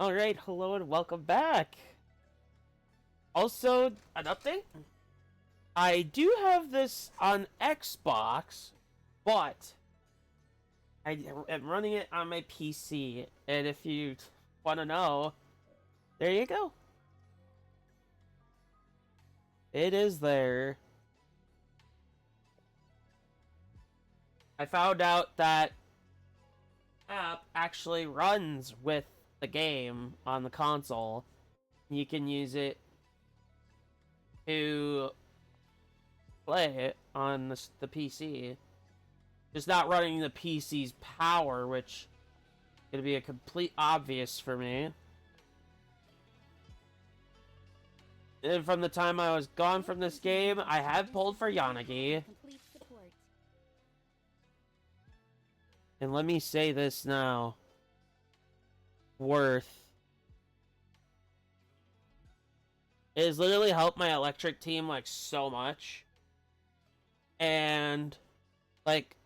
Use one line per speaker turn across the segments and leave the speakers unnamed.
Alright, hello and welcome back. Also, an update. I do have this on Xbox, but I am running it on my PC. And if you want to know, there you go. It is there. I found out that app actually runs with the game on the console. You can use it to play it on the PC. Just not running the PC's power, which is gonna be a complete obvious for me. And from the time I was gone from this game, I have pulled for Yanagi. And let me say this now. Worth. It has literally helped my electric team like so much. And like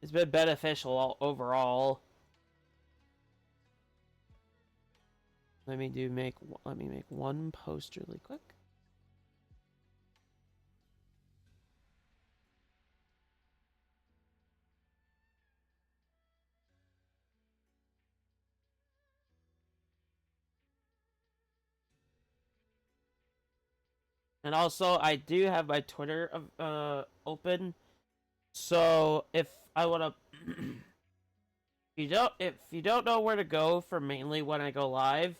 it's been beneficial overall. Let me make one post really quick. And also, I do have my Twitter open. So if I want to, if you don't know where to go for mainly when I go live,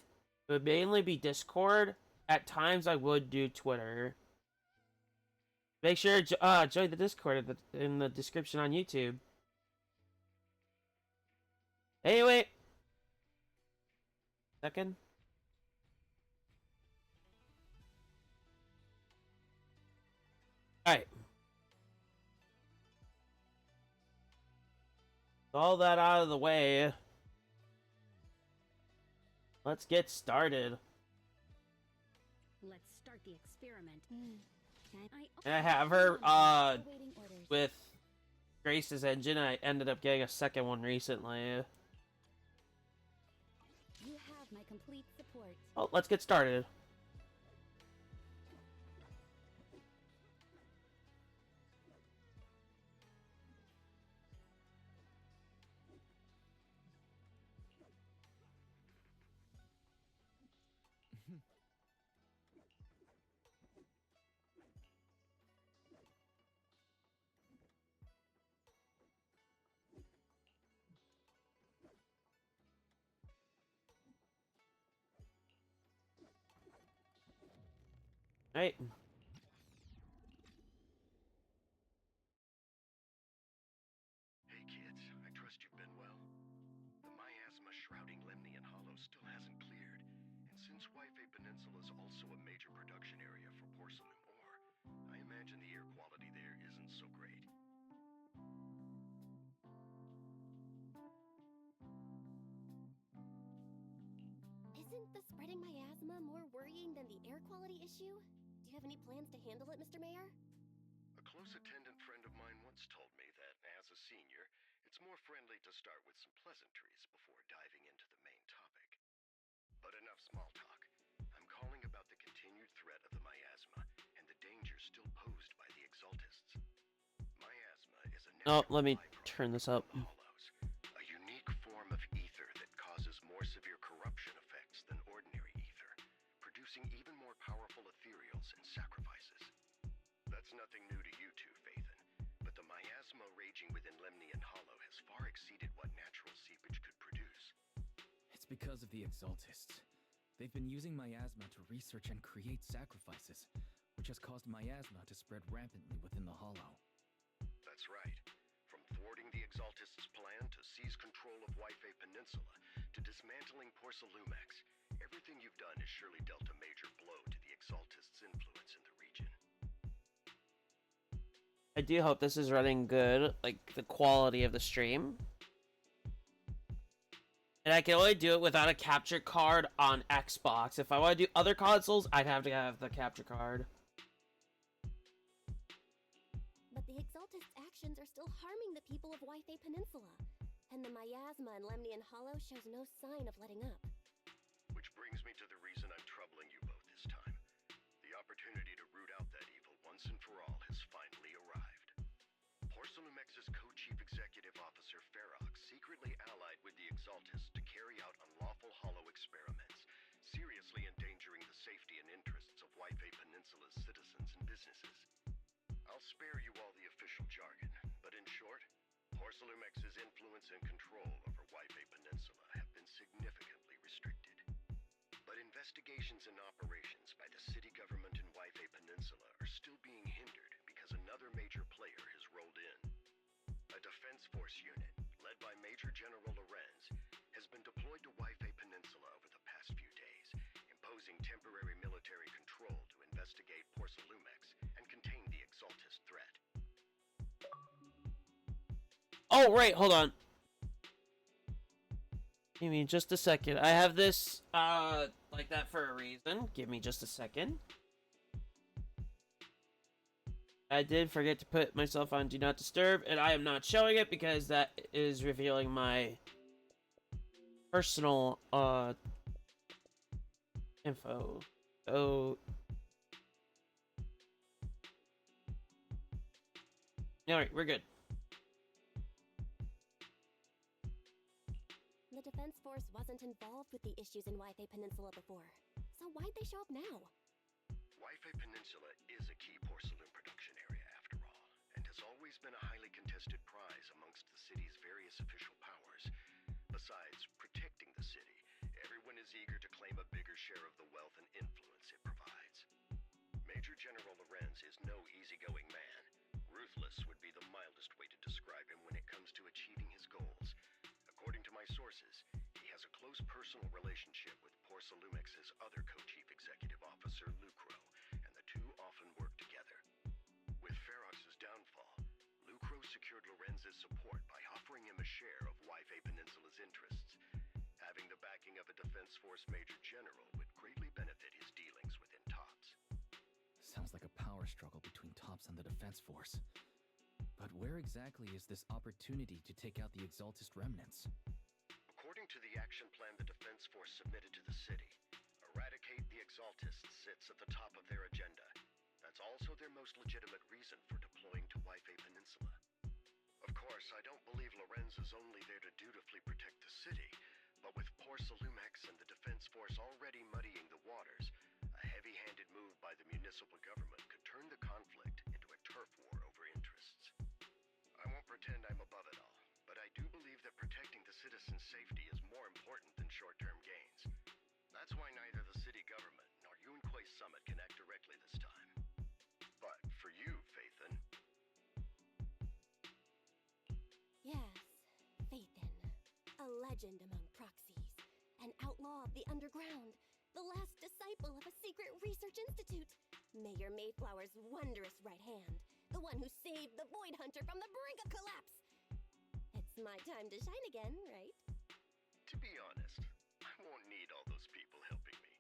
it would mainly be Discord. At times, I would do Twitter. Make sure to join the Discord in the description on YouTube. Anyway, second. All right. All that out of the way. Let's get started.
Let's start the experiment.
And I have her with Grace's engine. I ended up getting a second one recently.
You have my complete support.
Oh, let's get started. Right.
Hey kids, I trust you've been well. The miasma shrouding Lemnian Hollow still hasn't cleared, and since Waifei Peninsula is also a major production area for porcelain ore, I imagine the air quality there isn't so great.
Isn't the spreading miasma more worrying than the air quality issue? Do you have any plans to handle it, Mr. Mayor?
A close attendant friend of mine once told me that, as a senior, it's more friendly to start with some pleasantries before diving into the main topic. But enough small talk. I'm calling about the continued threat of the miasma and the danger still posed by the Exaltists. Miasma is a
Oh,
natural
let me
byproduct
turn this up.
from hollows, a unique form of ether that causes more severe corruption effects than ordinary ether, producing even more powerful ethereals and sacrifices. That's nothing new to you two, Phaethon, but the miasma raging within Lemnian Hollow has far exceeded what natural seepage could produce.
It's because of the Exaltists. They've been using miasma to research and create sacrifices, which has caused miasma to spread rampantly within the Hollow.
That's right. From thwarting the Exaltists' plan to seize control of Waifei Peninsula to dismantling Porcelumax, everything you've done has surely dealt a major blow to the Exaltists' influence in the region.
I do hope this is running good, like the quality of the stream. And I can only do it without a capture card on Xbox. If I want to do other consoles, I'd have to have the capture card.
But the Exaltists' actions are still harming the people of Waifei Peninsula. And the miasma in Lemnian Hollow shows no sign of letting up.
Which brings me to the reason I'm troubling you both this time. The opportunity to root out that evil once and for all has finally arrived. Porcelumex's co-chief executive officer Ferox secretly allied with the Exaltists to carry out unlawful hollow experiments, seriously endangering the safety and interests of Waifei Peninsula's citizens and businesses. I'll spare you all the official jargon, but in short, Porcelumex's influence and control over Waifei Peninsula have been significantly restricted. But investigations and operations by the city government in Waifei Peninsula are still being hindered because another major player has rolled in. A defense force unit, led by Major General Lorenz, has been deployed to Waifei Peninsula over the past few days, imposing temporary military control to investigate Porcelumex and contain the Exaltist threat.
Oh, right, hold on. Give me just a second. I have this, like that for a reason. Give me just a second. I did forget to put myself on Do Not Disturb, and I am not showing it because that is revealing my personal, info. So... Alright, we're good.
The Defense Force wasn't involved with the issues in Waifei Peninsula before, so why'd they show up now?
Waifei Peninsula is a key porcelain production area, after all, and has always been a highly contested prize amongst the city's various official powers. Besides protecting the city, everyone is eager to claim a bigger share of the wealth and influence it provides. Major General Lorenz is no easygoing man. Ruthless would be the mildest way to describe him when it comes to achieving his goals. According to my sources, he has a close personal relationship with Porcelumex's other co-chief executive officer, Lucro, and the two often work together. With Ferox's downfall, Lucro secured Lorenz's support by offering him a share of Waifei Peninsula's interests. Having the backing of a Defense Force Major General would greatly benefit his dealings within TOPS.
Sounds like a power struggle between TOPS and the Defense Force. But where exactly is this opportunity to take out the Exaltist remnants?
According to the action plan the Defense Force submitted to the city, eradicate the Exaltists sits at the top of their agenda. That's also their most legitimate reason for deploying to Waifei Peninsula. Of course, I don't believe Lorenz is only there to dutifully protect the city, but with Porcelumex and the Defense Force already muddying the waters, a heavy-handed move by the municipal government could turn the conflict into a turf war over interests. I won't pretend I'm above it all, but I do believe that protecting the citizens' safety is more important than short-term gains. That's why neither the city government nor Yunquay Summit can act directly this time. But for you, Phaethon...
Yes, Phaethon. A legend among proxies. An outlaw of the underground. The last disciple of a secret research institute. Mayor Mayflower's wondrous right hand. The one who saved the Void Hunter from the brink of collapse. It's my time to shine again, right?
To be honest, I won't need all those people helping me.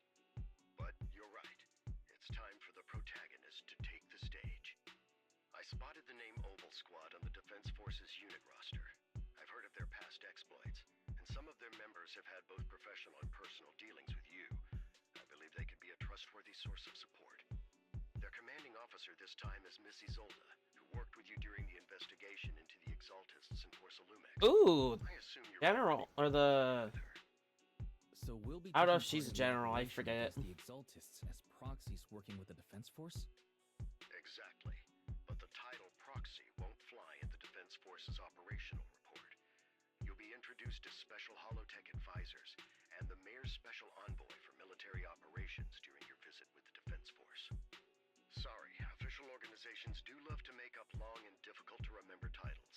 But you're right. It's time for the protagonist to take the stage. I spotted the name Oval Squad on the Defense Force's unit roster. I've heard of their past exploits, and some of their members have had both professional and personal dealings with you. I believe they could be a trustworthy source of support. Their commanding officer this time is Miss Isolda, who worked with you during the investigation into the Exaltists and Porcelumex.
Ooh,
I assume you're
General, or the...
So we'll be
I don't know if
taking
she's a
part in the
general, I
operation
forget.
against the Exaltists as proxies working with the Defense Force?
Exactly. But the title proxy won't fly in the Defense Force's operational report. You'll be introduced as Special Holotech Advisors and the Mayor's Special Envoy for Military Operations during your visit with the Defense Force. Sorry, official organizations do love to make up long and difficult-to-remember titles,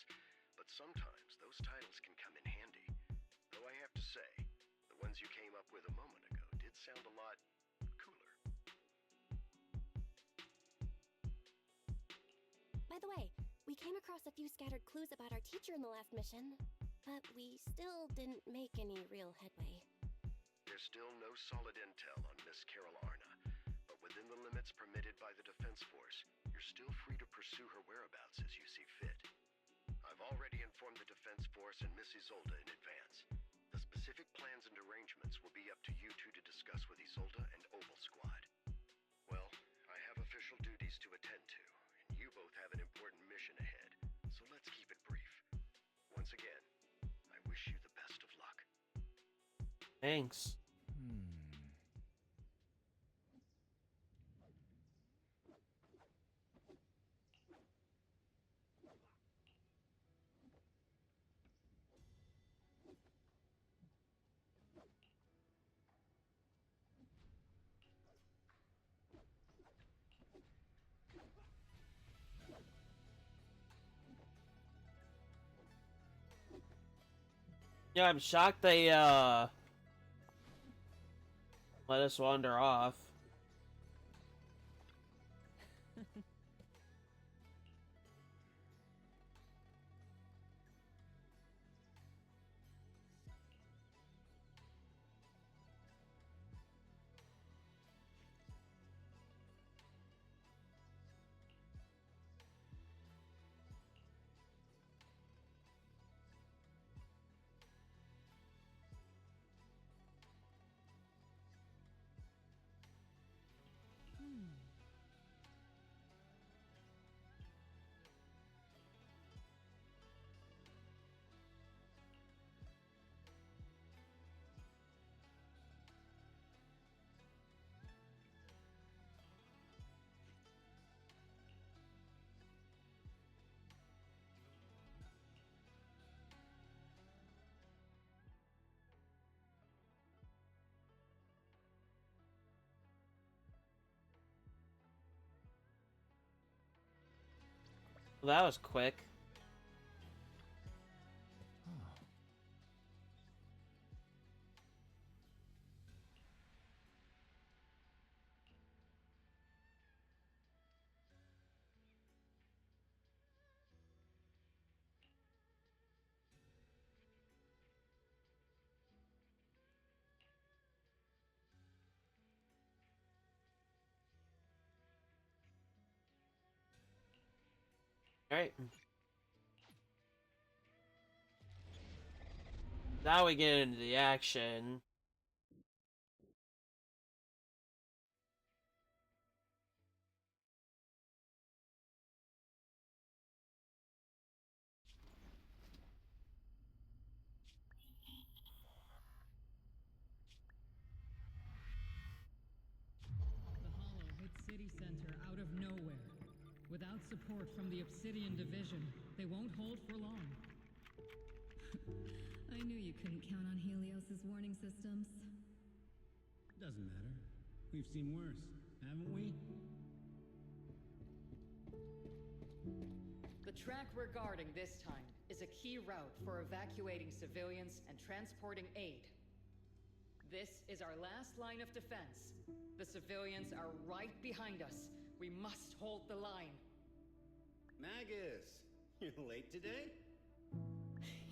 but sometimes those titles can come in handy. Though I have to say, the ones you came up with a moment ago did sound a lot cooler.
By the way, we came across a few scattered clues about our teacher in the last mission, but we still didn't make any real headway.
There's still no solid intel on Miss Carol Arna, but within the limits permitted by the Defense Force, you're still free to pursue her whereabouts as you see fit. I've already informed the Defense Force and Miss Isolda discuss with Isolde and Oval Squad. Well, I have official duties to attend to, and you both have an important mission ahead, so let's keep it brief. Once again, I wish you the best of luck.
Thanks. Yeah, I'm shocked they let us wander off. Well, that was quick. Alright. Now we get into the action.
The Hollow hit City Center out of nowhere. Without support from the Obsidian Division, they won't hold for long.
I knew you couldn't count on Helios's warning systems.
Doesn't matter. We've seen worse, haven't we?
The track we're guarding this time is a key route for evacuating civilians and transporting aid. This is our last line of defense. The civilians are right behind us. We must hold the line.
Magus, you're late today?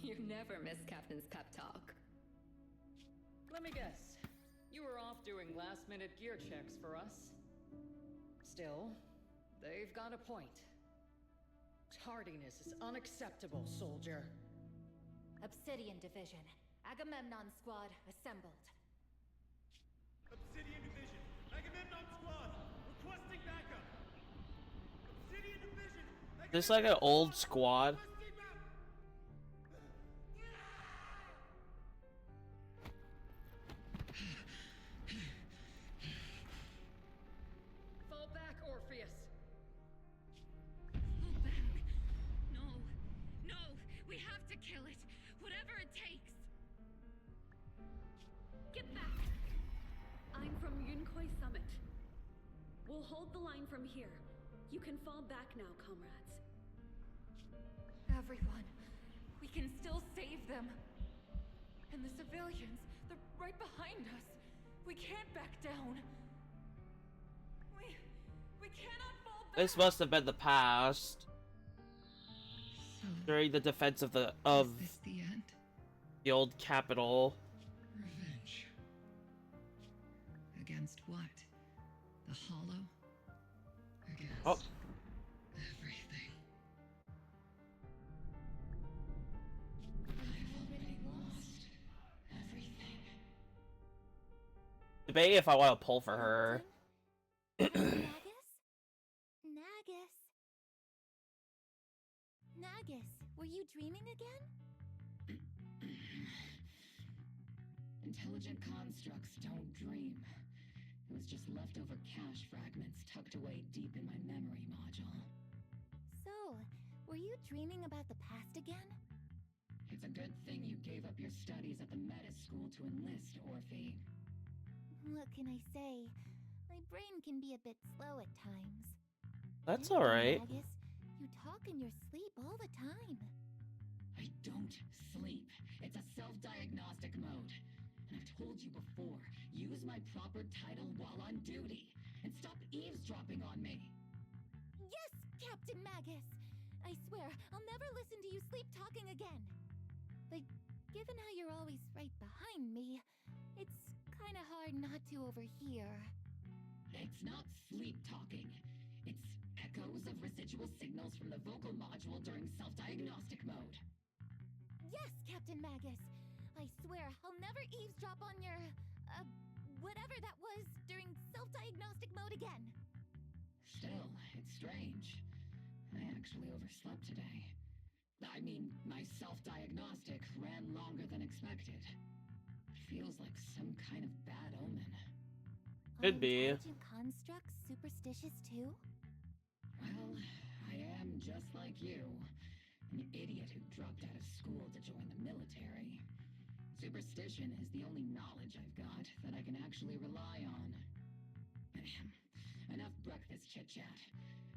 You never miss Captain's pep talk.
Let me guess. You were off doing last-minute gear checks for us. Still, they've got a point. Tardiness is unacceptable, soldier.
Obsidian Division. Agamemnon Squad assembled.
Obsidian Division, Agamemnon Squad, requesting backup. Obsidian Division,
This like an old squad.
Fall back, Orpheus.
Fall back. No. No. We have to kill it. Whatever it takes. Get back.
I'm from Yunkoi Summit. We'll hold the line from here. You can fall back now, comrades.
Everyone. We can still save them. And the civilians, they're right behind us. We can't back down. We cannot fall back.
This must have been the past.
So,
During the defense of the
is this the end?
old capital.
Revenge. Against what? The Hollow? Against
Oh.
everything. I've already lost everything.
debating if I want to pull for her.
Nagus? Nagus, were you dreaming again?
Intelligent constructs don't dream. It was just leftover cache fragments tucked away deep in my memory module.
So, were you dreaming about the past again?
It's a good thing you gave up your studies at the Meta School to enlist, Orphe.
What can I say? My brain can be a bit slow at times.
That's alright.
Nagus, you talk in your sleep all the time.
I don't sleep. It's a self-diagnostic mode. And I've told you before, use my proper title while on duty. And stop eavesdropping on me.
Yes, Captain Magus! I swear, I'll never listen to you sleep-talking again. But given how you're always right behind me, it's kinda hard not to overhear.
It's not sleep-talking. It's echoes of residual signals from the vocal module during self-diagnostic mode.
Yes, Captain Magus! I swear, I'll never eavesdrop on your, whatever that was during self-diagnostic mode again.
Still, it's strange. I actually overslept today. I mean, my self-diagnostic ran longer than expected. It feels like some kind of bad omen.
Could be.
Are intelligent constructs superstitious too?
Well, I am just like you. An idiot who dropped out of school to join the military. Superstition is the only knowledge I've got that I can actually rely on. Enough breakfast chit-chat.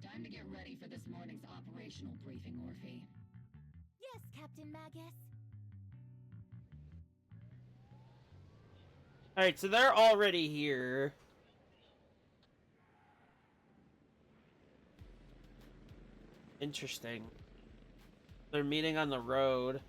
Time to get ready for this morning's operational briefing, Orphe.
Yes, Captain Magus.
Alright, so they're already here. Interesting. They're meeting on the road.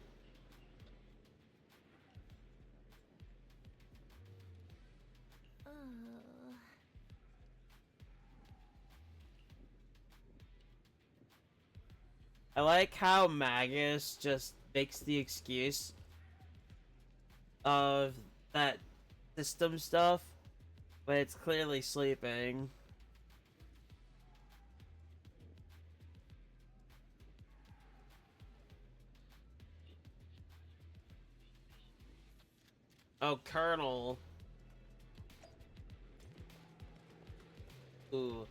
I like how Magus just makes the excuse of that system stuff, but it's clearly sleeping. Oh, Colonel. Ooh.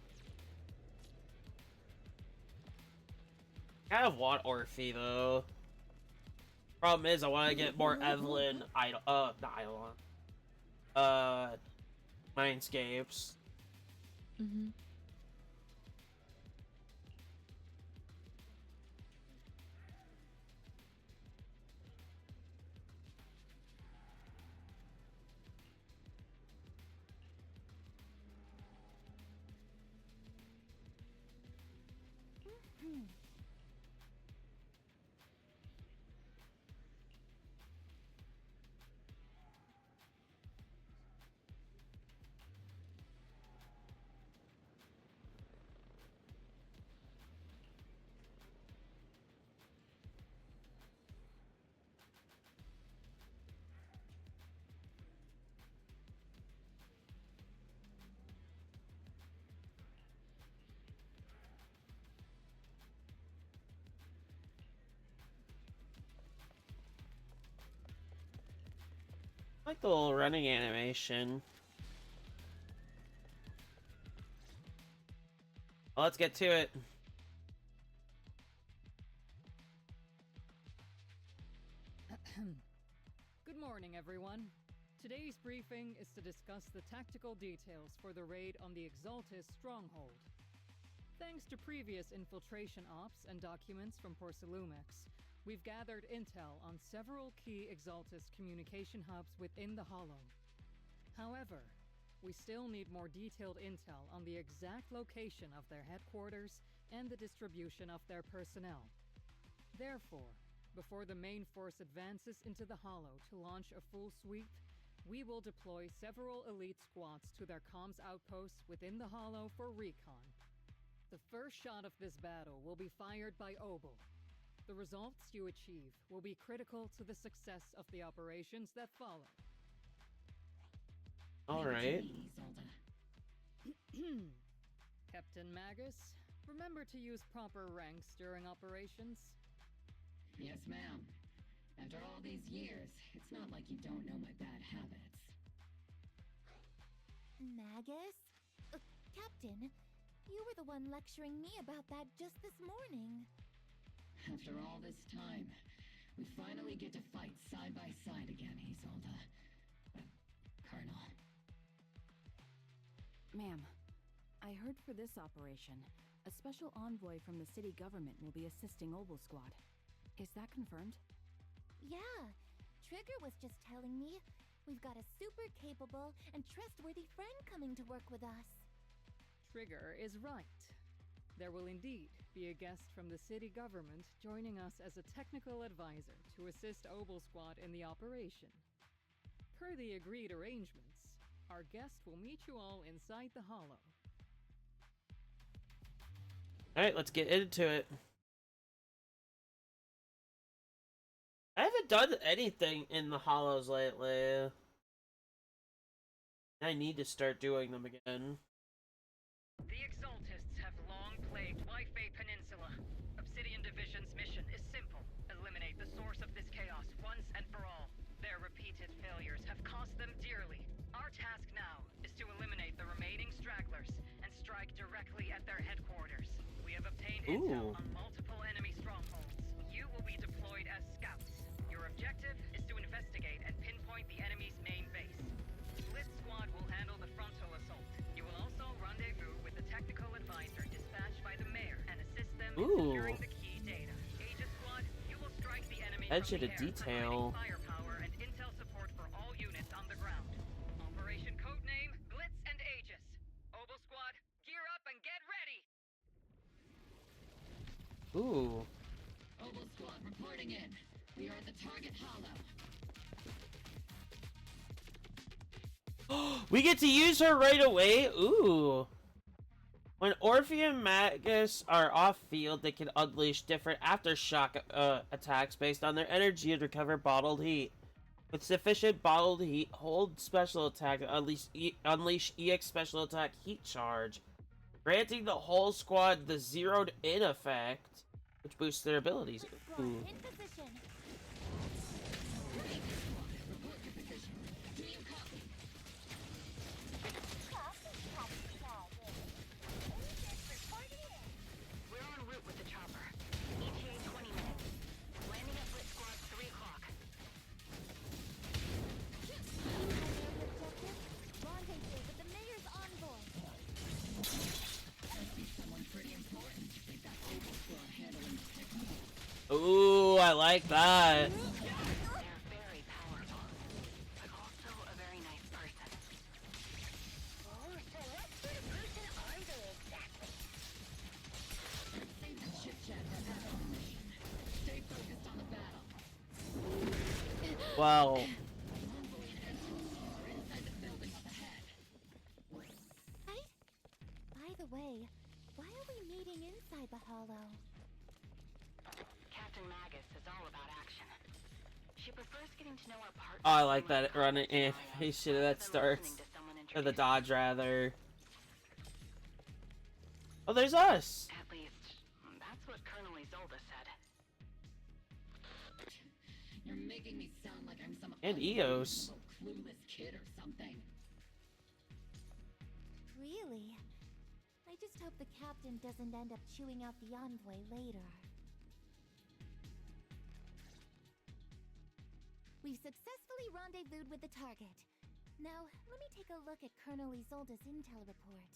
I kind of want Orphe, though. Problem is, I want to get more Evelyn not Eidolon. Mindscapes.
Mm-hmm.
I like the little running animation. Well, let's get to it.
Good morning, everyone. Today's briefing is to discuss the tactical details for the raid on the Exaltis stronghold. Thanks to previous infiltration ops and documents from Porcelumix, we've gathered intel on several key Exaltis communication hubs within the Hollow. However, we still need more detailed intel on the exact location of their headquarters and the distribution of their personnel. Therefore, before the main force advances into the Hollow to launch a full sweep, we will deploy several elite squads to their comms outposts within the Hollow for recon. The first shot of this battle will be fired by Obel. The results you achieve will be critical to the success of the operations that follow.
All right.
Captain Magus, remember to use proper ranks during operations.
Yes, ma'am. After all these years, it's not like you don't know my bad habits.
Magus? Captain, you were the one lecturing me about that just this morning.
After all this time, we finally get to fight side by side again, Isolde. Colonel.
Ma'am, I heard for this operation, a special envoy from the city government will be assisting Obel Squad. Is that confirmed?
Yeah, Trigger was just telling me we've got a super capable and trustworthy friend coming to work with us.
Trigger is right. There will indeed be a guest from the city government joining us as a technical advisor to assist Obel Squad in the operation. Per the agreed arrangements, our guest will meet you all inside the Hollow.
Alright, let's get into it. I haven't done anything in the Hollows lately. I need to start doing them again.
The Exaltists have long plagued Wi-Fi Peninsula. Obsidian Division's mission is simple. Eliminate the source of this chaos once and for all. Their repeated failures have cost them dearly. Our task now is to eliminate the remaining stragglers and strike directly at their headquarters. We have obtained intel on multiple enemy strongholds. You will be deployed as scouts. Your objective is to investigate and pinpoint the enemy's main base. Blitz Squad will handle the frontal assault. You will also rendezvous with the technical advisor dispatched by the mayor and assist them in securing the key data. Aegis Squad, you will strike the enemy
Attention
from
to
the air,
detail.
providing firepower and intel support for all units on the ground. Operation codename Blitz and Aegis. Obel Squad, gear up and get ready!
Ooh.
Obel Squad reporting in. We are at the target hollow.
We get to use her right away? Ooh. When Orphe and Magus are off-field, they can unleash different aftershock attacks based on their energy and recover bottled heat. With sufficient bottled heat, hold special attack to unleash EX special attack heat charge, granting the whole squad the zeroed in effect, which boosts their abilities. Ooh.
In position.
We're en route with the chopper. ETA 20 minutes. Landing at Blitz Squad 3 o'clock.
Rendezvous with the mayor's envoy.
Must be someone pretty important. They've got Obel Squad handling the technical.
Ooh, I like that.
They're very powerful, but also a very nice person.
Oh, so what sort of person are they exactly?
Save the chit-chat for that mission. Stay focused on the battle.
Wow.
Envoy and Ezra are inside the building up ahead.
Right? By the way, why are we meeting inside the hollow?
Captain Magus is all about action. She prefers getting to know our partners.
Oh, I like that running animation that starts. Or the dodge, rather. Oh, there's us!
At least, that's what Colonel Isolde said.
You're making me sound like I'm some
And Eos.
clueless kid or something.
Really? I just hope the captain doesn't end up chewing out the envoy later. We've successfully rendezvoused with the target. Now, let me take a look at Colonel Isolde's intel report.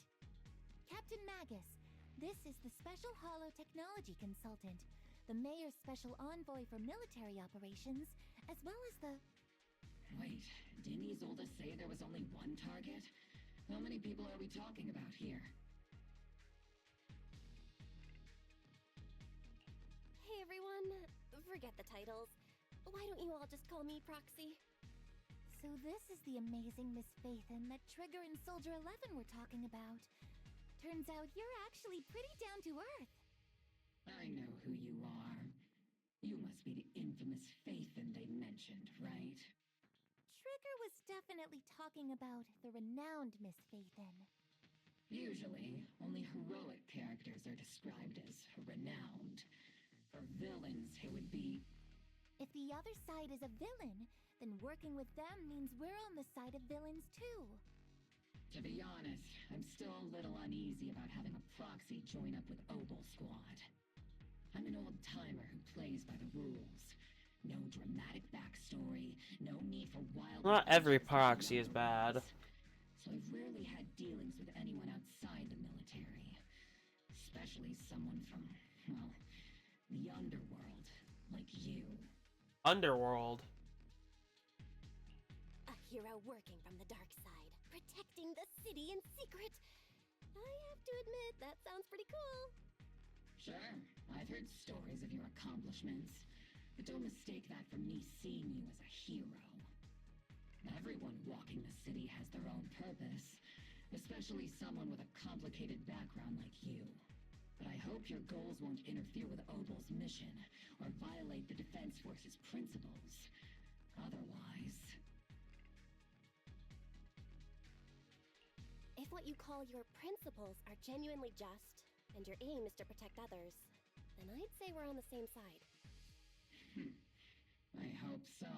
Captain Magus, this is the Special Hollow Technology Consultant, the Mayor's Special Envoy for Military Operations, as well as the...
Wait, didn't Isolde say there was only one target? How many people are we talking about here?
Hey everyone, forget the titles. Why don't you all just call me Proxy? So this is the amazing Miss Phaethon that Trigger and Soldier 11 were talking about. Turns out you're actually pretty down to earth.
I know who you are. You must be the infamous Phaethon they mentioned, right?
Trigger was definitely talking about the renowned Miss Phaethon.
Usually, only heroic characters are described as renowned. For villains, it would be...
If the other side is a villain, then working with them means we're on the side of villains too.
To be honest, I'm still a little uneasy about having a proxy join up with Obel Squad. I'm an old-timer who plays by the rules. No dramatic backstory, no need for wild...
Not every proxy is bad.
So I've rarely had dealings with anyone outside the military. Especially someone from, well, the underworld, like you.
Underworld?
A hero working from the dark side, protecting the city in secret. I have to admit, that sounds pretty cool.
Sure, I've heard stories of your accomplishments. But don't mistake that for me seeing you as a hero. Everyone walking the city has their own purpose, especially someone with a complicated background like you. But I hope your goals won't interfere with Obel's mission, or violate the Defense Force's principles. Otherwise...
If what you call your principles are genuinely just, and your aim is to protect others, then I'd say we're on the same side.
I hope so.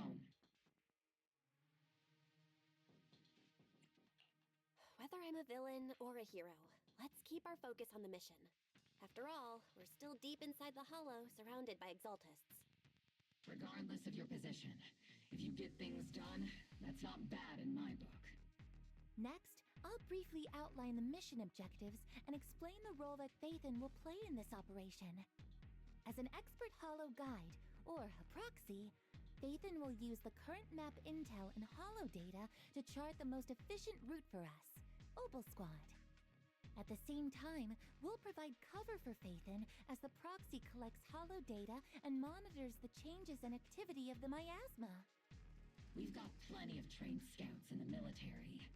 Whether I'm a villain or a hero, let's keep our focus on the mission. After all, we're still deep inside the Hollow, surrounded by Exaltists.
Regardless of your position, if you get things done, that's not bad in my book.
Next, I'll briefly outline the mission objectives and explain the role that Phaethon will play in this operation. As an expert Hollow guide, or a proxy, Phaethon will use the current map intel and Hollow data to chart the most efficient route for us, Obel Squad. At the same time, we'll provide cover for Phaethon as the proxy collects Hollow data and monitors the changes and activity of the miasma.
We've got plenty of trained scouts in the military.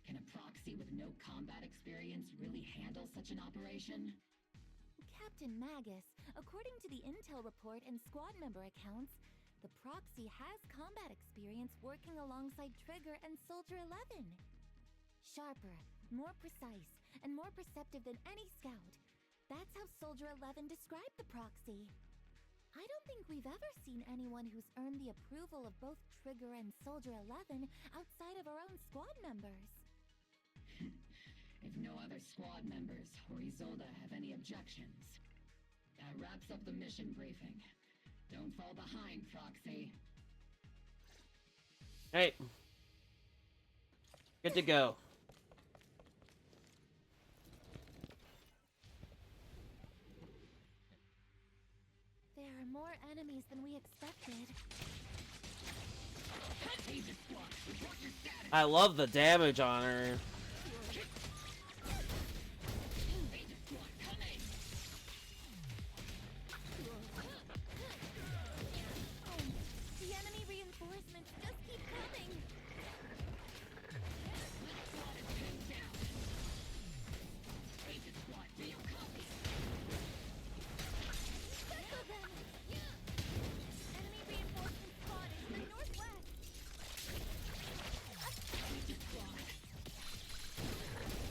Can a proxy with no combat experience really handle such an operation?
Captain Magus, according to the intel report and squad member accounts, the proxy has combat experience working alongside Trigger and Soldier 11. Sharper, more precise, and more perceptive than any scout. That's how Soldier 11 described the proxy. I don't think we've ever seen anyone who's earned the approval of both Trigger and Soldier 11 outside of our own squad members.
If no other squad members or Isolde have any objections, that wraps up the mission briefing. Don't fall behind, Proxy.
Hey. Good to go.
There are more enemies than we expected.
I love the damage on her.
The enemy reinforcements just keep coming. Tackle them! Enemy reinforcement spotted to the northwest.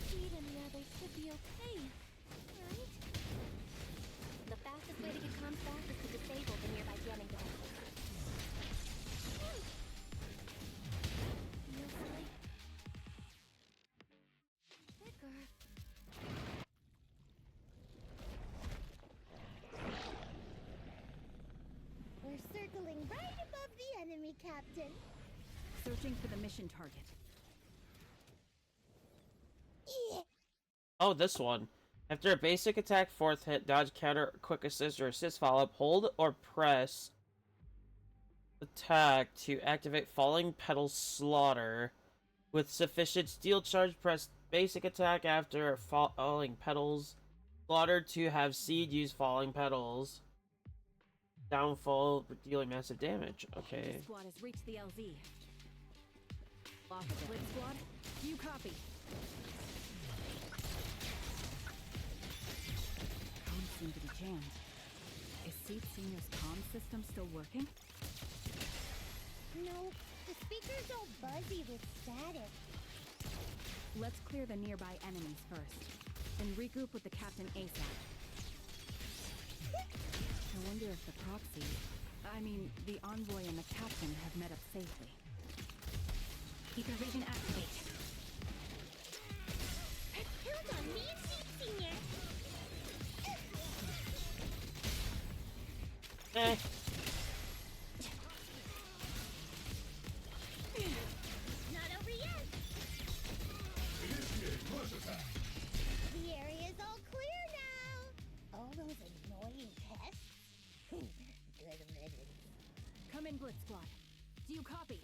Speed and the others should be okay, right? The fastest way to get comms back is to disable the nearby jamming device.
We're circling right above the enemy, Captain.
Searching for the mission target.
Oh, this one. After a basic attack, fourth hit, dodge, counter, quick assist, or assist follow-up, hold or press attack to activate Falling Petals Slaughter. With sufficient steel charge, press basic attack after Falling Petals Slaughter to have Seed use Falling Petals. Downfall, dealing massive damage. Okay.
This squad has reached the LZ. Lock the Blitz squad. You copy. Comms seem to be jammed. Is Seed Senior's comm system still working?
No, the speaker computer's all buzzy with static.
Let's clear the nearby enemies first, then regroup with the captain ASAP. I wonder if the proxy, the envoy and the captain have met up safely.
Ether vision activate.
Count on me and Seed Senior. Not over yet.
Initiate rush attack.
The area's all clear now. All those annoying pests. Good riddance.
Come in, Blitz Squad. Do you copy?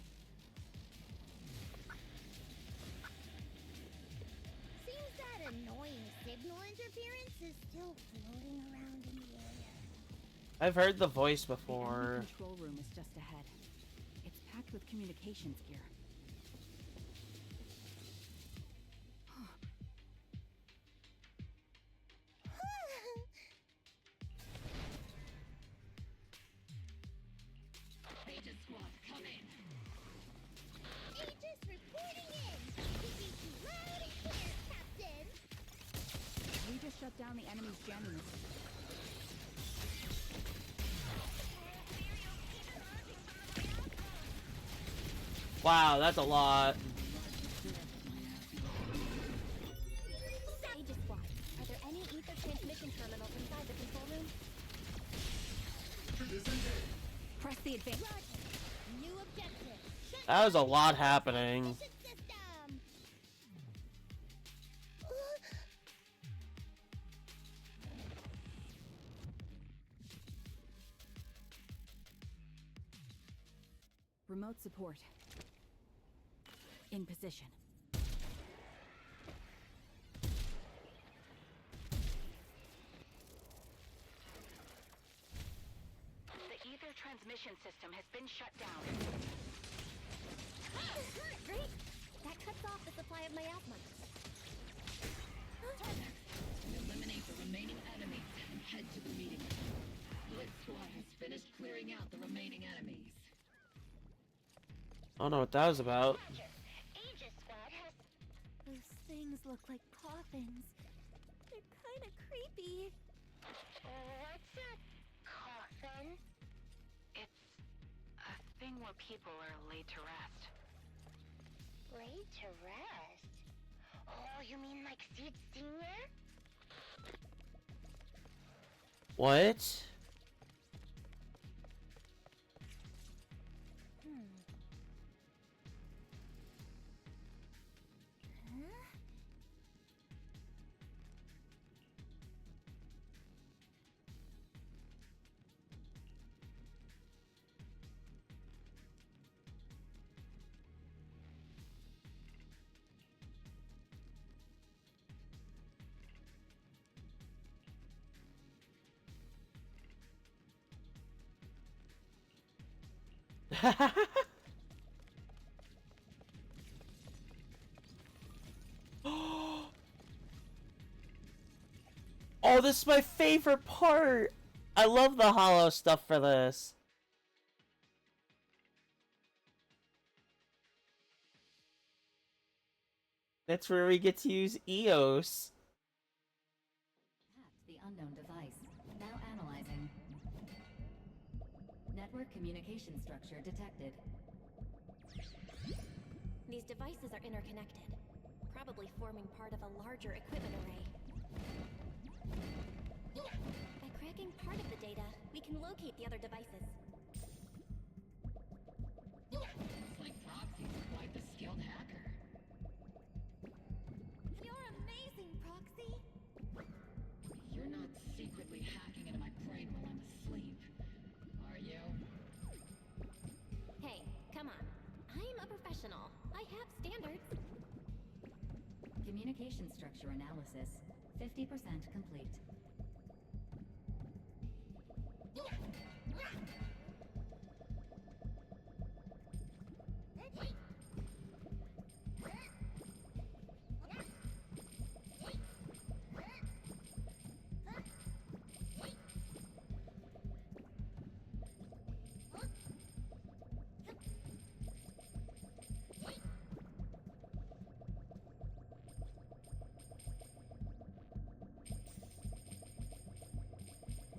Seems that annoying signal interference is still floating around in the air.
I've heard the voice
The
before.
enemy control room is just ahead. It's packed with communications gear.
Aegis Squad, come in.
Aegis reporting in. We read you loud and clear, Captain.
We just shut down the enemy's jamming system.
Wow, that's a lot.
Aegis Squad, are there any ether transmission terminals inside the control room?
Press the advance.
New objective. Shut
That was a
down the
lot
Aegis
happening.
transmission system.
Remote support. In position.
The ether transmission system has been shut down.
Great! That cuts off the supply of miasma.
Eliminate the remaining enemies and head to the meeting room. Blitz Squad has finished clearing out the remaining enemies.
I don't know what that was about.
Aegis Squad has... Those things look like coffins. They're kind of creepy.
What's a coffin? It's a thing where people are laid to rest.
Laid to rest? Oh, you mean like Seed Senior?
What? Oh, this is my favorite part! I love the hollow stuff for this. That's where we get to use EOS.
The unknown device. Now analyzing. Network communication structure detected.
These devices are interconnected, probably forming part of a larger equipment array. By cracking part of the data, we can locate the other devices.
Looks like Proxy's quite the skilled hacker.
You're amazing, Proxy!
You're not secretly hacking into my brain while I'm asleep, are you?
Hey, come on. I'm a professional. I have standards.
Communication structure analysis. 50% complete.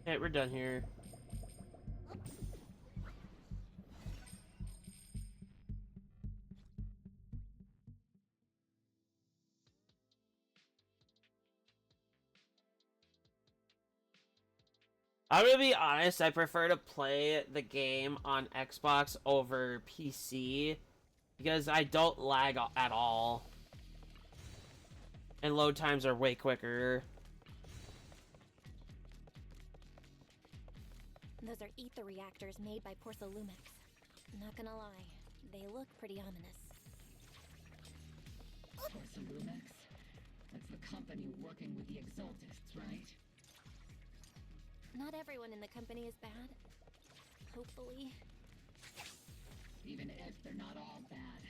Okay, we're done here. I'm gonna be honest, I prefer to play the game on Xbox over PC because I don't lag at all. And load times are way quicker.
Those are ether reactors made by Porcelumix. Not gonna lie, they look pretty ominous.
Porcelumix? That's the company working with the Exaltists, right?
Not everyone in the company is bad. Hopefully.
Even if they're not all bad,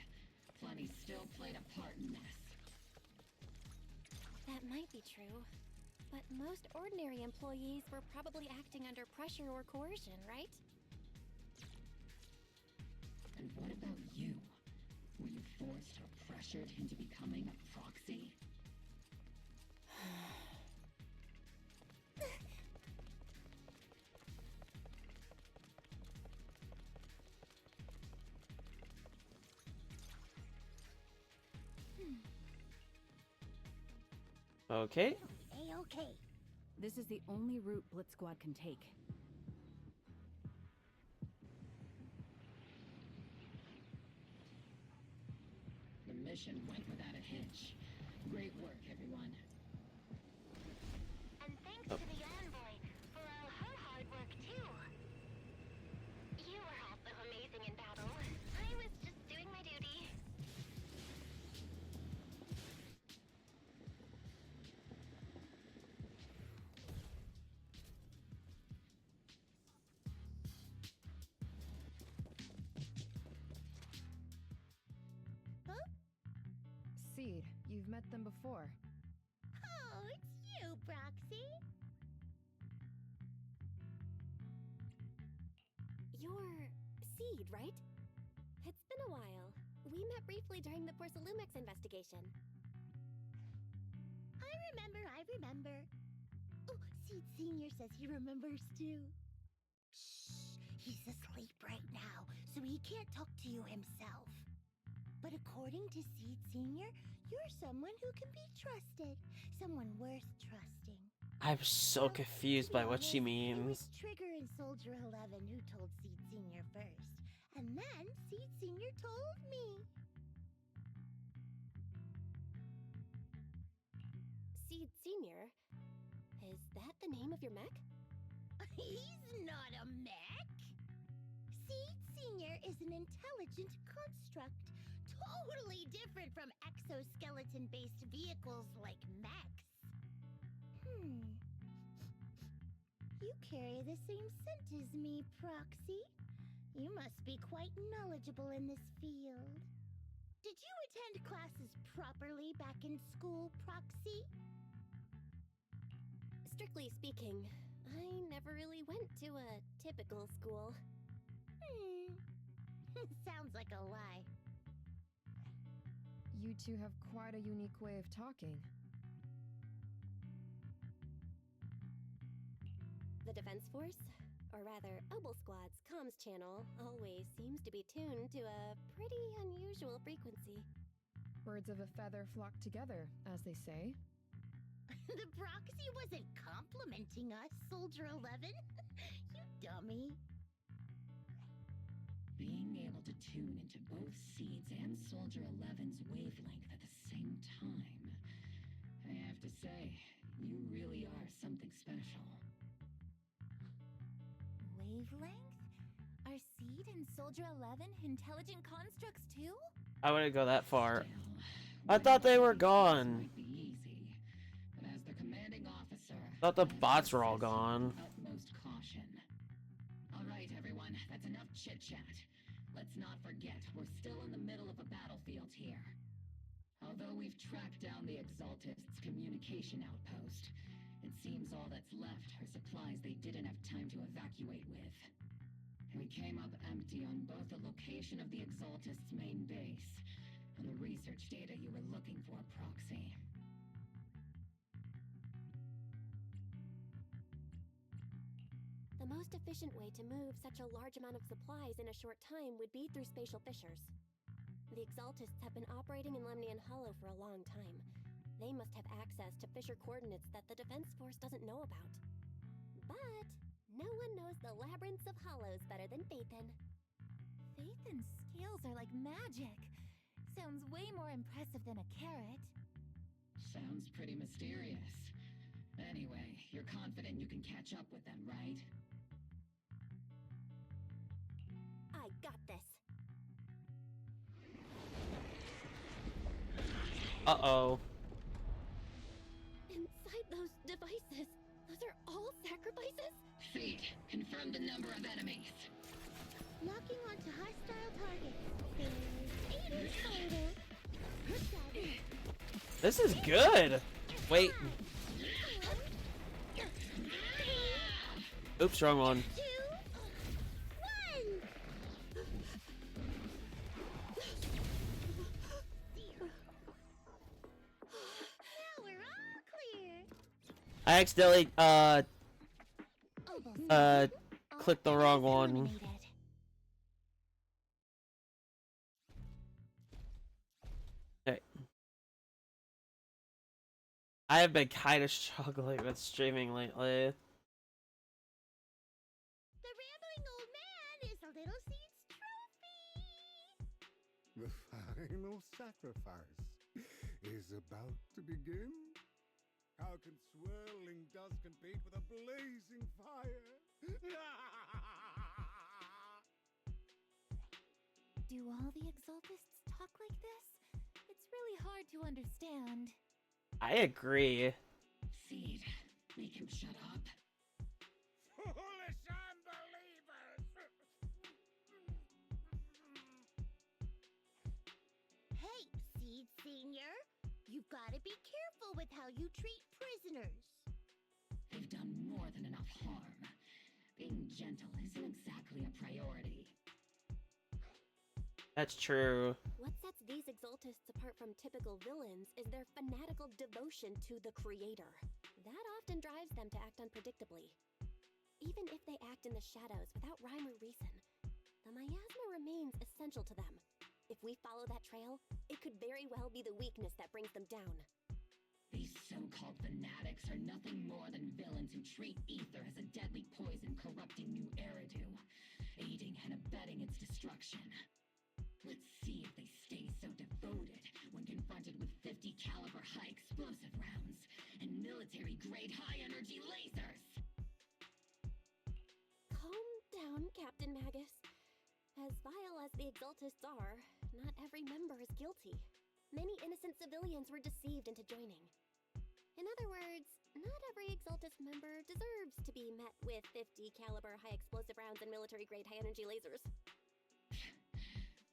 plenty still played a part in this.
That might be true. But most ordinary employees were probably acting under pressure or coercion, right?
And what about you? Were you forced or pressured into becoming a proxy?
Okay.
A-okay.
This is the only route Blitz Squad can take.
The mission went without a hitch. Great work, everyone.
And thanks to the envoy for all her hard work, too. You were also amazing in battle. I was just doing my duty. Huh?
Seed, you've met them before.
Oh, it's you, Proxy.
You're Seed, right? It's been a while. We met briefly during the Porcelumix investigation.
I remember. Oh, Seed Senior says he remembers too. Shh, he's asleep right now, so he can't talk to you himself. But according to Seed Senior, you're someone who can be trusted. Someone worth trusting.
I'm so confused by what she
It
means.
was Trigger and Soldier 11 who told Seed Senior first. And then Seed Senior told me.
Seed Senior? Is that the name of your mech?
He's not a mech. Seed Senior is an intelligent construct, totally different from exoskeleton-based vehicles like mechs. You carry the same scent as me, Proxy. You must be quite knowledgeable in this field. Did you attend classes properly back in school, Proxy?
Strictly speaking, I never really went to a typical school.
Sounds like a lie.
You two have quite a unique way of talking.
The Defense Force, or rather, Obel Squad's comms channel, always seems to be tuned to a pretty unusual frequency.
Birds of a feather flock together, as they say.
The Proxy wasn't complimenting us, Soldier 11. You dummy.
Being able to tune into both Seeds and Soldier 11's wavelength at the same time. I have to say, you really are something special.
Wavelength? Are Seed and Soldier 11 intelligent constructs too?
I wouldn't go that far. I thought they were gone.
But as the commanding officer,
I thought the bots were all gone.
utmost caution. All right, everyone, that's enough chit-chat. Let's not forget, we're still in the middle of a battlefield here. Although we've tracked down the Exaltists' communication outpost, it seems all that's left are supplies they didn't have time to evacuate with. We came up empty on both the location of the Exaltists' main base and the research data you were looking for, Proxy.
The most efficient way to move such a large amount of supplies in a short time would be through spatial fissures. The Exaltists have been operating in Lemnian Hollow for a long time. They must have access to fissure coordinates that the Defense Force doesn't know about. But no one knows the labyrinths of hollows better than Phaethon.
Phaethon's scales are like magic. Sounds way more impressive than a carrot.
Sounds pretty mysterious. Anyway, you're confident you can catch up with them, right?
I got this.
Uh-oh.
Inside those devices, those are all sacrifices?
Feet, confirm the number of enemies.
Locking onto hostile targets. There's 80 total.
This is good. Wait. Oops, wrong one.
2, 1. Now we're all clear.
I accidentally clicked the wrong one. Okay. I have been kind of struggling with streaming lately.
The rambling old man is a little seed's trophy.
The final sacrifice is about to begin. How can swirling dust compete with a blazing fire?
Do all the Exaltists talk like this? It's really hard to understand.
I agree.
Seed, make him shut up.
Foolish unbelievers!
Hey, Seed Senior, you've got to be careful with how you treat prisoners.
They've done more than enough harm. Being gentle isn't exactly a priority.
That's true.
What sets these Exaltists apart from typical villains is their fanatical devotion to the Creator. That often drives them to act unpredictably. Even if they act in the shadows without rhyme or reason, the miasma remains essential to them. If we follow that trail, it could very well be the weakness that brings them down.
These so-called fanatics are nothing more than villains who treat ether as a deadly poison corrupting new Eridu, aiding and abetting its destruction. Let's see if they stay so devoted when confronted with 50 caliber high explosive rounds and military-grade high-energy lasers!
Calm down, Captain Magus. As vile as the Exaltists are, not every member is guilty. Many innocent civilians were deceived into joining. In other words, not every Exaltist member deserves to be met with 50 caliber high explosive rounds and military-grade high-energy lasers.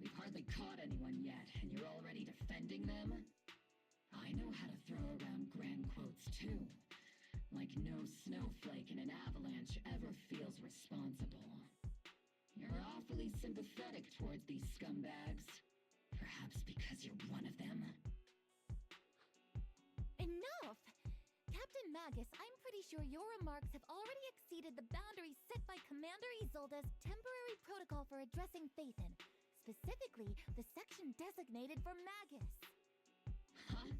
We've hardly caught anyone yet, and you're already defending them? I know how to throw around grand quotes too. Like no snowflake in an avalanche ever feels responsible. You're awfully sympathetic towards these scumbags. Perhaps because you're one of them?
Enough! Captain Magus, I'm pretty sure your remarks have already exceeded the boundaries set by Commander Isolda's temporary protocol for addressing Phaethon. Specifically, the section designated for Magus.
Huh?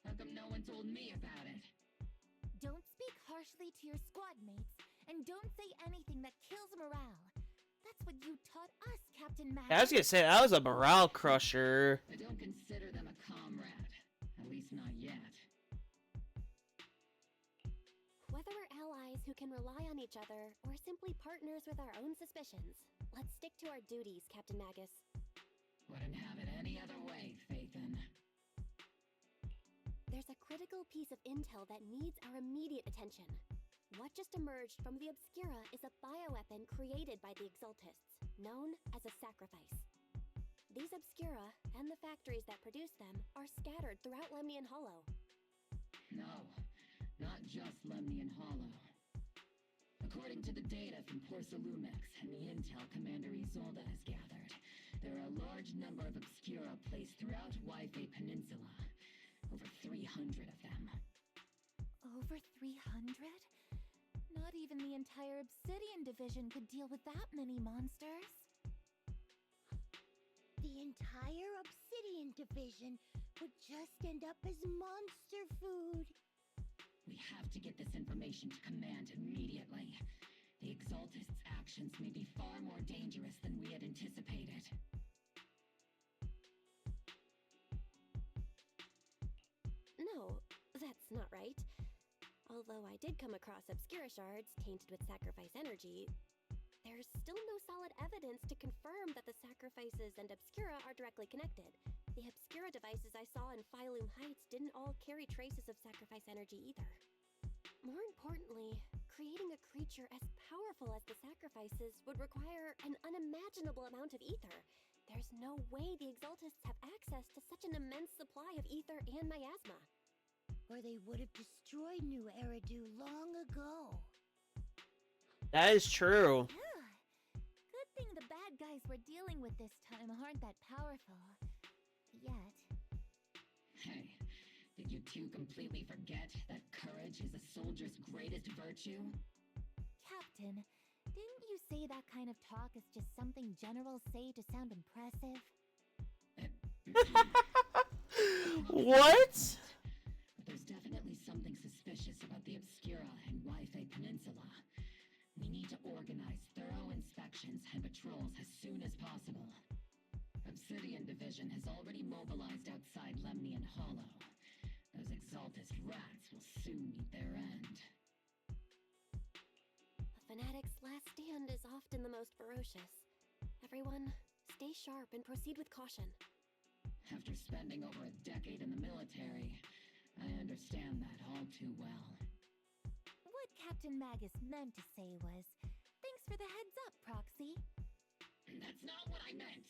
How come no one told me about it?
Don't speak harshly to your squad mates, and don't say anything that kills morale. That's what you taught us, Captain Magus.
I was gonna say, that was a morale crusher.
I don't consider them a comrade. At least not yet.
Whether we're allies who can rely on each other, or simply partners with our own suspicions, let's stick to our duties, Captain Magus.
Wouldn't have it any other way, Phaethon.
There's a critical piece of intel that needs our immediate attention. What just emerged from the Obscura is a bioweapon created by the Exaltists, known as a sacrifice. These Obscura, and the factories that produce them, are scattered throughout Lemnian Hollow.
No, not just Lemnian Hollow. According to the data from Porcelumex and the intel Commander Isolda has gathered, there are a large number of Obscura placed throughout Waifei Peninsula. Over 300 of them.
Over 300? Not even the entire Obsidian Division could deal with that many monsters. The entire Obsidian Division would just end up as monster food.
We have to get this information to Command immediately. The Exaltists' actions may be far more dangerous than we had anticipated.
No, that's not right. Although I did come across Obscura shards tainted with sacrifice energy, there's still no solid evidence to confirm that the sacrifices and Obscura are directly connected. The Obscura devices I saw in Phylum Heights didn't all carry traces of sacrifice energy either. More importantly, creating a creature as powerful as the sacrifices would require an unimaginable amount of ether. There's no way the Exaltists have access to such an immense supply of ether and miasma.
Or they would have destroyed New Eridu long ago.
That is true.
Good thing the bad guys we're dealing with this time aren't that powerful. Yet.
Hey, did you two completely forget that courage is a soldier's greatest virtue?
Captain, didn't you say that kind of talk is just something generals say to sound impressive?
What?
There's definitely something suspicious about the Obscura and Wi-Fi Peninsula. We need to organize thorough inspections and patrols as soon as possible. Obsidian Division has already mobilized outside Lemnian Hollow. Those Exaltist rats will soon meet their end.
A fanatic's last stand is often the most ferocious. Everyone, stay sharp and proceed with caution.
After spending over a decade in the military, I understand that all too well.
What Captain Magus meant to say was, thanks for the heads up, Proxy.
That's not what I meant!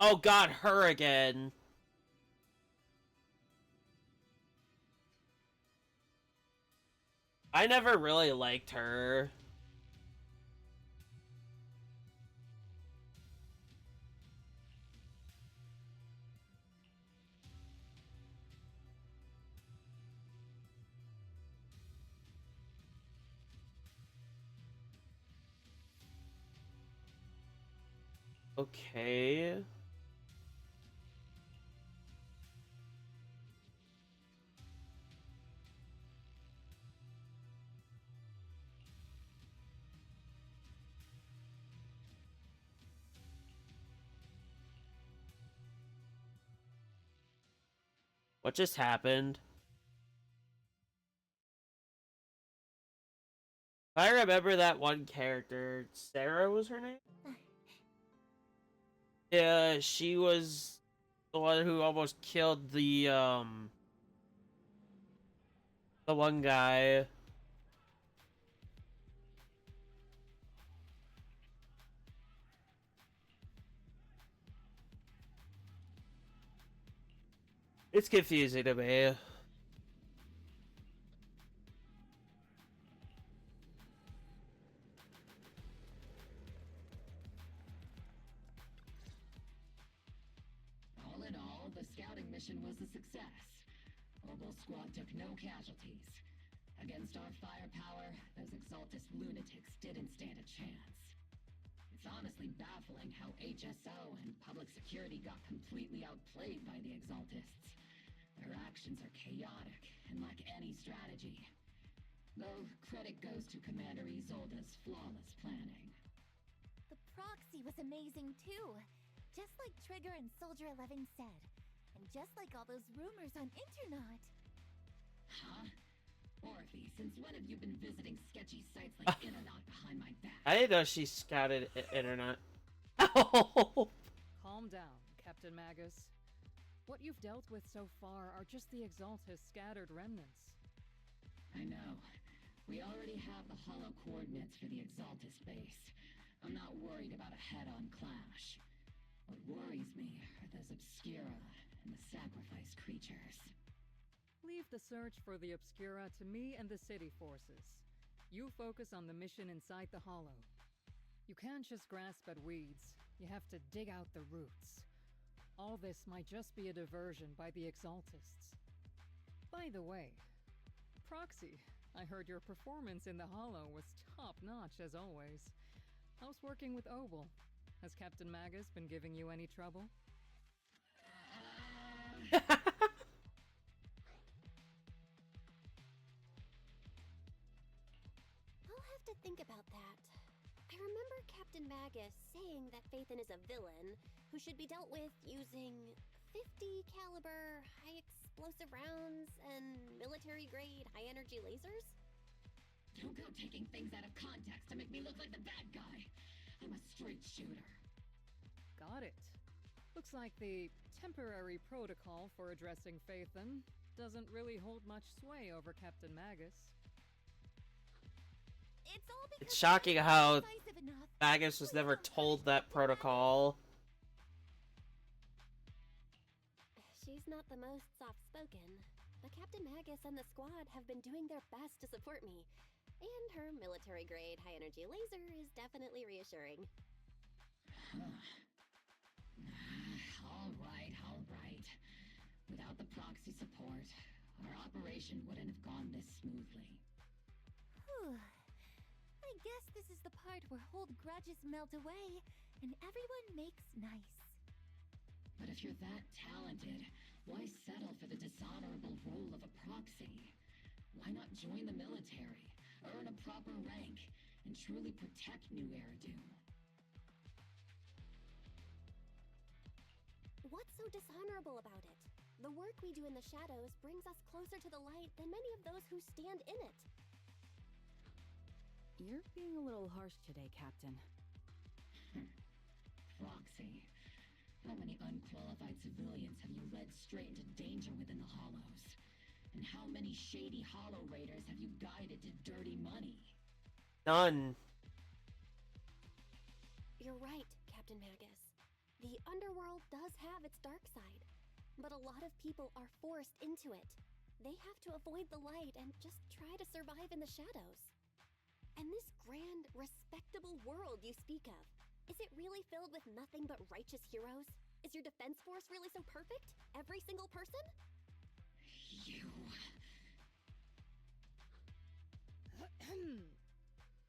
Oh god, her again. I never really liked her. Okay. What just happened? If I remember that one character, Sarah was her name? Yeah, she was the one who almost killed the one guy. It's confusing to me.
All in all, the scouting mission was a success. Obel Squad took no casualties. Against our firepower, those Exaltist lunatics didn't stand a chance. It's honestly baffling how HSO and public security got completely outplayed by the Exaltists. Their actions are chaotic and lack any strategy. Though credit goes to Commander Isolde's flawless planning.
The proxy was amazing too. Just like Trigger and Soldier 11 said. And just like all those rumors on Internet.
Huh? Orphe, since when have you been visiting sketchy sites like Internet behind my back?
I didn't know she scouted Internet. Oh!
Calm down, Captain Magus. What you've dealt with so far are just the Exaltist scattered remnants.
I know. We already have the hollow coordinates for the Exaltist base. I'm not worried about a head-on clash. What worries me are those Obscura and the sacrifice creatures.
Leave the search for the Obscura to me and the city forces. You focus on the mission inside the Hollow. You can't just grasp at weeds. You have to dig out the roots. All this might just be a diversion by the Exaltists. By the way, Proxy, I heard your performance in the Hollow was top-notch as always. How's working with Obel? Has Captain Magus been giving you any trouble?
I'll have to think about that. I remember Captain Magus saying that Phaethon is a villain who should be dealt with using 50 caliber high explosive rounds and military grade high energy lasers?
Don't go taking things out of context to make me look like the bad guy. I'm a straight shooter.
Got it. Looks like the temporary protocol for addressing Phaethon doesn't really hold much sway over Captain Magus.
It's all because
It's shocking how
decisive enough.
Magus was never told that protocol.
She's not the most soft-spoken, but Captain Magus and the squad have been doing their best to support me. And her military-grade high-energy laser is definitely reassuring.
All right. Without the proxy support, our operation wouldn't have gone this smoothly.
Whew. I guess this is the part where old grudges melt away and everyone makes nice.
But if you're that talented, why settle for the dishonorable role of a proxy? Why not join the military, earn a proper rank, and truly protect New Eridu?
What's so dishonorable about it? The work we do in the shadows brings us closer to the light than many of those who stand in it.
You're being a little harsh today, Captain.
Proxy. How many unqualified civilians have you led straight into danger within the Hollows? And how many shady Hollow Raiders have you guided to dirty money?
None.
You're right, Captain Magus. The underworld does have its dark side, but a lot of people are forced into it. They have to avoid the light and just try to survive in the shadows. And this grand, respectable world you speak of, is it really filled with nothing but righteous heroes? Is your defense force really so perfect? Every single person?
You...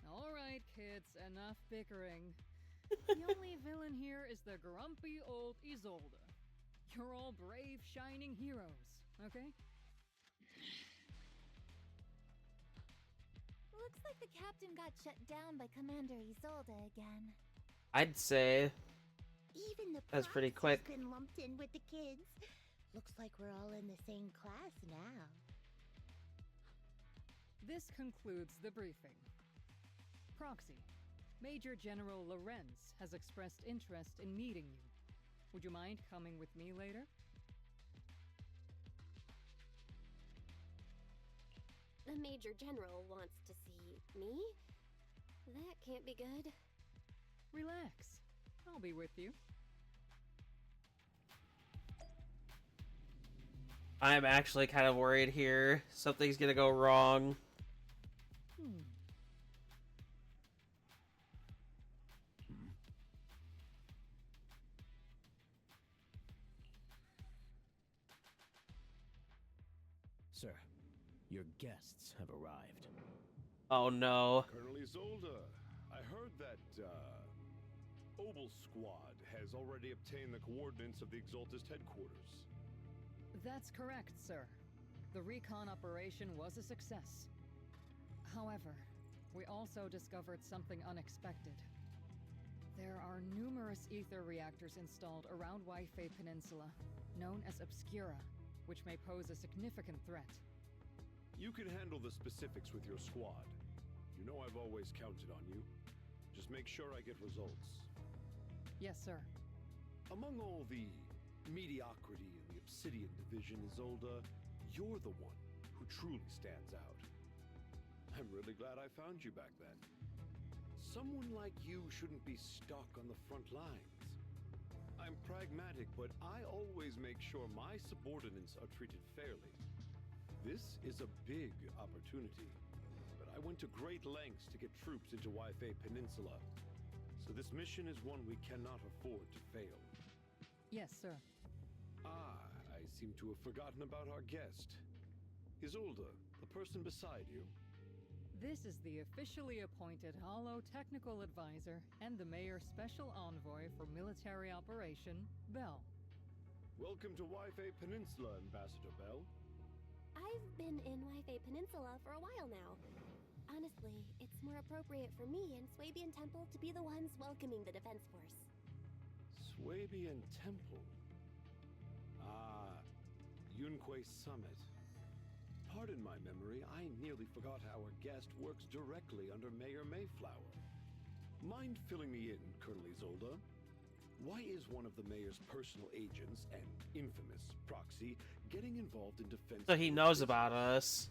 All right, kids, enough bickering. The only villain here is the grumpy old Isolde. You're all brave, shining heroes, okay?
Looks like the captain got shut down by Commander Isolde again.
I'd say
Even the
that's pretty
proxy's
quick.
been lumped in with the kids. Looks like we're all in the same class now.
This concludes the briefing. Proxy, Major General Lorenz has expressed interest in meeting you. Would you mind coming with me later?
The Major General wants to see me? That can't be good.
Relax. I'll be with you.
I'm actually kind of worried here. Something's gonna go wrong.
Sir, your guests have arrived.
Oh no.
Colonel Isolde, I heard that, Obel Squad has already obtained the coordinates of the Exaltist headquarters.
That's correct, sir. The recon operation was a success. However, we also discovered something unexpected. There are numerous ether reactors installed around Waifei Peninsula, known as Obscura, which may pose a significant threat.
You can handle the specifics with your squad. You know I've always counted on you. Just make sure I get results.
Yes, sir.
Among all the mediocrity in the Obsidian Division, Isolde, you're the one who truly stands out. I'm really glad I found you back then. Someone like you shouldn't be stuck on the front lines. I'm pragmatic, but I always make sure my subordinates are treated fairly. This is a big opportunity, but I went to great lengths to get troops into Waifei Peninsula. So this mission is one we cannot afford to fail.
Yes, sir.
Ah, I seem to have forgotten about our guest. Isolde, the person beside you.
This is the officially appointed Hollow Technical Advisor and the Mayor's Special Envoy for Military Operation, Bell.
Welcome to Wi-Fi Peninsula, Ambassador Bell.
I've been in Wi-Fi Peninsula for a while now. Honestly, it's more appropriate for me and Swabian Temple to be the ones welcoming the Defense Force.
Swabian Temple? Ah, Yunque Summit. Pardon my memory, I nearly forgot our guest works directly under Mayor Mayflower. Mind filling me in, Colonel Isolde? Why is one of the mayor's personal agents, an infamous proxy, getting involved in defense?
So he knows about us.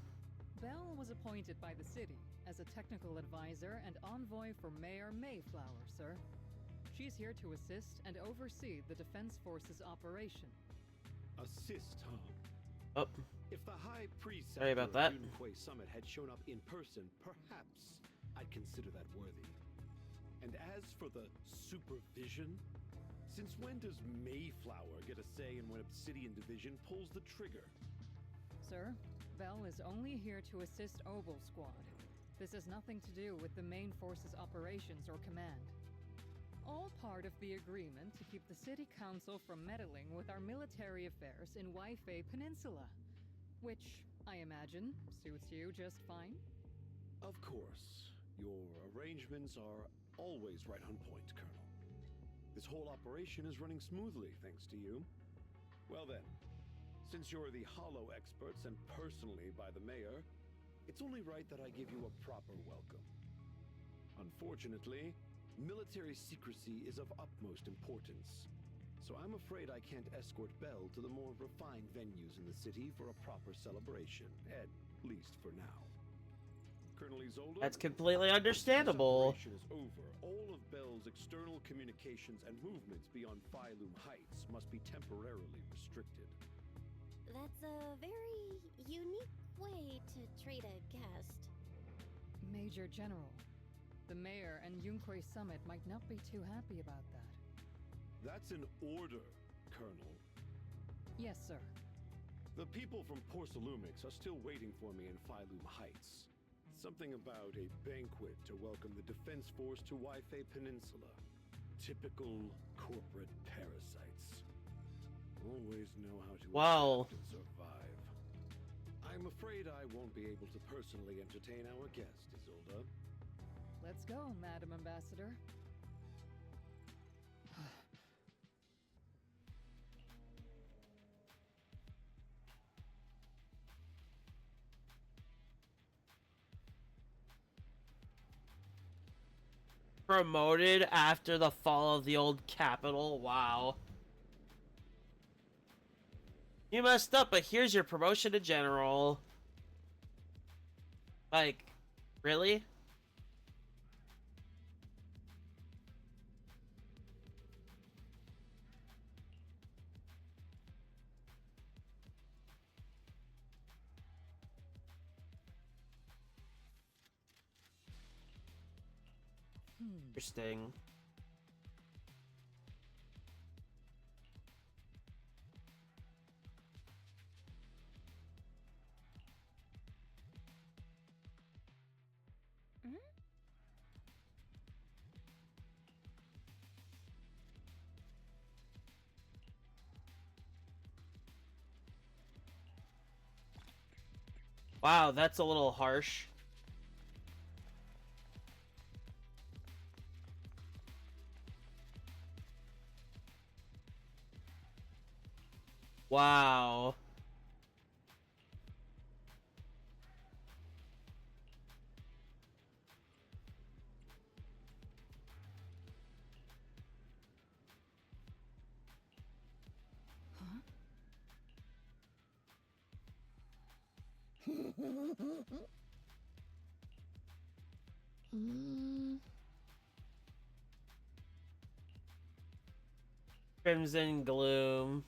Bell was appointed by the city as a technical advisor and envoy for Mayor Mayflower, sir. She's here to assist and oversee the Defense Force's operation.
Assist, huh?
Oh.
If the High Priest
Sorry about that.
Yunque Summit had shown up in person, perhaps I'd consider that worthy. And as for the supervision, since when does Mayflower get a say in when Obsidian Division pulls the trigger?
Sir, Bell is only here to assist Obel Squad. This has nothing to do with the main force's operations or command. All part of the agreement to keep the City Council from meddling with our military affairs in Wi-Fi Peninsula. Which, I imagine, suits you just fine?
Of course. Your arrangements are always right on point, Colonel. This whole operation is running smoothly, thanks to you. Well then, since you're the Hollow experts and personally by the Mayor, it's only right that I give you a proper welcome. Unfortunately, military secrecy is of utmost importance. So I'm afraid I can't escort Bell to the more refined venues in the city for a proper celebration, at least for now. Colonel Isolde,
That's completely understandable.
This operation is over. All of Bell's external communications and movements beyond Phylum Heights must be temporarily restricted.
That's a very unique way to treat a guest.
Major General, the Mayor and Yunque Summit might not be too happy about that.
That's an order, Colonel.
Yes, sir.
The people from Porcelumix are still waiting for me in Phylum Heights. Something about a banquet to welcome the Defense Force to Wi-Fi Peninsula. Typical corporate parasites. Always know how to adapt and survive. I'm afraid I won't be able to personally entertain our guest, Isolde.
Let's go, Madam Ambassador.
Promoted after the fall of the old capital. Wow. You messed up, but here's your promotion to general. Like, really? Interesting. Wow, that's a little harsh. Wow. Crimson Gloom.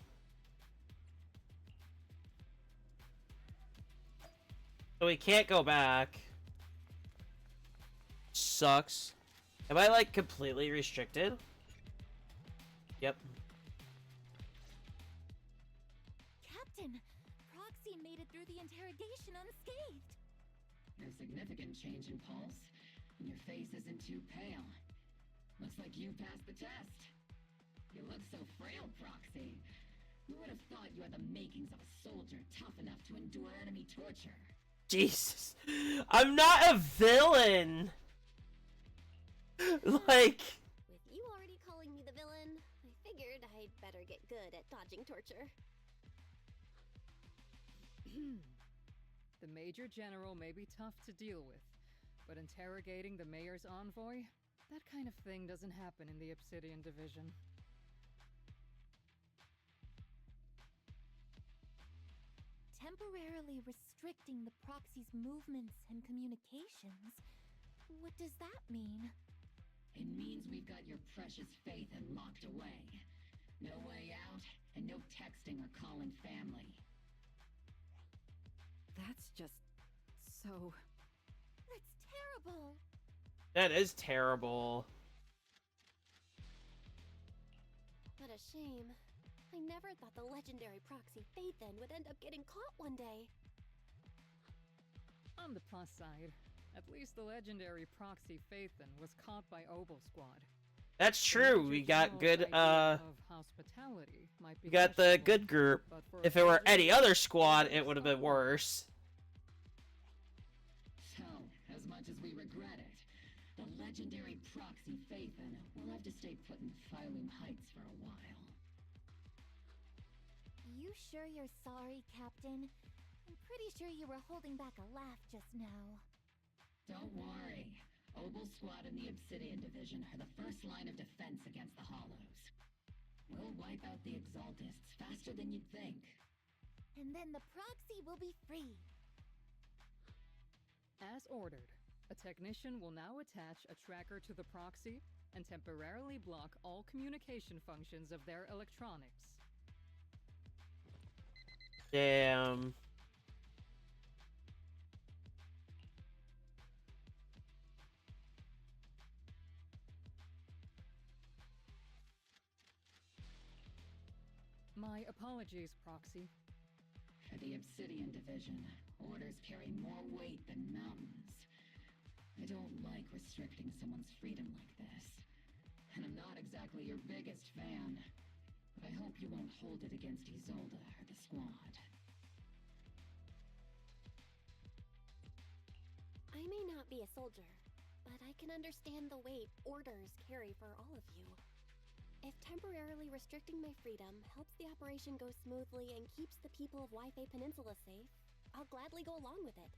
So we can't go back. Sucks. Am I, like, completely restricted? Yep.
significant change in pulse, and your face isn't too pale. Looks like you passed the test. You look so frail, Proxy. Who would have thought you had the makings of a soldier tough enough to endure enemy torture?
Jesus. I'm not a villain! Like...
With you already calling me the villain, I figured I'd better get good at dodging torture.
The Major General may be tough to deal with, but interrogating the Mayor's envoy? That kind of thing doesn't happen in the Obsidian Division.
Temporarily restricting the proxy's movements and communications? What does that mean?
It means we've got your precious Phaethon locked away. No way out, and no texting or calling family.
That's just so...
That's terrible!
That is terrible.
What a shame. I never thought the legendary proxy Phaethon would end up getting caught one day.
On the plus side, at least the legendary proxy Phaethon was caught by Obel Squad.
That's true. We got good,
Of hospitality might be
we got the
questionable,
good group.
but for
If it were
a
any other squad, it would have been worse.
So, as much as we regret it, the legendary proxy Phaethon will have to stay put in Phylum Heights for a while.
You sure you're sorry, Captain? I'm pretty sure you were holding back a laugh just now.
Don't worry. Obel Squad and the Obsidian Division are the first line of defense against the Hollows. We'll wipe out the Exaltists faster than you'd think.
And then the proxy will be free.
As ordered, a technician will now attach a tracker to the proxy and temporarily block all communication functions of their electronics.
Damn.
My apologies, Proxy.
For the Obsidian Division, orders carry more weight than mountains. I don't like restricting someone's freedom like this. And I'm not exactly your biggest fan. But I hope you won't hold it against Isolde or the squad.
I may not be a soldier, but I can understand the weight orders carry for all of you. If temporarily restricting my freedom helps the operation go smoothly and keeps the people of Wi-Fi Peninsula safe, I'll gladly go along with it.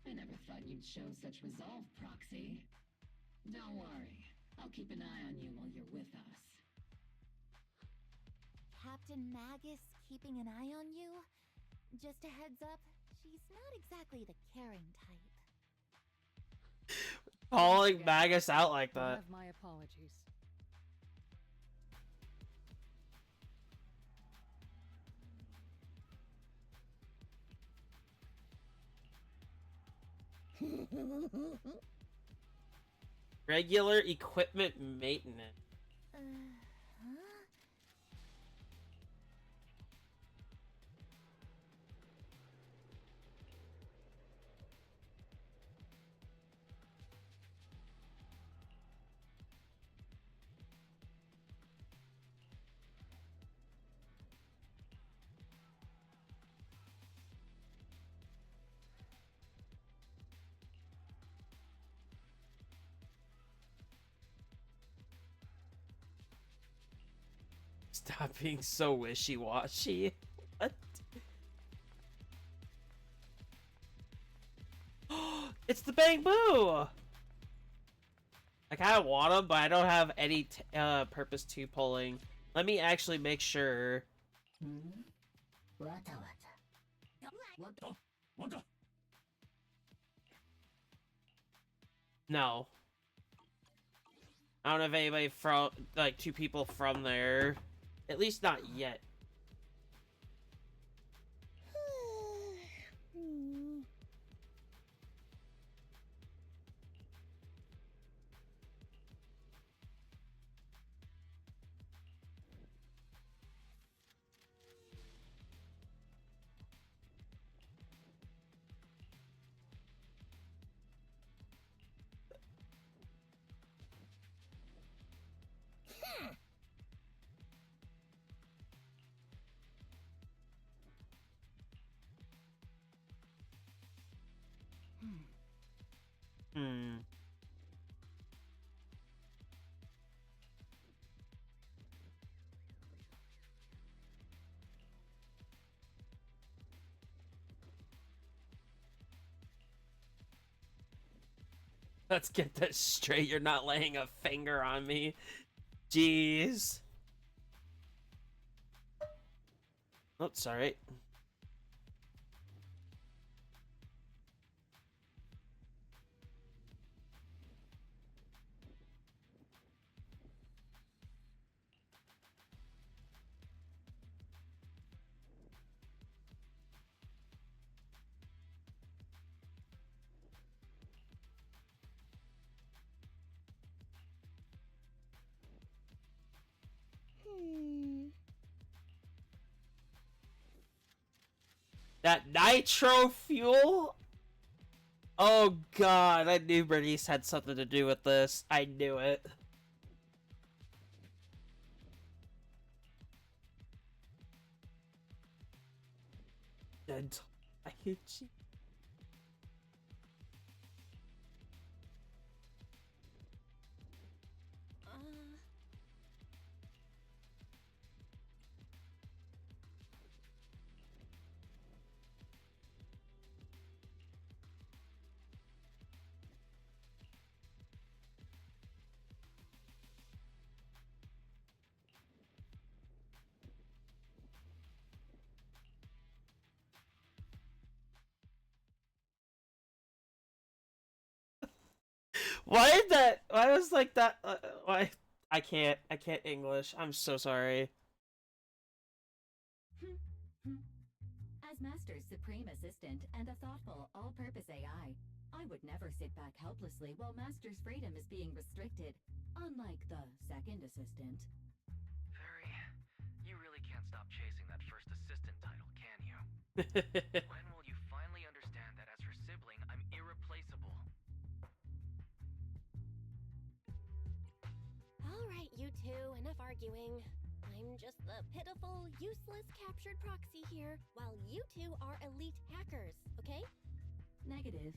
I never thought you'd show such resolve, Proxy. Don't worry. I'll keep an eye on you while you're with us.
Captain Magus keeping an eye on you? Just a heads up, she's not exactly the caring type.
Calling Magus out like
I
that.
have my apologies.
Regular equipment maintenance.
Huh?
Stop being so wishy-washy. What? It's the Bang Boo! I kind of want him, but I don't have any purpose to pulling. Let me actually make sure. No. I don't have anybody from, like, 2 people from there. At least not yet. Hmm. Let's get this straight. You're not laying a finger on me. Jeez. Oh, sorry. That nitro fuel? Oh god, I knew Bernice had something to do with this. I knew it. Dental. I hate you. Why did that? Why was like that? Why? I can't English. I'm so sorry.
As Master's supreme assistant and a thoughtful, all-purpose AI, I would never sit back helplessly while Master's freedom is being restricted, unlike the second assistant.
Fairy, you really can't stop chasing that first assistant title, can you? When will you finally understand that as her sibling, I'm irreplaceable?
Alright, you two, enough arguing. I'm just the pitiful, useless captured proxy here, while you two are elite hackers, okay?
Negative.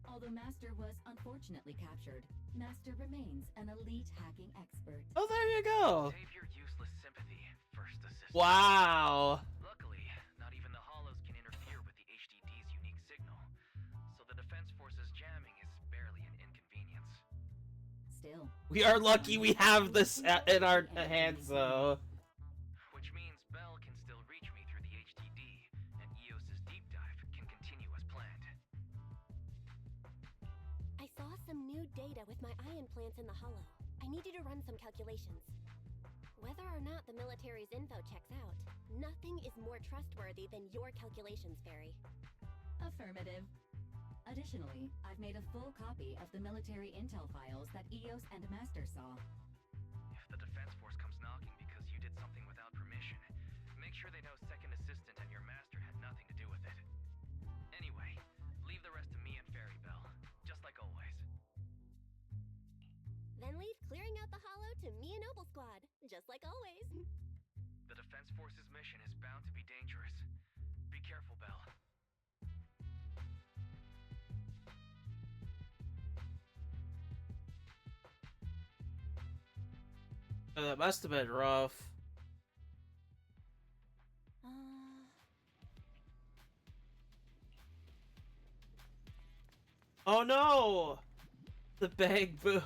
Although Master was unfortunately captured, Master remains an elite hacking expert.
Oh, there you go.
Save your useless sympathy, first assistant.
Wow.
Luckily, not even the Hollows can interfere with the HDD's unique signal, so the Defense Force's jamming is barely an inconvenience.
Still,
we are lucky we have this in our hands, though.
Which means Bell can still reach me through the HDD, and EOS's deep dive can continue as planned.
I saw some new data with my eye implants in the hollow. I need you to run some calculations. Whether or not the military's info checks out, nothing is more trustworthy than your calculations, Fairy.
Affirmative. Additionally, I've made a full copy of the military intel files that EOS and Master saw.
If the Defense Force comes knocking because you did something without permission, make sure they know Second Assistant and your Master had nothing to do with it. Anyway, leave the rest to me and Fairy Bell, just like always.
Then leave clearing out the hollow to me and Noble Squad, just like always.
The Defense Force's mission is bound to be dangerous. Be careful, Bell.
Oh, that must have been rough. Oh no! The bag boo.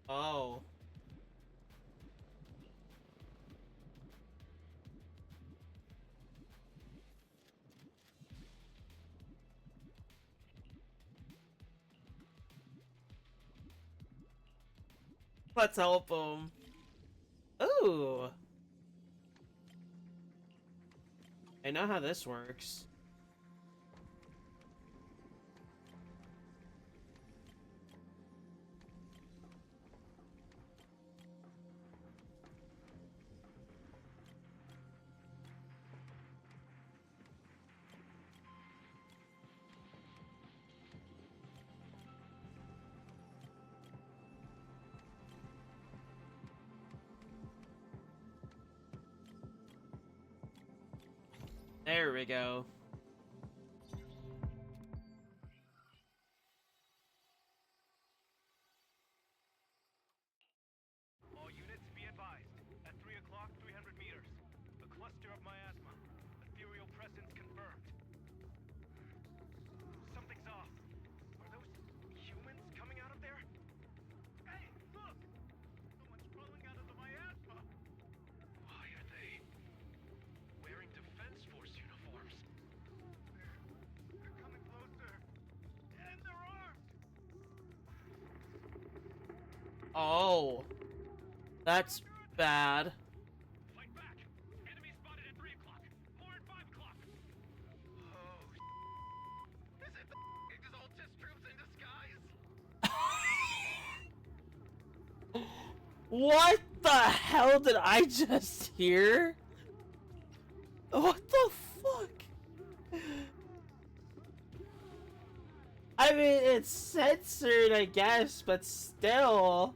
Oh. Let's help him. Ooh. I know how this works. There we go.
All units be advised. At 3 o'clock, 300 meters. A cluster of miasma. Ethereal presence confirmed. Something's off. Are those humans coming out of there? Hey, look! Someone's crawling out of the miasma! Why are they wearing Defense Force uniforms? They're coming closer. And they're armed!
Oh. That's bad.
Fight back! Enemy spotted at 3 o'clock. More at 5 o'clock. Oh, is it the Exaltis troops in disguise?
What the hell did I just hear? What the fuck? I mean, it's censored, I guess, but still.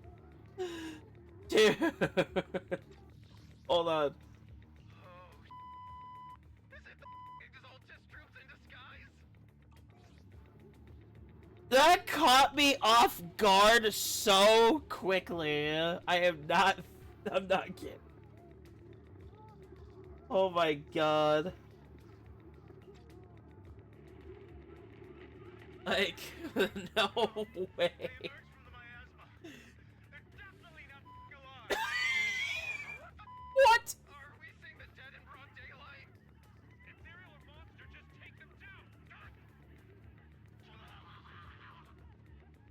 Dude. Hold on. That caught me off guard so quickly. I'm not kidding. Oh my god. Like, no way. What?
Are we seeing the dead in broad daylight? Ethereal or monster, just take them down!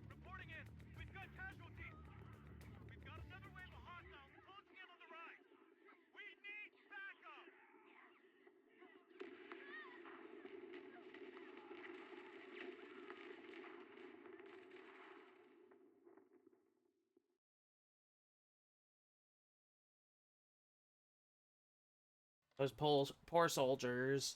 Reporting in! We've got casualties! We've got another wave of hostiles closing in on the right! We need backup!
Those poor soldiers.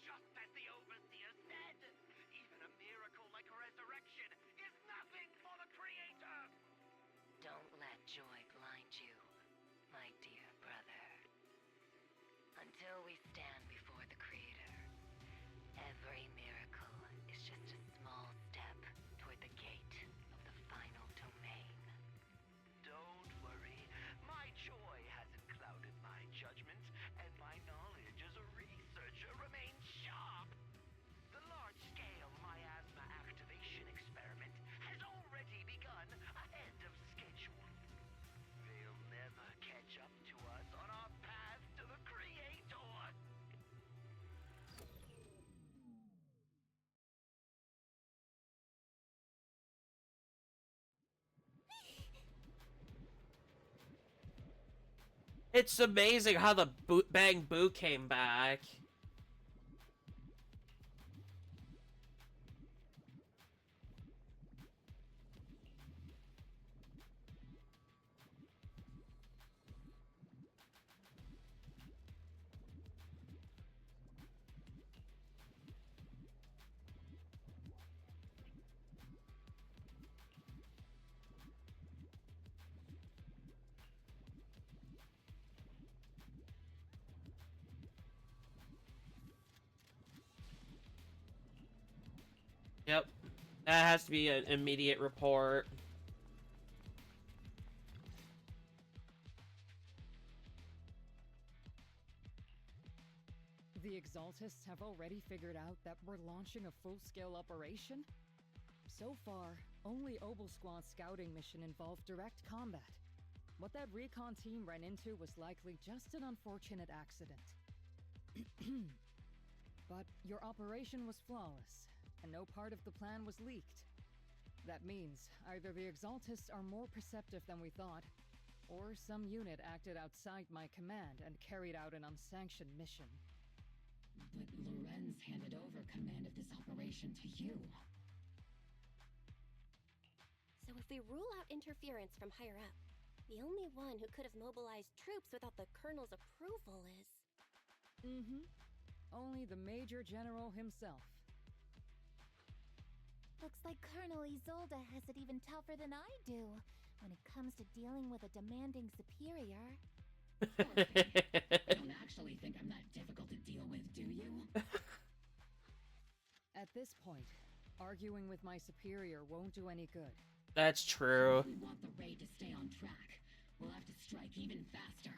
Just as the Overseer said, even a miracle like a resurrection is nothing for the Creator!
Don't let joy blind you, my dear brother. Until we stand before the Creator, every miracle is just a small step toward the gate of the final domain.
Don't worry, my joy hasn't clouded my judgment, and my knowledge as a researcher remains sharp. The large-scale miasma activation experiment has already begun ahead of schedule. They'll never catch up to us on our path to the Creator.
It's amazing how the Bang Boo came back. Yep. That has to be an immediate report.
The Exaltists have already figured out that we're launching a full-scale operation? So far, only Obel Squad's scouting mission involved direct combat. What that recon team ran into was likely just an unfortunate accident. But your operation was flawless, and no part of the plan was leaked. That means either the Exaltists are more perceptive than we thought, or some unit acted outside my command and carried out an unsanctioned mission.
But Lorenz handed over command of this operation to you.
So if we rule out interference from higher up, the only one who could have mobilized troops without the Colonel's approval is...
Only the Major General himself.
Looks like Colonel Isolde has it even tougher than I do. when it comes to dealing with a demanding superior.
You don't actually think I'm that difficult to deal with, do you?
At this point, arguing with my superior won't do any good.
That's true.
If we want the raid to stay on track, we'll have to strike even faster.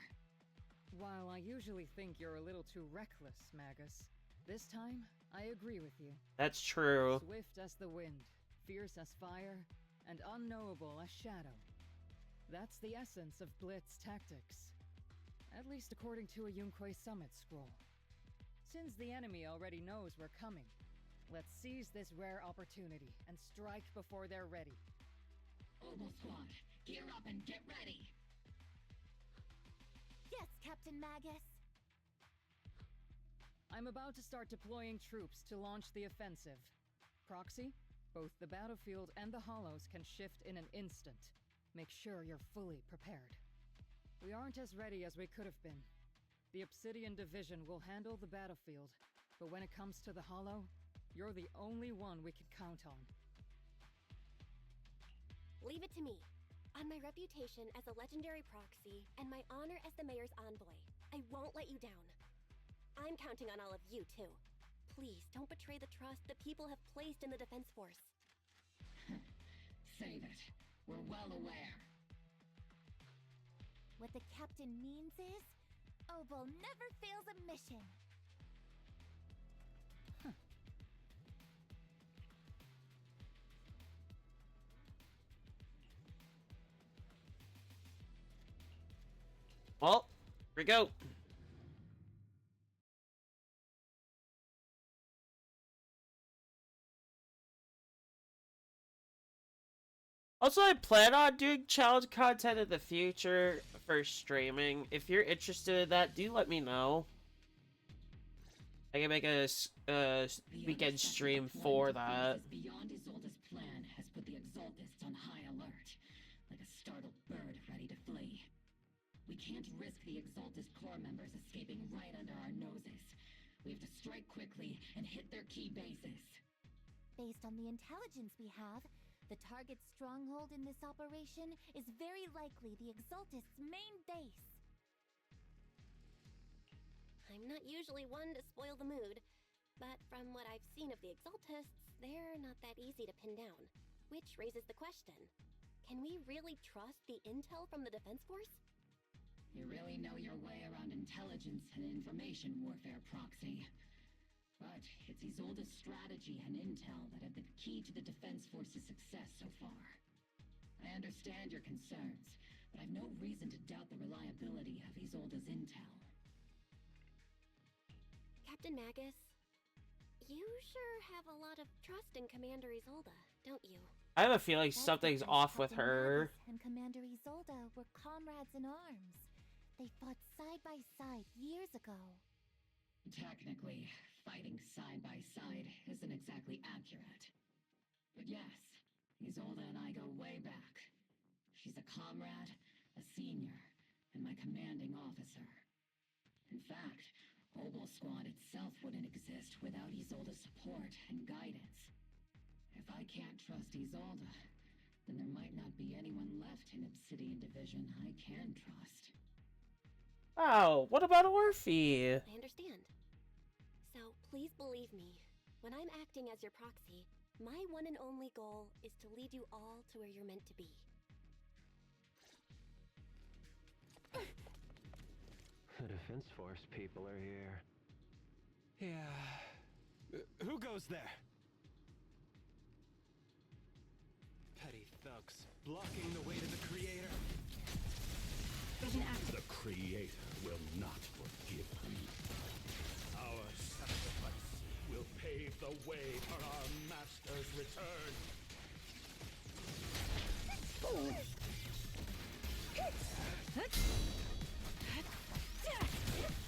While I usually think you're a little too reckless, Magus, this time I agree with you.
That's true.
Swift as the wind, fierce as fire, and unknowable as shadow. That's the essence of Blitz tactics. At least according to a Yunquay Summit scroll. Since the enemy already knows we're coming, let's seize this rare opportunity and strike before they're ready.
Oboe Squad, gear up and get ready!
Yes, Captain Magus.
I'm about to start deploying troops to launch the offensive. Proxy, both the battlefield and the hollows can shift in an instant. Make sure you're fully prepared. We aren't as ready as we could have been. The Obsidian Division will handle the battlefield, but when it comes to the hollow, you're the only one we can count on.
Leave it to me. On my reputation as a legendary proxy and my honor as the mayor's envoy, I won't let you down. I'm counting on all of you, too. Please, don't betray the trust the people have placed in the Defense Force.
Save it. We're well aware.
What the captain means is, Oboe never fails a mission.
Well, here we go. Also, I plan on doing challenge content in the future for streaming. If you're interested in that, do let me know. I can make a weekend stream for that.
Beyond Isolde's plan has put the Exaltists on high alert, like a startled bird ready to flee. We can't risk the Exaltist core members escaping right under our noses. We have to strike quickly and hit their key bases.
Based on the intelligence we have, the target's stronghold in this operation is very likely the Exaltist's main base.
I'm not usually one to spoil the mood, but from what I've seen of the Exaltists, they're not that easy to pin down. Which raises the question, can we really trust the intel from the Defense Force?
You really know your way around intelligence and information warfare, Proxy. But it's Isolde's strategy and intel that have been key to the Defense Force's success so far. I understand your concerns, but I've no reason to doubt the reliability of Isolde's intel.
Captain Magus, you sure have a lot of trust in Commander Isolde, don't you?
I have a feeling something's off with her.
Magus and Commander Isolde were comrades in arms. They fought side by side years ago.
Technically, fighting side by side isn't exactly accurate. But yes, Isolde and I go way back. She's a comrade, a senior, and my commanding officer. In fact, Oboe Squad itself wouldn't exist without Isolde's support and guidance. If I can't trust Isolde, then there might not be anyone left in Obsidian Division I can trust.
Oh, what about Orphe?
I understand. So please believe me, when I'm acting as your proxy, my one and only goal is to lead you all to where you're meant to be.
The Defense Force people are here.
Yeah. Who goes there? Petty thugs, blocking the way to the Creator.
The Creator will not forgive them. Our sacrifice will pave the way for our master's return.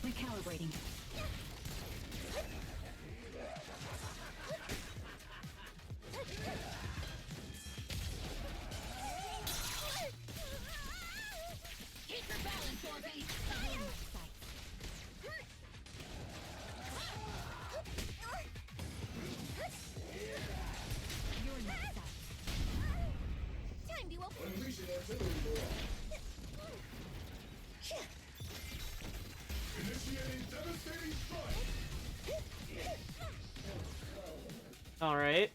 Recalibrating.
Keep your balance, Orphe!
Time to open.
Initiating devastating strike.
All right.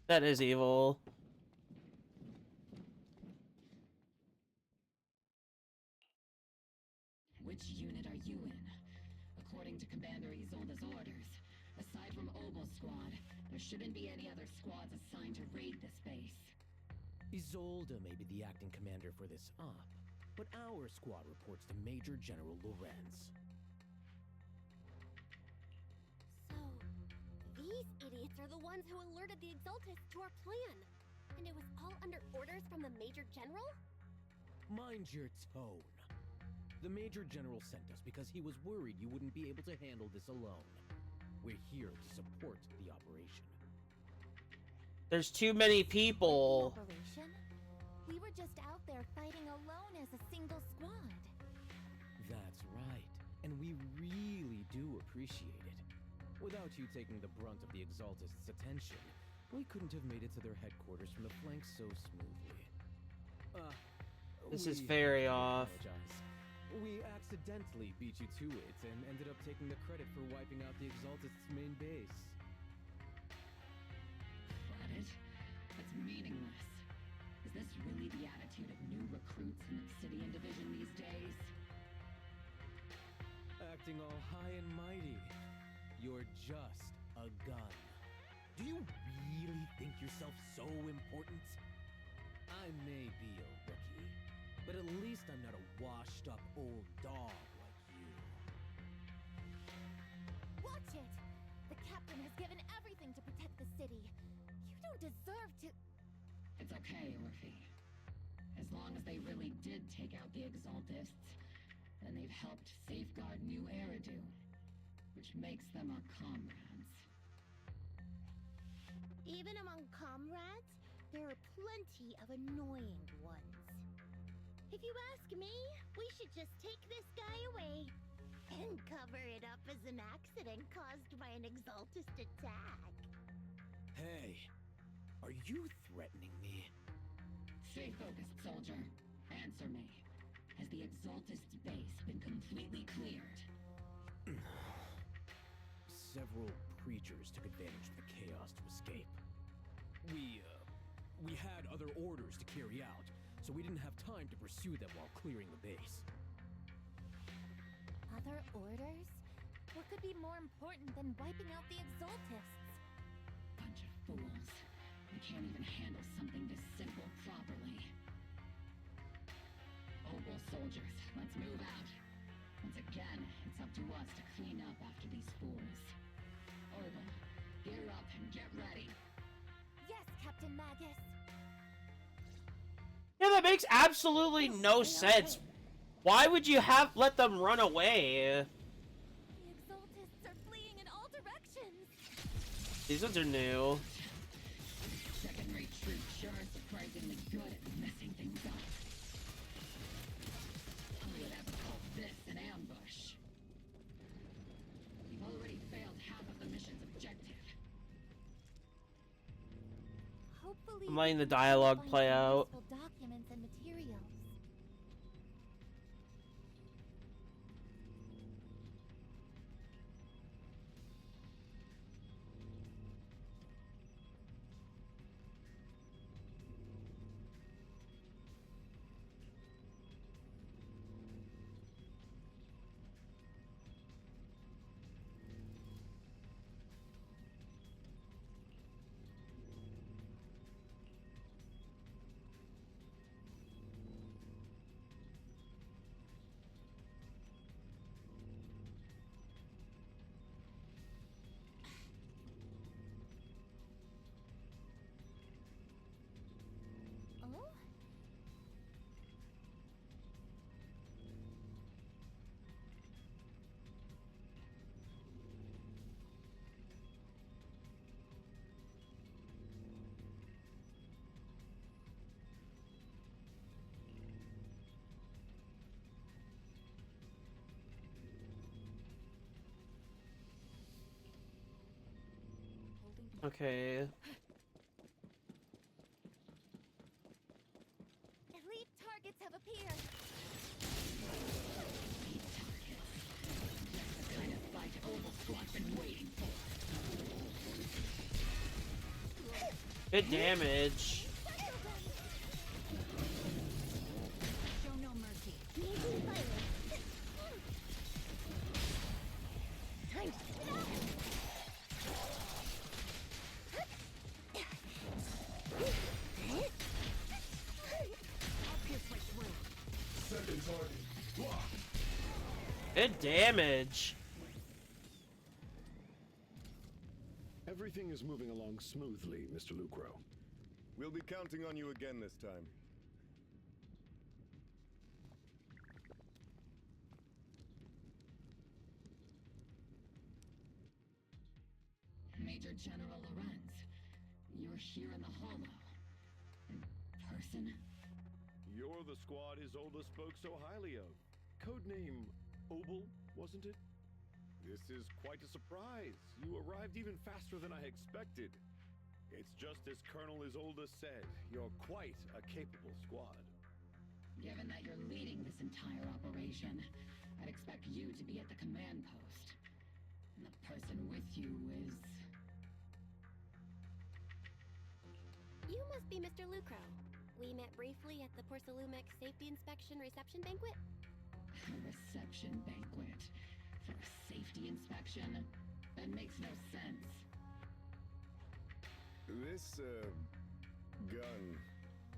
That is evil.
Which unit are you in? According to Commander Isolde's orders, aside from Obel Squad, there shouldn't be any other squads assigned to raid this base.
Isolde may be the acting commander for this op, but our squad reports to Major General Lorenz.
So, these idiots are the ones who alerted the Exaltists to our plan. And it was all under orders from the Major General?
Mind your tone. The Major General sent us because he was worried you wouldn't be able to handle this alone. We're here to support the operation.
There's too many people.
Operation? We were just out there fighting alone as a single squad.
That's right, and we really do appreciate it. Without you taking the brunt of the Exaltists' attention, we couldn't have made it to their headquarters from the flank so smoothly.
This is very off.
Apologize. We accidentally beat you to it and ended up taking the credit for wiping out the Exaltists' main base.
Credit? That's meaningless. Is this really the attitude of new recruits in Obsidian Division these days?
Acting all high and mighty. You're just a gun. Do you really think yourself so important? I may be a rookie, but at least I'm not a washed-up old dog like you.
Watch it! The captain has given everything to protect the city. You don't deserve to...
It's okay, Orphe. As long as they really did take out the Exaltists, then they've helped safeguard New Eridu, which makes them our comrades.
Even among comrades, there are plenty of annoying ones. If you ask me, we should just take this guy away and cover it up as an accident caused by an Exaltist attack.
Hey, are you threatening me?
Stay focused, soldier. Answer me. Has the Exaltist's base been completely cleared?
Several creatures took advantage of the chaos to escape. We had other orders to carry out, so we didn't have time to pursue them while clearing the base.
Other orders? What could be more important than wiping out the Exaltists?
Bunch of fools. They can't even handle something this simple properly. Obel soldiers, let's move out. Once again, it's up to us to clean up after these fools. Obel, gear up and get ready.
Yes, Captain Magus.
Yeah, that makes absolutely no sense. Why would you have let them run away?
The Exaltists are fleeing in all directions.
These ones are new.
Second-rate troops sure are surprisingly good at messing things up. I would ever call this an ambush. We've already failed half of the mission's objective.
Hopefully,
I'm letting the
we can
dialogue
find
play
some
out.
useful documents and materials.
Okay.
Elite targets have appeared.
The kind of fight Oval Squad's been waiting for.
Good damage.
Show no mercy.
Making violence. Time to spit out.
I'll pierce right through.
Second target. Block.
Good damage.
Everything is moving along smoothly, Mr. Lucro.
We'll be counting on you again this time.
Major General Lorenz, you're here in the Hollow. In person?
You're the squad Isolde spoke so highly of. Codename Obel, wasn't it? This is quite a surprise. You arrived even faster than I expected. It's just as Colonel Isolde said, you're quite a capable squad.
Given that you're leading this entire operation, I'd expect you to be at the command post. And the person with you is...
You must be Mr. Lucro. We met briefly at the Porcelumex Safety Inspection Reception Banquet.
A reception banquet for a safety inspection? That makes no sense.
This, gun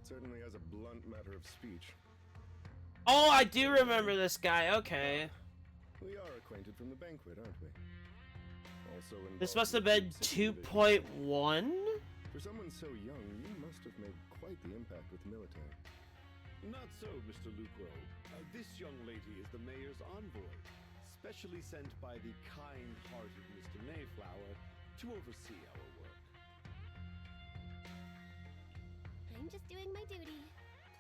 certainly has a blunt matter of speech.
Oh, I do remember this guy. Okay.
We are acquainted from the banquet, aren't we? Also
This
involved
must have
with
been
the City
2.1?
For someone so young, you must have made quite the impact with the military.
Not so, Mr. Lucro. This young lady is the mayor's envoy, specially sent by the kind-hearted Mr. Mayflower to oversee our work.
I'm just doing my duty.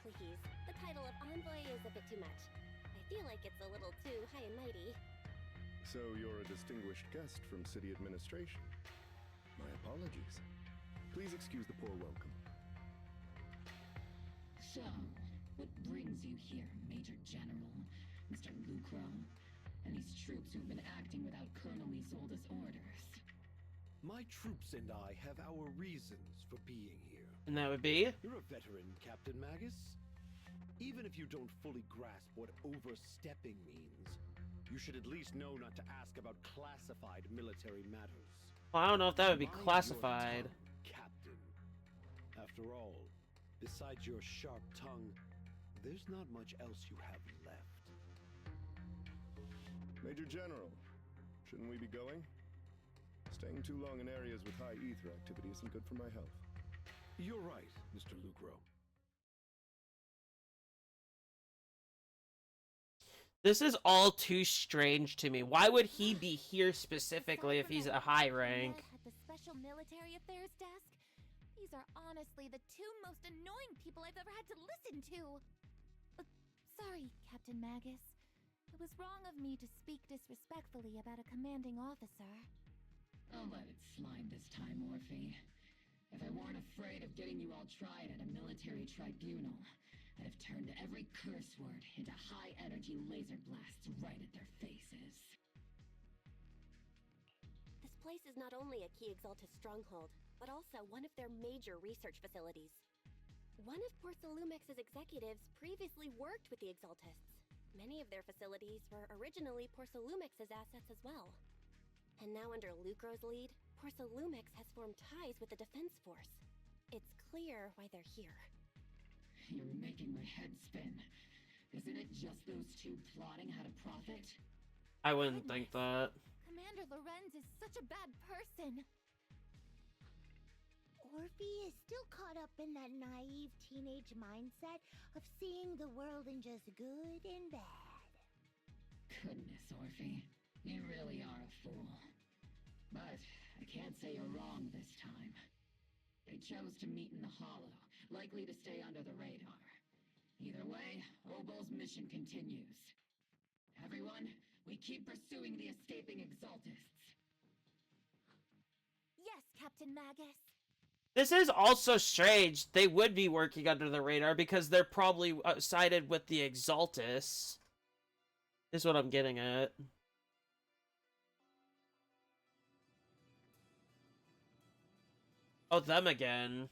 Please, the title of envoy is a bit too much. I feel like it's a little too high and mighty.
So you're a distinguished guest from city administration. My apologies. Please excuse the poor welcome.
So, what brings you here, Major General, Mr. Lucro, and these troops who've been acting without Colonel Isolde's orders?
My troops and I have our reasons for being here.
And that would be?
You're a veteran, Captain Magus. Even if you don't fully grasp what overstepping means, you should at least know not to ask about classified military matters.
Well, I don't know if that would be
Mind your
classified.
tongue, Captain. After all, besides your sharp tongue, there's not much else you have left.
Major General, shouldn't we be going? Staying too long in areas with high ether activity isn't good for my health.
You're right, Mr. Lucro.
This is all too strange to me. Why would he be here specifically if he's a high rank?
At the Special Military Affairs Desk? These are honestly the two most annoying people I've ever had to listen to. Sorry, Captain Magus. It was wrong of me to speak disrespectfully about a commanding officer.
I'll let it slide this time, Orphe. If I weren't afraid of getting you all tried at a military tribunal, I'd have turned every curse word into high-energy laser blasts right at their faces.
This place is not only a key Exaltus stronghold, but also one of their major research facilities. One of Porcelumex's executives previously worked with the Exaltists. Many of their facilities were originally Porcelumex's assets as well. And now under Lucro's lead, Porcelumex has formed ties with the Defense Force. It's clear why they're here.
You're making my head spin. Isn't it just those two plotting how to profit?
I wouldn't think that.
Commander Lorenz is such a bad person.
Orphe is still caught up in that naive teenage mindset of seeing the world in just good and bad.
Goodness, Orphe. You really are a fool. But I can't say you're wrong this time. They chose to meet in the Hollow, likely to stay under the radar. Either way, Obel's mission continues. Everyone, we keep pursuing the escaping Exaltists.
Yes,
Captain Magus.
This is also strange. They would be working under the radar because they're probably sided with the Exaltus. Is what I'm getting at. Oh, them again.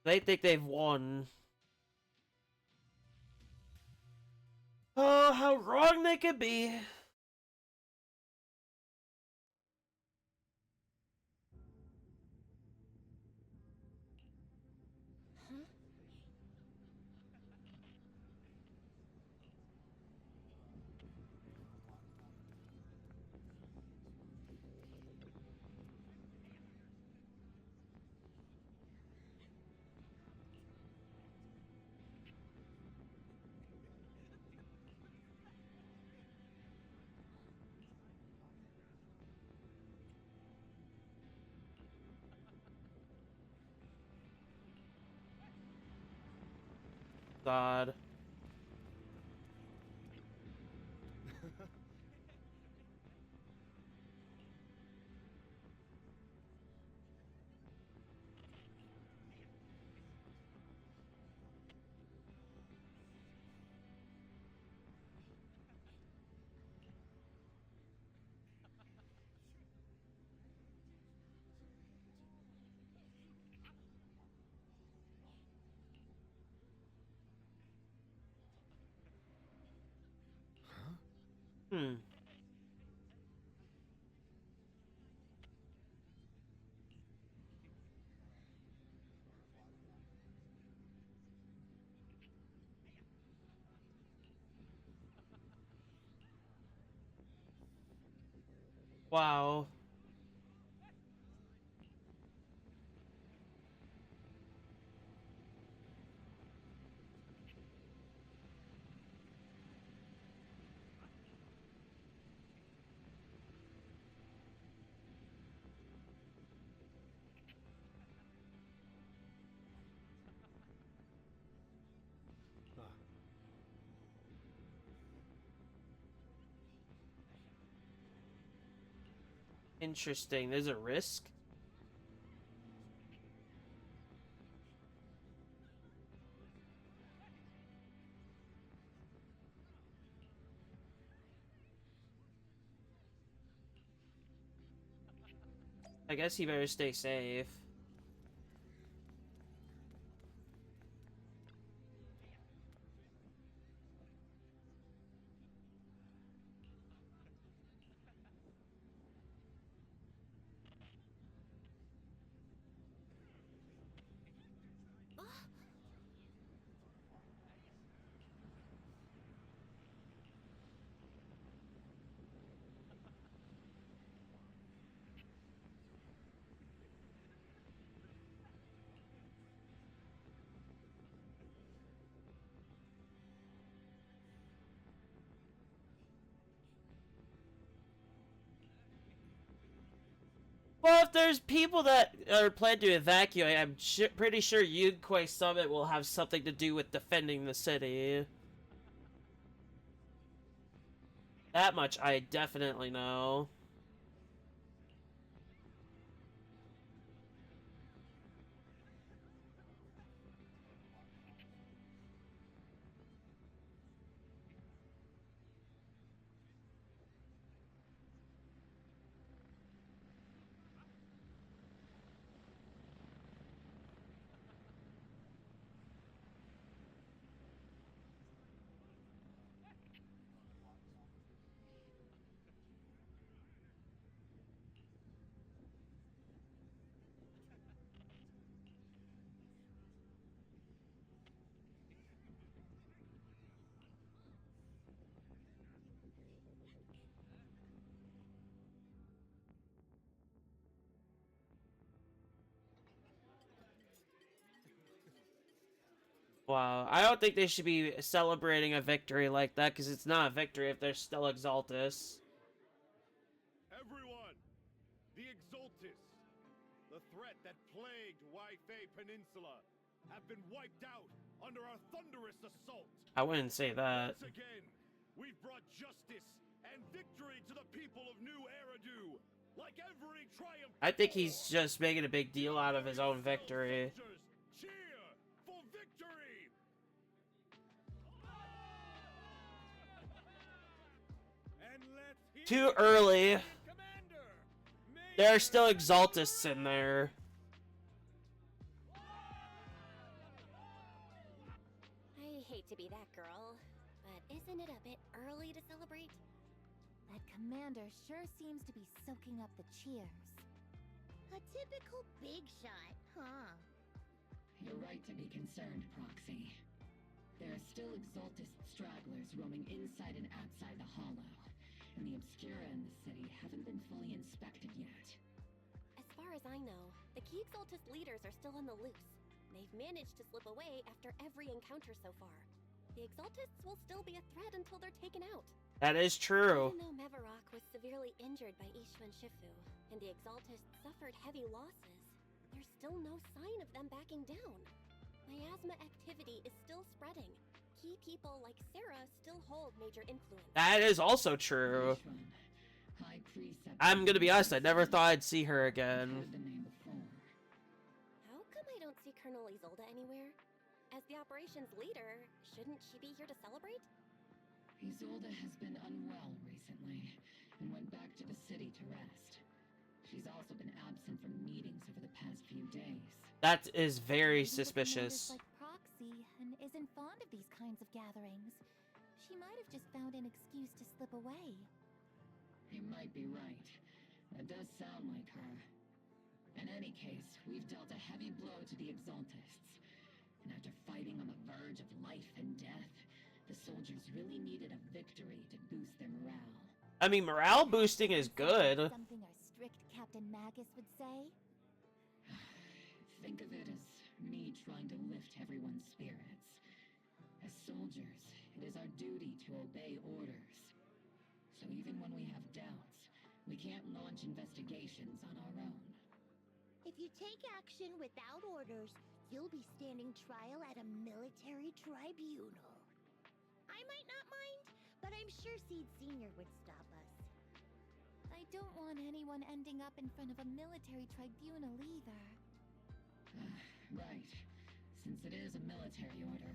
They think they've won. Oh, how wrong they could be. God. Hmm. Wow. Interesting. There's a risk? I guess he better stay safe. Well, if there's people that are planned to evacuate, I'm pretty sure Yunquay Summit will have something to do with defending the city. That much I definitely know. Wow, I don't think they should be celebrating a victory like that, because it's not a victory if they're still Exaltus.
Everyone! The Exaltus, the threat that plagued Waifei Peninsula, have been wiped out under our thunderous assault.
I wouldn't say that.
Once again, we've brought justice and victory to the people of New Eridu, like every triumph.
I think he's just making a big deal out of his own victory.
Cheer for victory! And let's hear
Too early. There are still Exaltists in there.
I hate to be that girl, but isn't it a bit early to celebrate?
That commander sure seems to be soaking up the cheers. A typical big shot, huh?
You're right to be concerned, Proxy. There are still Exaltist stragglers roaming inside and outside the Hollow, and the Obscura in the city haven't been fully inspected yet.
As far as I know, the key Exaltist leaders are still on the loose. They've managed to slip away after every encounter so far. The Exaltists will still be a threat until they're taken out.
That is true.
Even though Mevarok was severely injured by Ishu and Shifu, and the Exaltists suffered heavy losses, there's still no sign of them backing down. Miasma activity is still spreading. Key people like Sarah still hold major influence.
That is also true. I'm gonna be honest, I never thought I'd see her again.
How come I don't see Colonel Isolde anywhere? As the operations leader, shouldn't she be here to celebrate?
Isolde has been unwell recently, and went back to the city to rest. She's also been absent from meetings over the past few days.
That is very suspicious.
Like Proxy and isn't fond of these kinds of gatherings. She might have just found an excuse to slip away.
You might be right. That does sound like her. In any case, we've dealt a heavy blow to the Exaltists. And after fighting on the verge of life and death, the soldiers really needed a victory to boost their morale.
I mean, morale boosting is good.
Something our strict Captain Magus would say?
Think of it as me trying to lift everyone's spirits. As soldiers, it is our duty to obey orders. So even when we have doubts, we can't launch investigations on our own.
If you take action without orders, you'll be standing trial at a military tribunal. I might not mind, but I'm sure Seed Sr. would stop us. I don't want anyone ending up in front of a military tribunal either.
Right. Since it is a military order,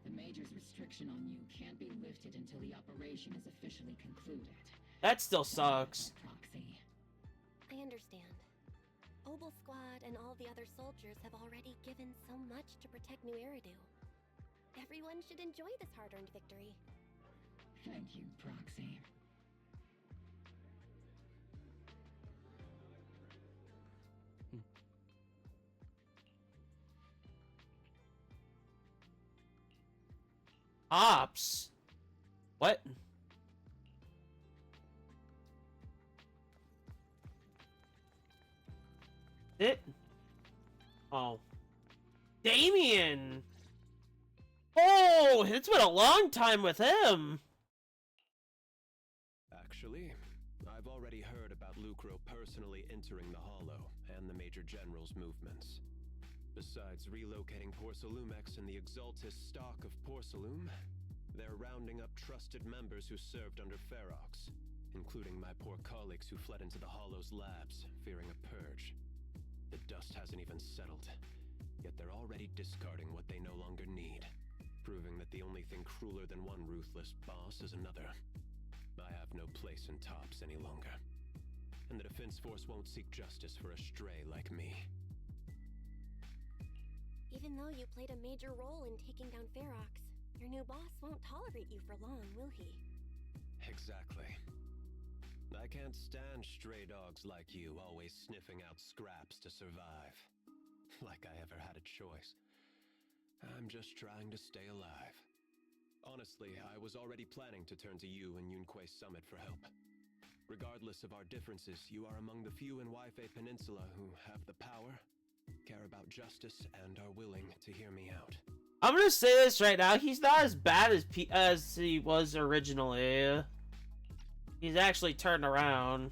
the Major's restriction on you can't be lifted until the operation is officially concluded.
That still sucks.
Proxy.
I understand. Obel Squad and all the other soldiers have already given so much to protect New Eridu. Everyone should enjoy this hard-earned victory.
Thank you, Proxy.
Ops? What? It? Oh. Damien! Oh, it's been a long time with him!
Actually, I've already heard about Lucro personally entering the Hollow and the Major General's movements. Besides relocating Porcelumex and the Exaltus stock of Porcelume, they're rounding up trusted members who served under Ferox, including my poor colleagues who fled into the Hollow's labs, fearing a purge. The dust hasn't even settled, yet they're already discarding what they no longer need, proving that the only thing crueler than one ruthless boss is another. I have no place in Tops any longer, and the Defense Force won't seek justice for a stray like me.
Even though you played a major role in taking down Ferox, your new boss won't tolerate you for long, will he?
Exactly. I can't stand stray dogs like you always sniffing out scraps to survive. Like I ever had a choice. I'm just trying to stay alive. Honestly, I was already planning to turn to you and Yunquay Summit for help. Regardless of our differences, you are among the few in Waifei Peninsula who have the power, care about justice, and are willing to hear me out.
I'm gonna say this right now. He's not as bad as he was originally. He's actually turned around.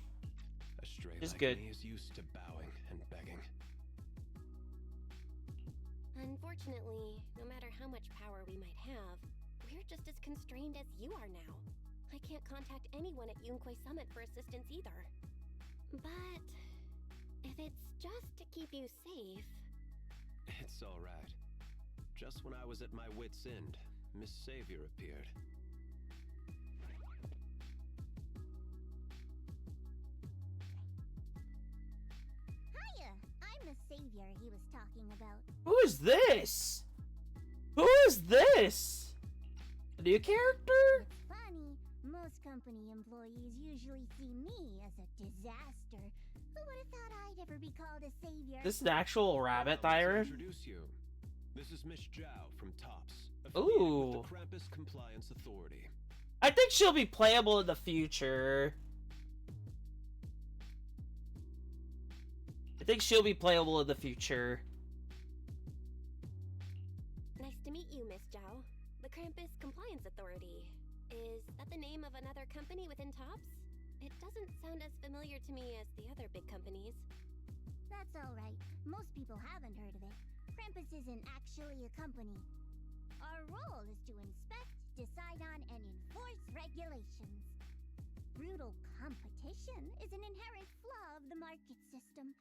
A stray
It's
like
good.
me is used to bowing and begging.
Unfortunately, no matter how much power we might have, we're just as constrained as you are now. I can't contact anyone at Yunquay Summit for assistance either. But if it's just to keep you safe...
It's alright. Just when I was at my wit's end, Miss Savior appeared.
Hiya! I'm the savior he was talking about.
Who is this? Who is this? A new character?
It's funny. Most company employees usually see me as a disaster. Who would have thought I'd ever be called a savior?
This is an actual rabbit
Allow me to
tyrant?
Introduce you. This is Miss Zhao from TOPS,
Ooh.
with the Krampus Compliance Authority.
I think she'll be playable in the future. I think she'll be playable in the future.
Nice to meet you, Miss Zhao. The Krampus Compliance Authority. Is that the name of another company within TOPS? It doesn't sound as familiar to me as the other big companies.
That's alright. Most people haven't heard of it. Krampus isn't actually a company. Our role is to inspect, decide on, and enforce regulations. Brutal competition is an inherent flaw of the market system.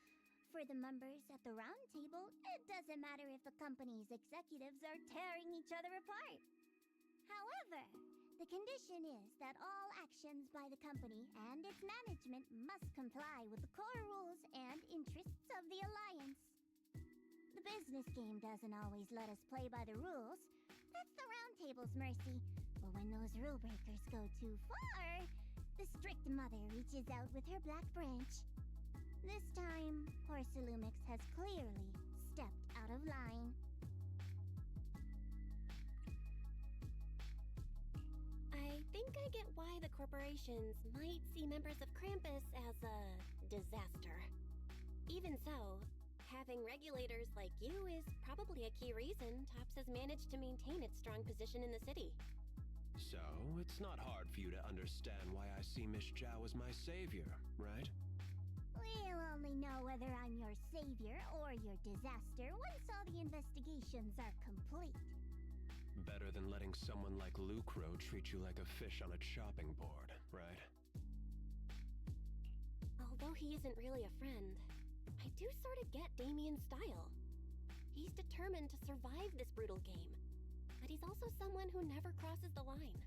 For the members at the round table, it doesn't matter if the company's executives are tearing each other apart. However, the condition is that all actions by the company and its management must comply with the core rules and interests of the Alliance. The business game doesn't always let us play by the rules. That's the round table's mercy. But when those rule breakers go too far, the strict mother reaches out with her black branch. This time, Porcelumix has clearly stepped out of line.
I think I get why the corporations might see members of Krampus as a disaster. Even so, having regulators like you is probably a key reason TOPS has managed to maintain its strong position in the city.
So, it's not hard for you to understand why I see Miss Zhao as my savior, right?
We'll only know whether I'm your savior or your disaster once all the investigations are complete.
Better than letting someone like Lucro treat you like a fish on a chopping board, right?
Although he isn't really a friend, I do sort of get Damien's style. He's determined to survive this brutal game, but he's also someone who never crosses the line.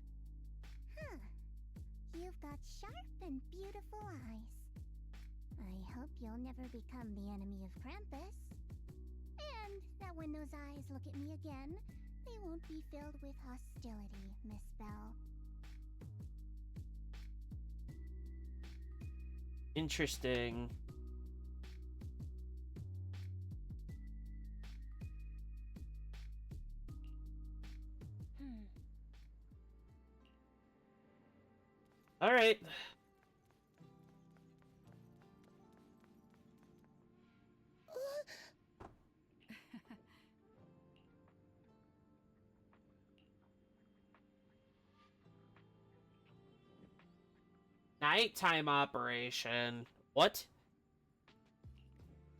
Huh. You've got sharp and beautiful eyes. I hope you'll never become the enemy of Krampus. And that when those eyes look at me again, they won't be filled with hostility, Miss Bell.
Interesting. All right. Nighttime operation. What?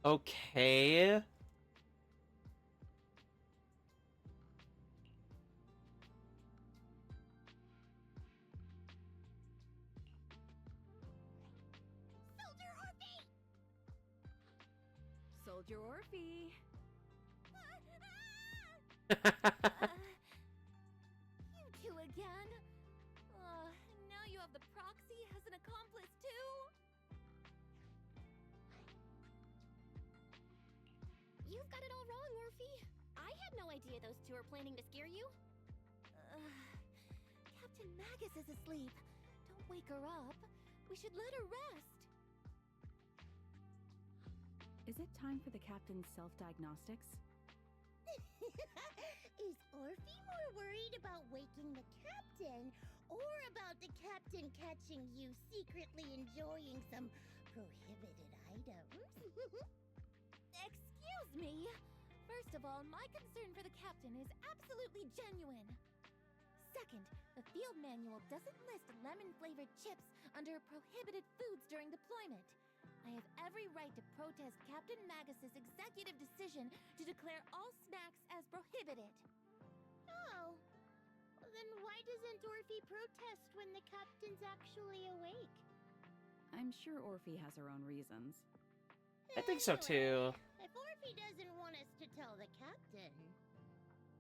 Okay.
Soldier Orphe!
You two again? Now you have the proxy as an accomplice too? You've got it all wrong, Orphe. I had no idea those two were planning to scare you. Captain Magus is asleep. Don't wake her up. We should let her rest.
Is it time for the captain's self-diagnostics?
Is Orphe more worried about waking the captain or about the captain catching you secretly enjoying some prohibited items?
Excuse me. First of all, my concern for the captain is absolutely genuine. Second, the field manual doesn't list lemon-flavored chips under prohibited foods during deployment. I have every right to protest Captain Magus's executive decision to declare all snacks as prohibited.
Oh. Well, then why doesn't Orphe protest when the captain's actually awake?
I'm sure Orphe has her own reasons.
I think so too.
If Orphe doesn't want us to tell the captain...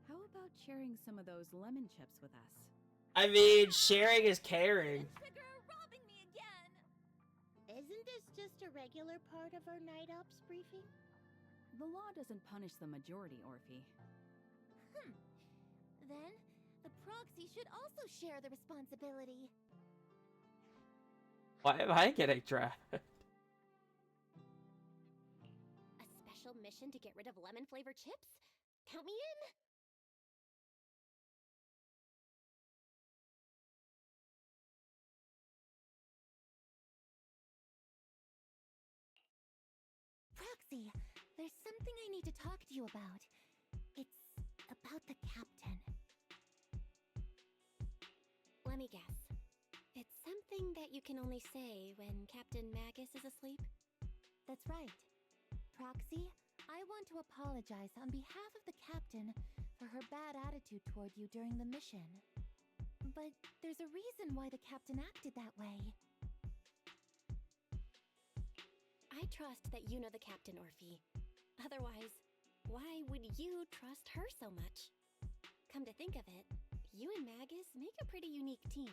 How about sharing some of those lemon chips with us?
I mean, sharing is caring.
Isn't this just a regular part of our night ops briefing?
The law doesn't punish the majority, Orphe.
Then, the proxy should also share the responsibility.
Why am I getting drafted?
A special mission to get rid of lemon-flavored chips? Count me in! Proxy, there's something I need to talk to you about. It's about the captain. Let me guess. It's something that you can only say when Captain Magus is asleep? That's right. Proxy, I want to apologize on behalf of the captain for her bad attitude toward you during the mission. But there's a reason why the captain acted that way. I trust that you know the captain, Orphe. Otherwise, why would you trust her so much? Come to think of it, you and Magus make a pretty unique team.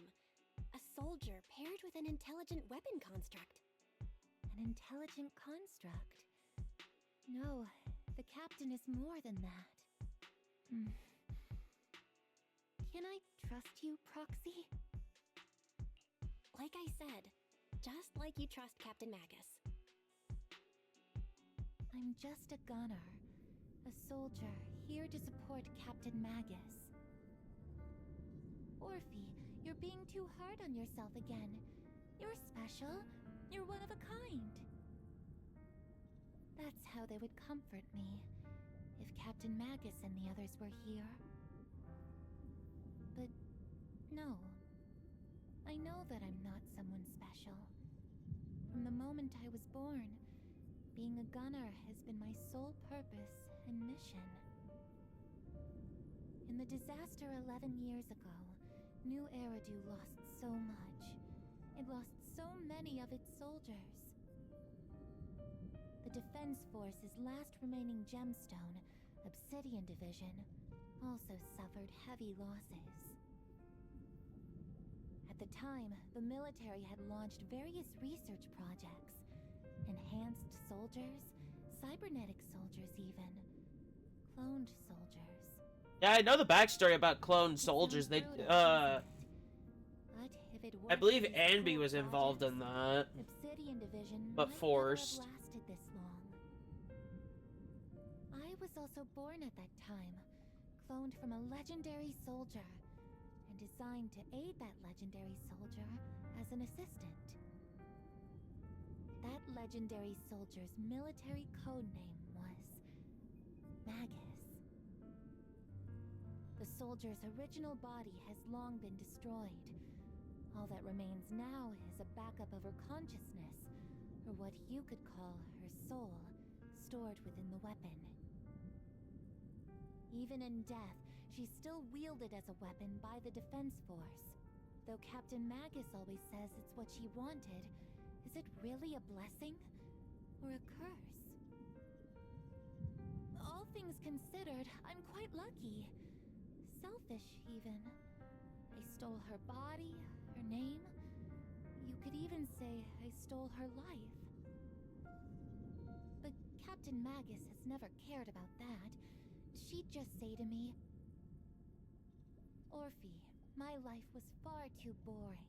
A soldier paired with an intelligent weapon construct. An intelligent construct? No, the captain is more than that. Can I trust you, Proxy? Like I said, just like you trust Captain Magus. I'm just a gunner. A soldier, here to support Captain Magus. Orphe, you're being too hard on yourself again. You're special. You're one of a kind. That's how they would comfort me, if Captain Magus and the others were here. But no. I know that I'm not someone special. From the moment I was born, being a gunner has been my sole purpose and mission. In the disaster 11 years ago, New Eridu lost so much. It lost so many of its soldiers. The Defense Force's last remaining gemstone, Obsidian Division, also suffered heavy losses. At the time, the military had launched various research projects. Enhanced soldiers, cybernetic soldiers even, cloned soldiers.
Yeah, I know the backstory about cloned soldiers. They,
But if it
I
weren't
believe
for these
Anby
cool
was involved in that,
Obsidian Division
but
might
forced.
never have lasted this long. I was also born at that time, cloned from a legendary soldier, and designed to aid that legendary soldier as an assistant. That legendary soldier's military codename was Magus. The soldier's original body has long been destroyed. All that remains now is a backup of her consciousness, or what you could call her soul, stored within the weapon. Even in death, she's still wielded as a weapon by the Defense Force. Though Captain Magus always says it's what she wanted, is it really a blessing or a curse? All things considered, I'm quite lucky. Selfish, even. I stole her body, her name. You could even say I stole her life. But Captain Magus has never cared about that. She'd just say to me, Orphe, my life was far too boring.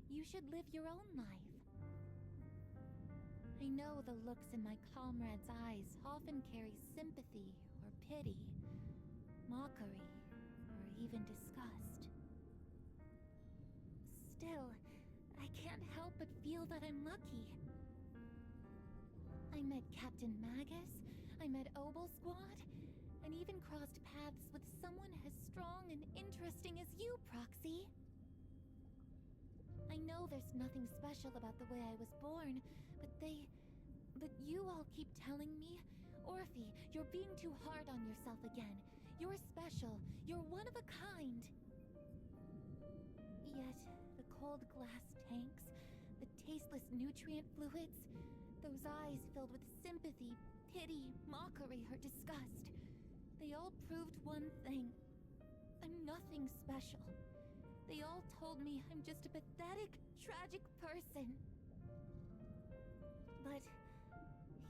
You should live your own life. I know the looks in my comrades' eyes often carry sympathy or pity, mockery, or even disgust. Still, I can't help but feel that I'm lucky. I met Captain Magus, I met Obel Squad, and even crossed paths with someone as strong and interesting as you, Proxy. I know there's nothing special about the way I was born, but you all keep telling me, Orphe, you're being too hard on yourself again. You're special. You're one of a kind. Yet, the cold glass tanks, the tasteless nutrient fluids, those eyes filled with sympathy, pity, mockery, or disgust, they all proved one thing. I'm nothing special. They all told me I'm just a pathetic, tragic person. But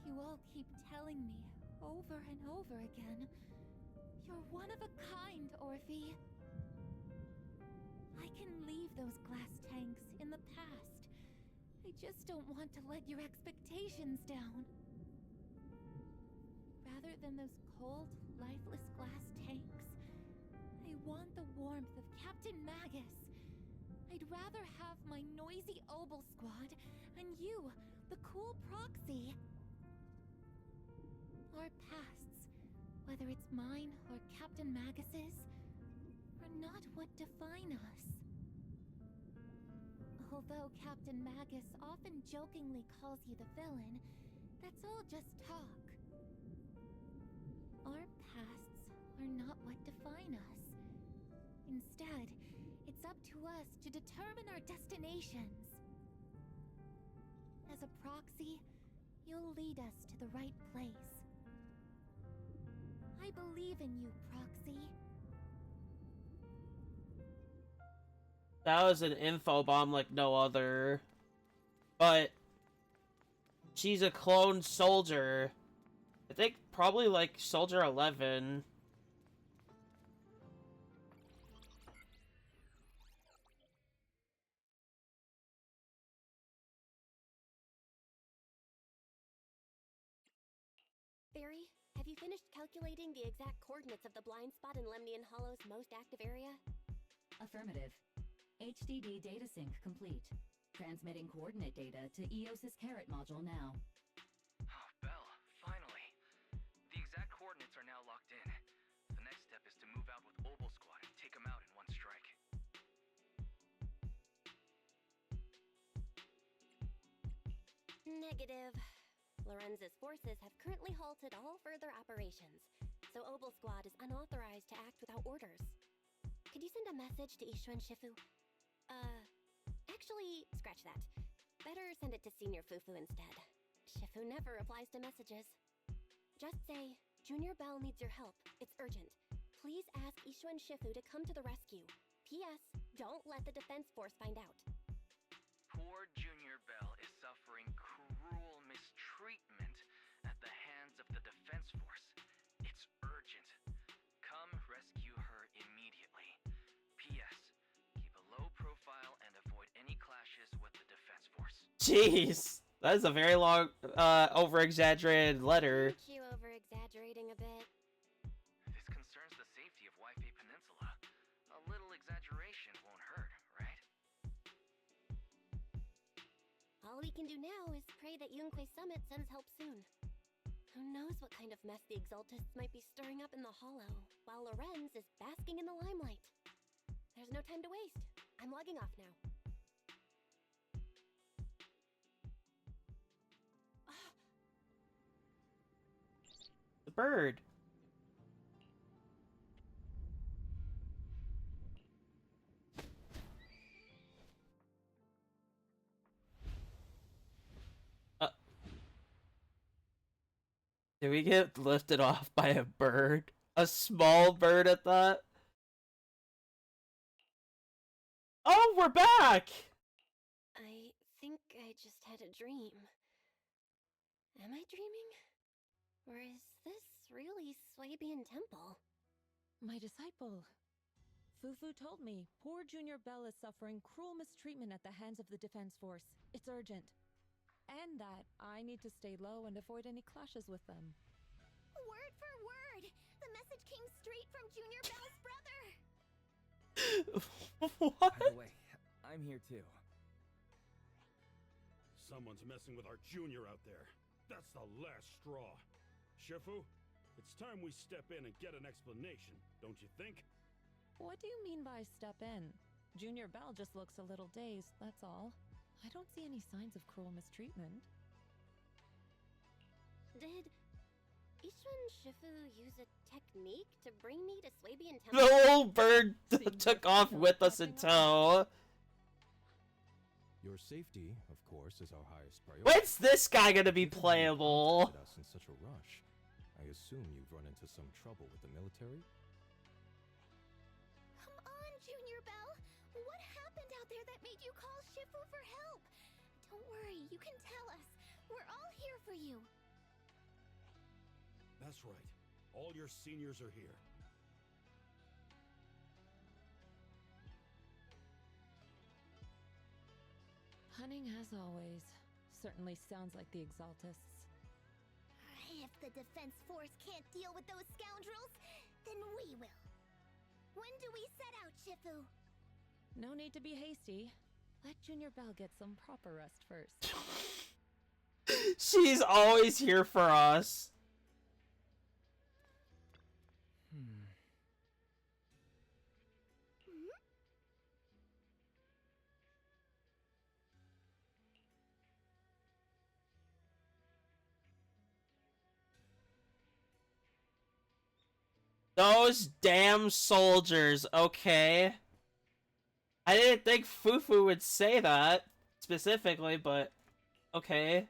you all keep telling me, over and over again, you're one of a kind, Orphe. I can leave those glass tanks in the past. I just don't want to let your expectations down. Rather than those cold, lifeless glass tanks, I want the warmth of Captain Magus. I'd rather have my noisy Obel Squad and you, the cool Proxy. Our pasts, whether it's mine or Captain Magus's, are not what define us. Although Captain Magus often jokingly calls you the villain, that's all just talk. Our pasts are not what define us. Instead, it's up to us to determine our destinations. As a Proxy, you'll lead us to the right place. I believe in you, Proxy.
That was an info bomb like no other. But she's a clone soldier. I think probably like Soldier 11.
Barry, have you finished calculating the exact coordinates of the blind spot in Lemnian Hollow's most active area?
Affirmative. HDD data sync complete. Transmitting coordinate data to EOS's Carrot module now.
Oh, Belle, finally. The exact coordinates are now locked in. The next step is to move out with Obel Squad and take them out in one strike.
Negative. Lorenz's forces have currently halted all further operations, so Obel Squad is unauthorized to act without orders. Could you send a message to Ishu and Shifu? Actually, scratch that. Better send it to Senior Fufu instead. Shifu never replies to messages. Just say, Junior Bell needs your help. It's urgent. Please ask Ishu and Shifu to come to the rescue. P.S. Don't let the defense force find out.
Poor Junior Bell is suffering cruel mistreatment at the hands of the defense force. It's urgent. Come rescue her immediately. P.S. Keep a low profile and avoid any clashes with the defense force.
Jeez! That is a very long, over-exaggerated letter.
Aren't you over-exaggerating a bit?
This concerns the safety of Waifei Peninsula. A little exaggeration won't hurt, right?
All we can do now is pray that Yunque Summit sends help soon. Who knows what kind of mess the Exaltists might be stirring up in the Hollow, while Lorenz is basking in the limelight. There's no time to waste. I'm logging off now.
The bird. Did we get lifted off by a bird? A small bird at that? Oh, we're back!
I think I just had a dream. Am I dreaming? Or is this really Swabian Temple?
My disciple. Fufu told me poor Junior Bell is suffering cruel mistreatment at the hands of the defense force. It's urgent. And that I need to stay low and avoid any clashes with them.
Word for word! The message came straight from Junior Bell's brother!
What?
By the way, I'm here too.
Someone's messing with our junior out there. That's the last straw. Shifu, It's time we step in and get an explanation, don't you think?
What do you mean by step in? Junior Bell just looks a little dazed, that's all. I don't see any signs of cruel mistreatment.
Did Ishun Shifu use a technique to bring me to Swabian
The
Temple?
old bird took off with us in tow.
Your safety, of course, is our highest priority.
When's this guy gonna be playable?
Contacted us in such a rush. I assume you've run into some trouble with the military?
Come on, Junior Bell. What happened out there that made you call Shifu for help? Don't worry, you can tell us. We're all here for you.
That's right. All your seniors are here.
Cunning as always. Certainly sounds like the Exaltists.
If the Defense Force can't deal with those scoundrels, then we will. When do we set out, Shifu?
No need to be hasty. Let Junior Bell get some proper rest first.
She's always here for us. Those damn soldiers, okay. I didn't think Fufu would say that specifically, but okay.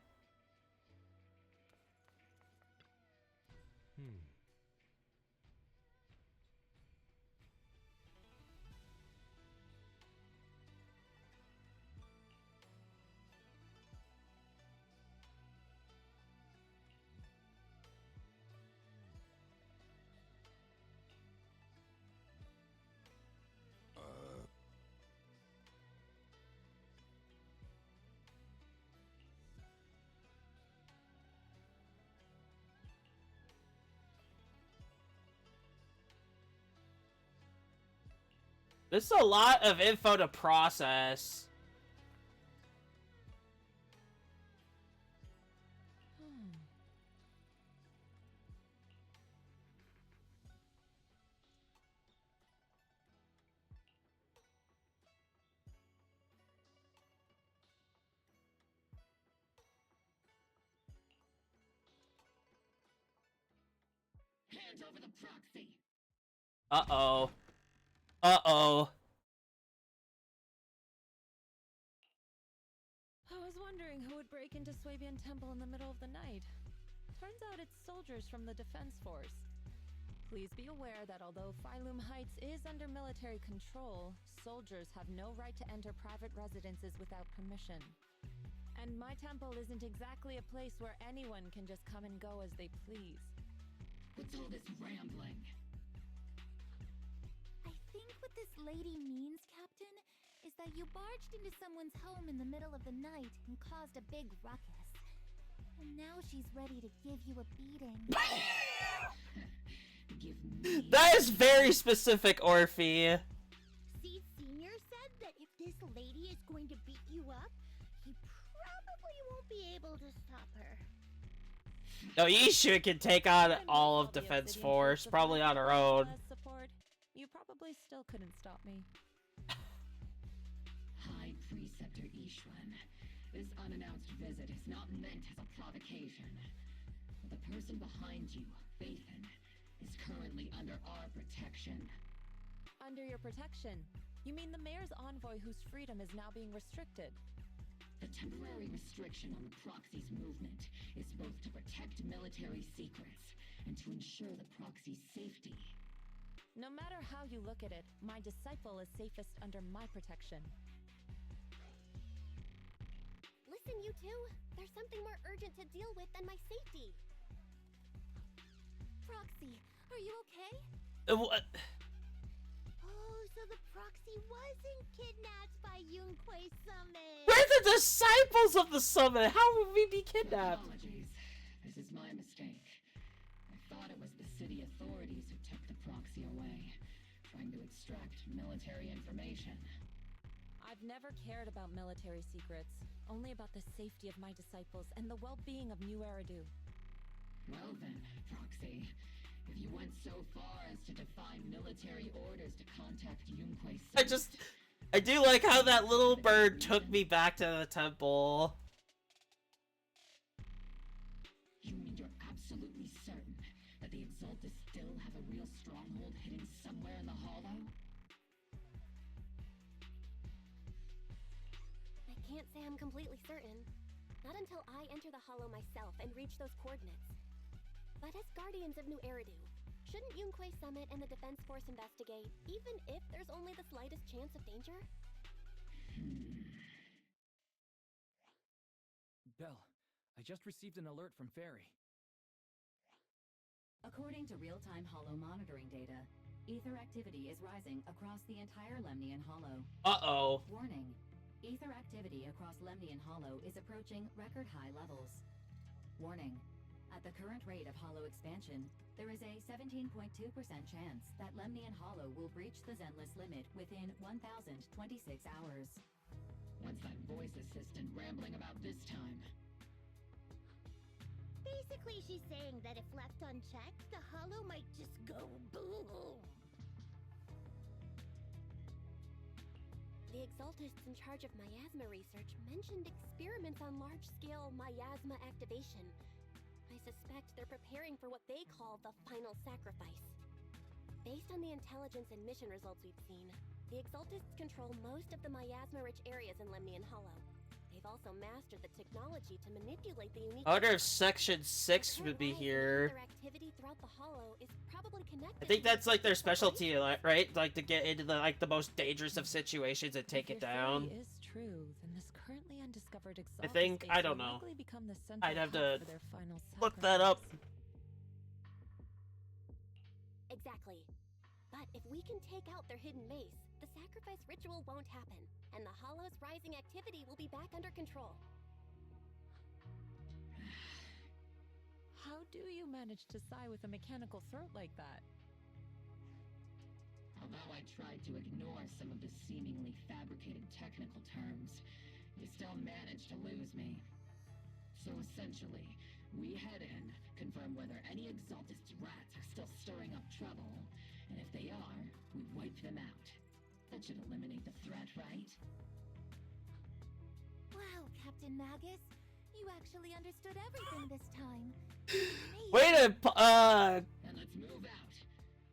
This is a lot of info to process.
Hand over the proxy.
Uh-oh. Uh-oh.
I was wondering who would break into Swabian Temple in the middle of the night. Turns out it's soldiers from the Defense Force. Please be aware that although Phylum Heights is under military control, soldiers have no right to enter private residences without permission. And my temple isn't exactly a place where anyone can just come and go as they please.
What's all this rambling?
I think what this lady means, Captain, is that you barged into someone's home in the middle of the night and caused a big ruckus. And now she's ready to give you a beating.
That is very specific, Orphe.
Seed Senior said that if this lady is going to beat you up, he probably won't be able to stop her.
No, Ishu can take on all of Defense Force, probably on her own.
Support, you probably still couldn't stop me.
High Preceptor Ishwan, this unannounced visit is not meant as a provocation. The person behind you, Phaethon, is currently under our protection.
Under your protection? You mean the mayor's envoy whose freedom is now being restricted?
The temporary restriction on the proxy's movement is both to protect military secrets and to ensure the proxy's safety.
No matter how you look at it, my disciple is safest under my protection.
Listen, you two. There's something more urgent to deal with than my safety. Proxy, are you okay?
What?
Oh, so the proxy wasn't kidnapped by Yunquei Summit.
We're the disciples of the summit. How would we be kidnapped?
Apologies. This is my mistake. I thought it was the city authorities who took the proxy away, trying to extract military information.
I've never cared about military secrets, only about the safety of my disciples and the well-being of New Eridu.
Well then, Proxy, If you went so far as to defy military orders to contact Yunquei
I do like how that little bird took me back to the temple.
You mean you're absolutely certain that the Exaltus still have a real stronghold hidden somewhere in the hollow?
I can't say I'm completely certain. Not until I enter the hollow myself and reach those coordinates. But as guardians of New Eridu, shouldn't Yunquei Summit and the Defense Force investigate, even if there's only the slightest chance of danger?
Belle, I just received an alert from Fairy.
According to real-time hollow monitoring data, ether activity is rising across the entire Lemnian Hollow.
Uh-oh.
Warning. Ether activity across Lemnian Hollow is approaching record-high levels. Warning. At the current rate of hollow expansion, there is a 17.2% chance that Lemnian Hollow will breach the Zenless limit within 1,026 hours.
What's that voice assistant rambling about this time?
Basically, she's saying that if left unchecked, the hollow might just go boom.
The Exaltists in charge of miasma research mentioned experiments on large-scale miasma activation. I suspect they're preparing for what they call the final sacrifice. Based on the intelligence and mission results we've seen, the Exaltists control most of the miasma-rich areas in Lemnian Hollow. They've also mastered the technology to manipulate the unique...
I wonder if Section 6 would be here.
Their activity throughout the hollow is probably connected.
I think that's like their specialty, right? Like to get into the most dangerous of situations and take it down.
If your theory is true, then this currently undiscovered
I think, I don't know.
Become the central
I'd have
hub
to
for their final
look that up.
Exactly. But if we can take out their hidden mace, the sacrifice ritual won't happen, and the Hollow's rising activity will be back under control.
How do you manage to sigh with a mechanical throat like that?
Although I tried to ignore some of the seemingly fabricated technical terms, you still managed to lose me. So essentially, we head in, confirm whether any Exaltist rats are still stirring up trouble, and if they are, we wipe them out. That should eliminate the threat, right?
Wow, Captain Magus. You actually understood everything this time.
Wait a
And let's move out.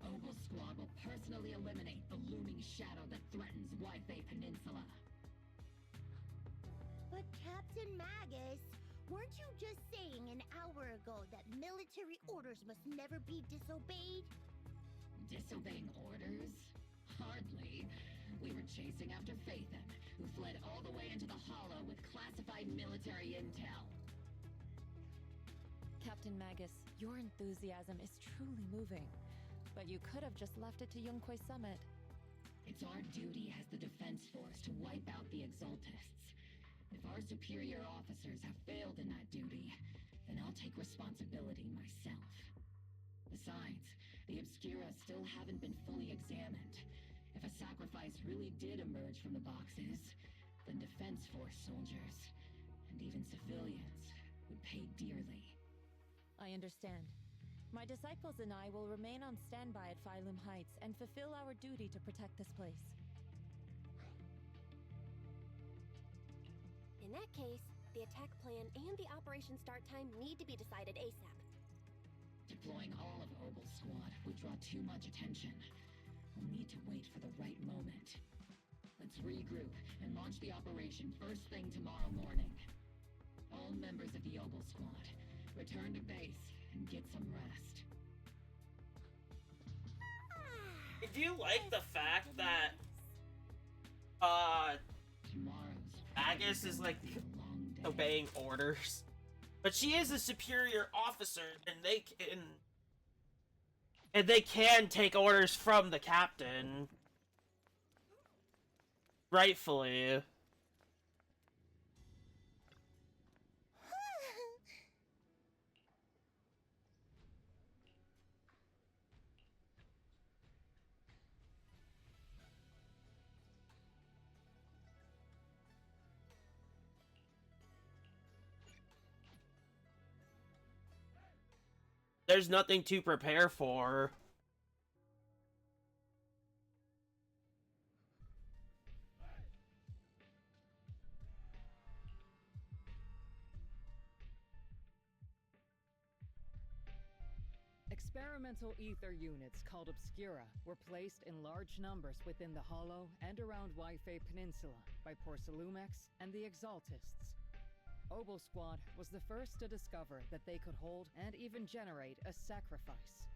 Ogle Squad will personally eliminate the looming shadow that threatens Wi-Fi Peninsula.
But Captain Magus, weren't you just saying an hour ago that military orders must never be disobeyed?
Disobeying orders? Hardly. We were chasing after Phaethon, who fled all the way into the Hollow with classified military intel.
Captain Magus, your enthusiasm is truly moving. But you could have just left it to Yunquei Summit.
It's our duty as the Defense Force to wipe out the Exaltists. If our superior officers have failed in that duty, then I'll take responsibility myself. Besides, the Obscura still haven't been fully examined. If a sacrifice really did emerge from the boxes, then Defense Force soldiers, and even civilians, would pay dearly.
I understand. My disciples and I will remain on standby at Phylum Heights and fulfill our duty to protect this place.
In that case, the attack plan and the operation start time need to be decided ASAP.
Deploying all of Ogle's squad would draw too much attention. We'll need to wait for the right moment. Let's regroup and launch the operation first thing tomorrow morning. All members of the Ogle squad, return to base and get some rest.
Do you like the fact that Magus is like obeying orders? But she is a superior officer and they can take orders from the captain. Rightfully. there's nothing to prepare for.
Experimental ether units called Obscura were placed in large numbers within the Hollow and around Waifei Peninsula by Porcelumex and the Exaltists. Obel Squad was the first to discover that they could hold and even generate a sacrifice.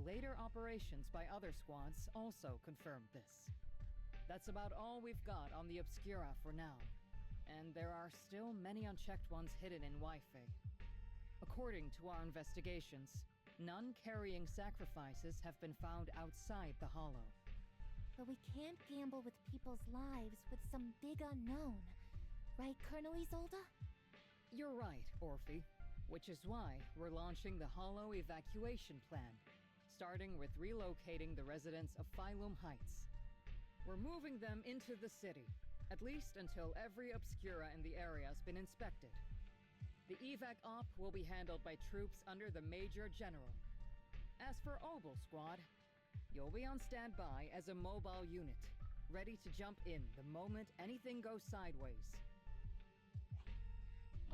Later operations by other squads also confirmed this. That's about all we've got on the Obscura for now, and there are still many unchecked ones hidden in Waifei. According to our investigations, none carrying sacrifices have been found outside the Hollow.
But we can't gamble with people's lives with some big unknown. Right, Colonel Isolde?
You're right, Orphe. Which is why we're launching the Hollow evacuation plan, starting with relocating the residents of Phylum Heights. We're moving them into the city, at least until every Obscura in the area has been inspected. The evac op will be handled by troops under the Major General. As for Obel Squad, you'll be on standby as a mobile unit, ready to jump in the moment anything goes sideways.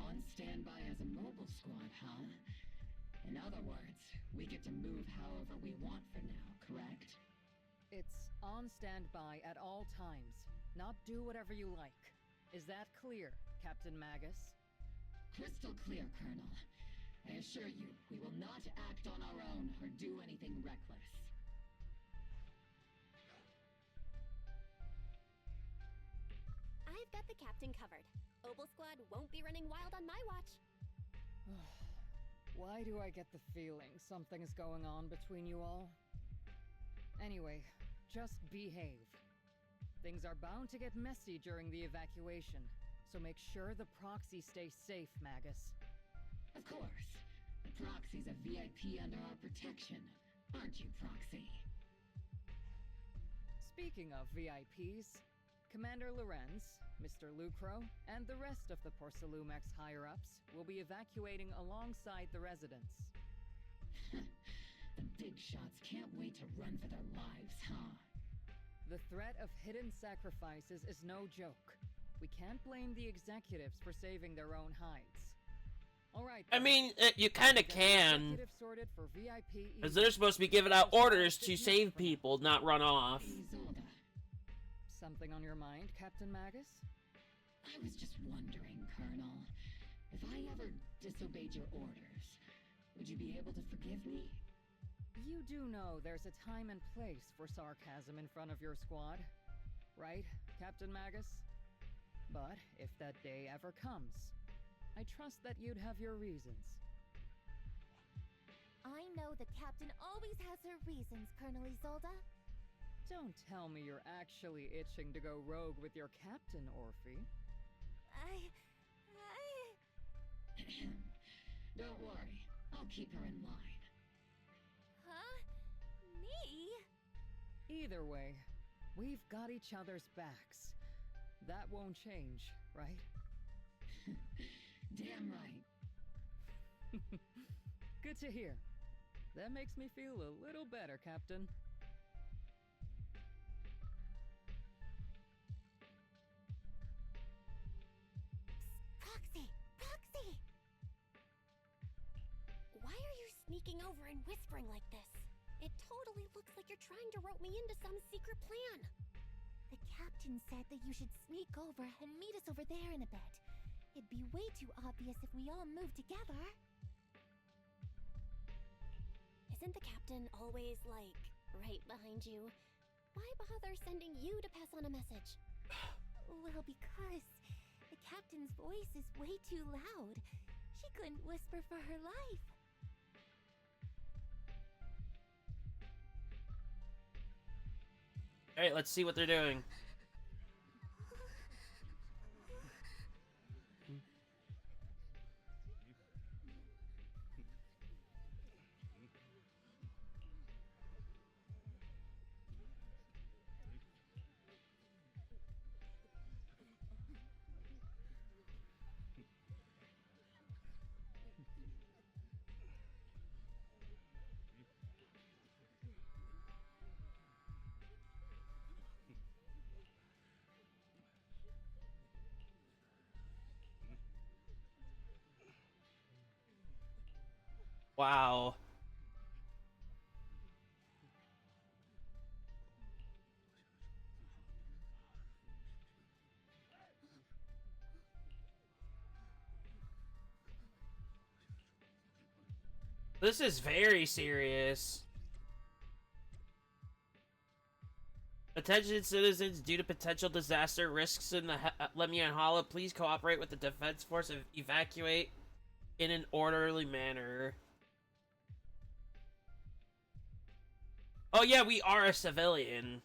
On standby as a mobile squad, huh? In other words, we get to move however we want for now, correct?
It's on standby at all times, not do whatever you like. Is that clear, Captain Magus?
Crystal clear, Colonel. I assure you, we will not act on our own or do anything reckless.
I've got the captain covered. Obel Squad won't be running wild on my watch.
Why do I get the feeling something's going on between you all? Anyway, just behave. Things are bound to get messy during the evacuation, so make sure the proxy stays safe, Magus.
Of course. The proxy's a VIP under our protection, aren't you, Proxy?
Speaking of VIPs, Commander Lorenz, Mr. Lucro, and the rest of the Porcelumex higher-ups will be evacuating alongside the residents.
The big shots can't wait to run for their lives, huh?
The threat of hidden sacrifices is no joke. We can't blame the executives for saving their own hides. All right.
I mean, you kind of can.
Sorted for VIP
Because they're supposed to be giving out orders to save people, not run off.
Something on your mind, Captain Magus?
I was just wondering, Colonel. If I ever disobeyed your orders, would you be able to forgive me?
You do know there's a time and place for sarcasm in front of your squad, right, Captain Magus? But if that day ever comes, I trust that you'd have your reasons.
I know the captain always has her reasons, Colonel Isolde.
Don't tell me you're actually itching to go rogue with your captain, Orphe.
Don't worry, I'll keep her in line.
Huh? Me?
Either way, we've got each other's backs. That won't change, right?
Damn right.
Good to hear. That makes me feel a little better, Captain.
Proxy! Proxy!
Why are you sneaking over and whispering like this? It totally looks like you're trying to rope me into some secret plan.
The captain said that you should sneak over and meet us over there in a bit. It'd be way too obvious if we all moved together.
Isn't the captain always, like, right behind you? Why bother sending you to pass on a message?
Well, because the captain's voice is way too loud. She couldn't whisper for her life.
Alright, let's see what they're doing. Wow. This is very serious. Attention citizens, due to potential disaster risks in the Lemian Hollow, please cooperate with the defense force and evacuate in an orderly manner. Oh yeah, we are a civilian.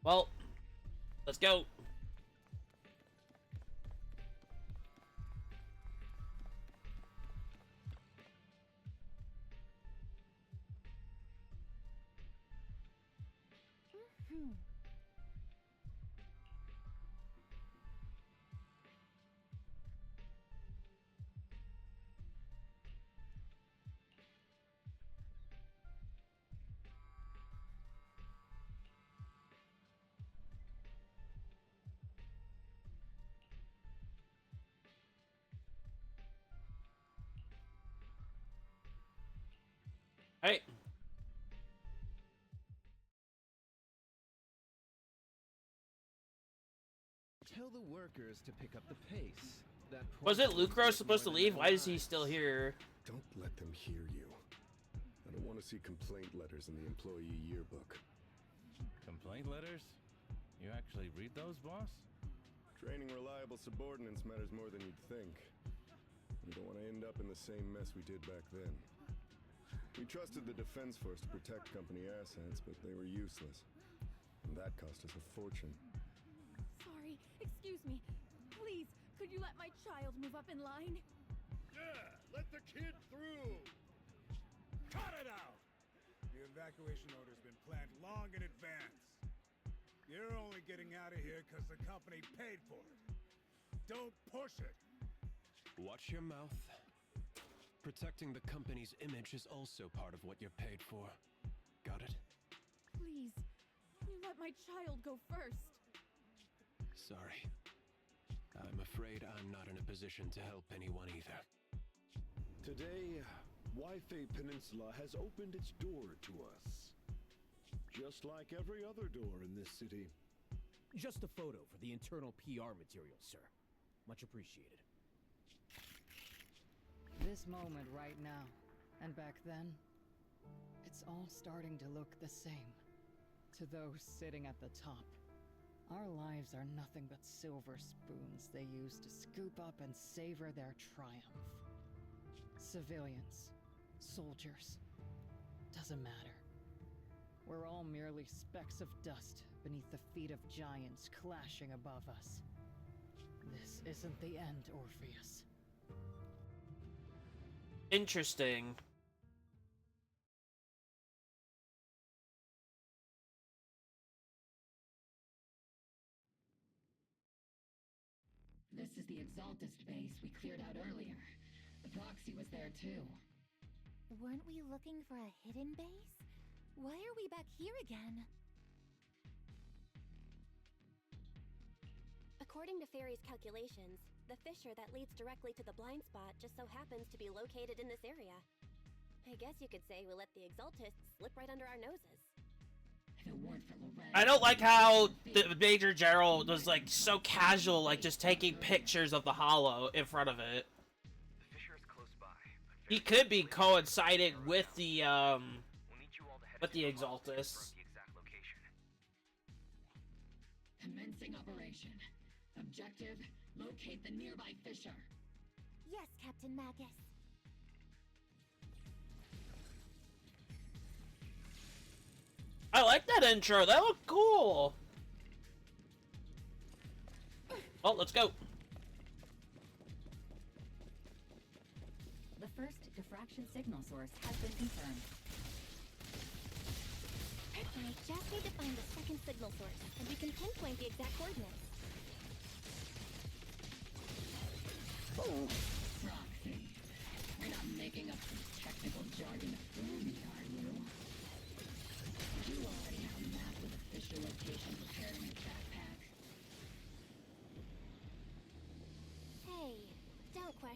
Well, let's go. Hey.
Tell the workers to pick up the pace.
Was it Lucro supposed to leave? Why is he still here?
Don't let them hear you. I don't want to see complaint letters in the employee yearbook.
Complaint letters? You actually read those, boss?
Training reliable subordinates matters more than you'd think. We don't want to end up in the same mess we did back then. We trusted the defense force to protect company assets, but they were useless. And that cost us a fortune.
Sorry, excuse me. Please, could you let my child move up in line?
Yeah, let the kid through! Cut it out! The evacuation order's been planned long in advance. You're only getting out of here because the company paid for it. Don't push it!
Watch your mouth. Protecting the company's image is also part of what you're paid for. Got it?
Please, you let my child go first.
Sorry. I'm afraid I'm not in a position to help anyone either.
Today, Wi-Fi Peninsula has opened its door to us. Just like every other door in this city.
Just a photo for the internal PR material, sir. Much appreciated.
This moment right now, and back then, it's all starting to look the same. To those sitting at the top, our lives are nothing but silver spoons they use to scoop up and savor their triumph. Civilians, soldiers, doesn't matter. We're all merely specks of dust beneath the feet of giants clashing above us. This isn't the end, Orpheus.
Interesting.
This is the Exaltist base we cleared out earlier. The proxy was there too.
Weren't we looking for a hidden base? Why are we back here again? According to Fairy's calculations, the fissure that leads directly to the blind spot just so happens to be located in this area. I guess you could say we let the Exaltists slip right under our noses.
If it weren't for Lorraine,
I don't like how the Major General was like so casual, like just taking pictures of the hollow in front of it.
The fissure is close by.
He could be coinciding with the Exaltists.
Commencing operation. Objective, locate the nearby fissure.
Yes, Captain Magus.
I like that intro. That looked cool. Oh, let's go.
The first diffraction signal source has been confirmed.
I just need to find the second signal source, and we can pinpoint the exact coordinates.
Proxy. You're not making up some technical jargon to fool me, are you?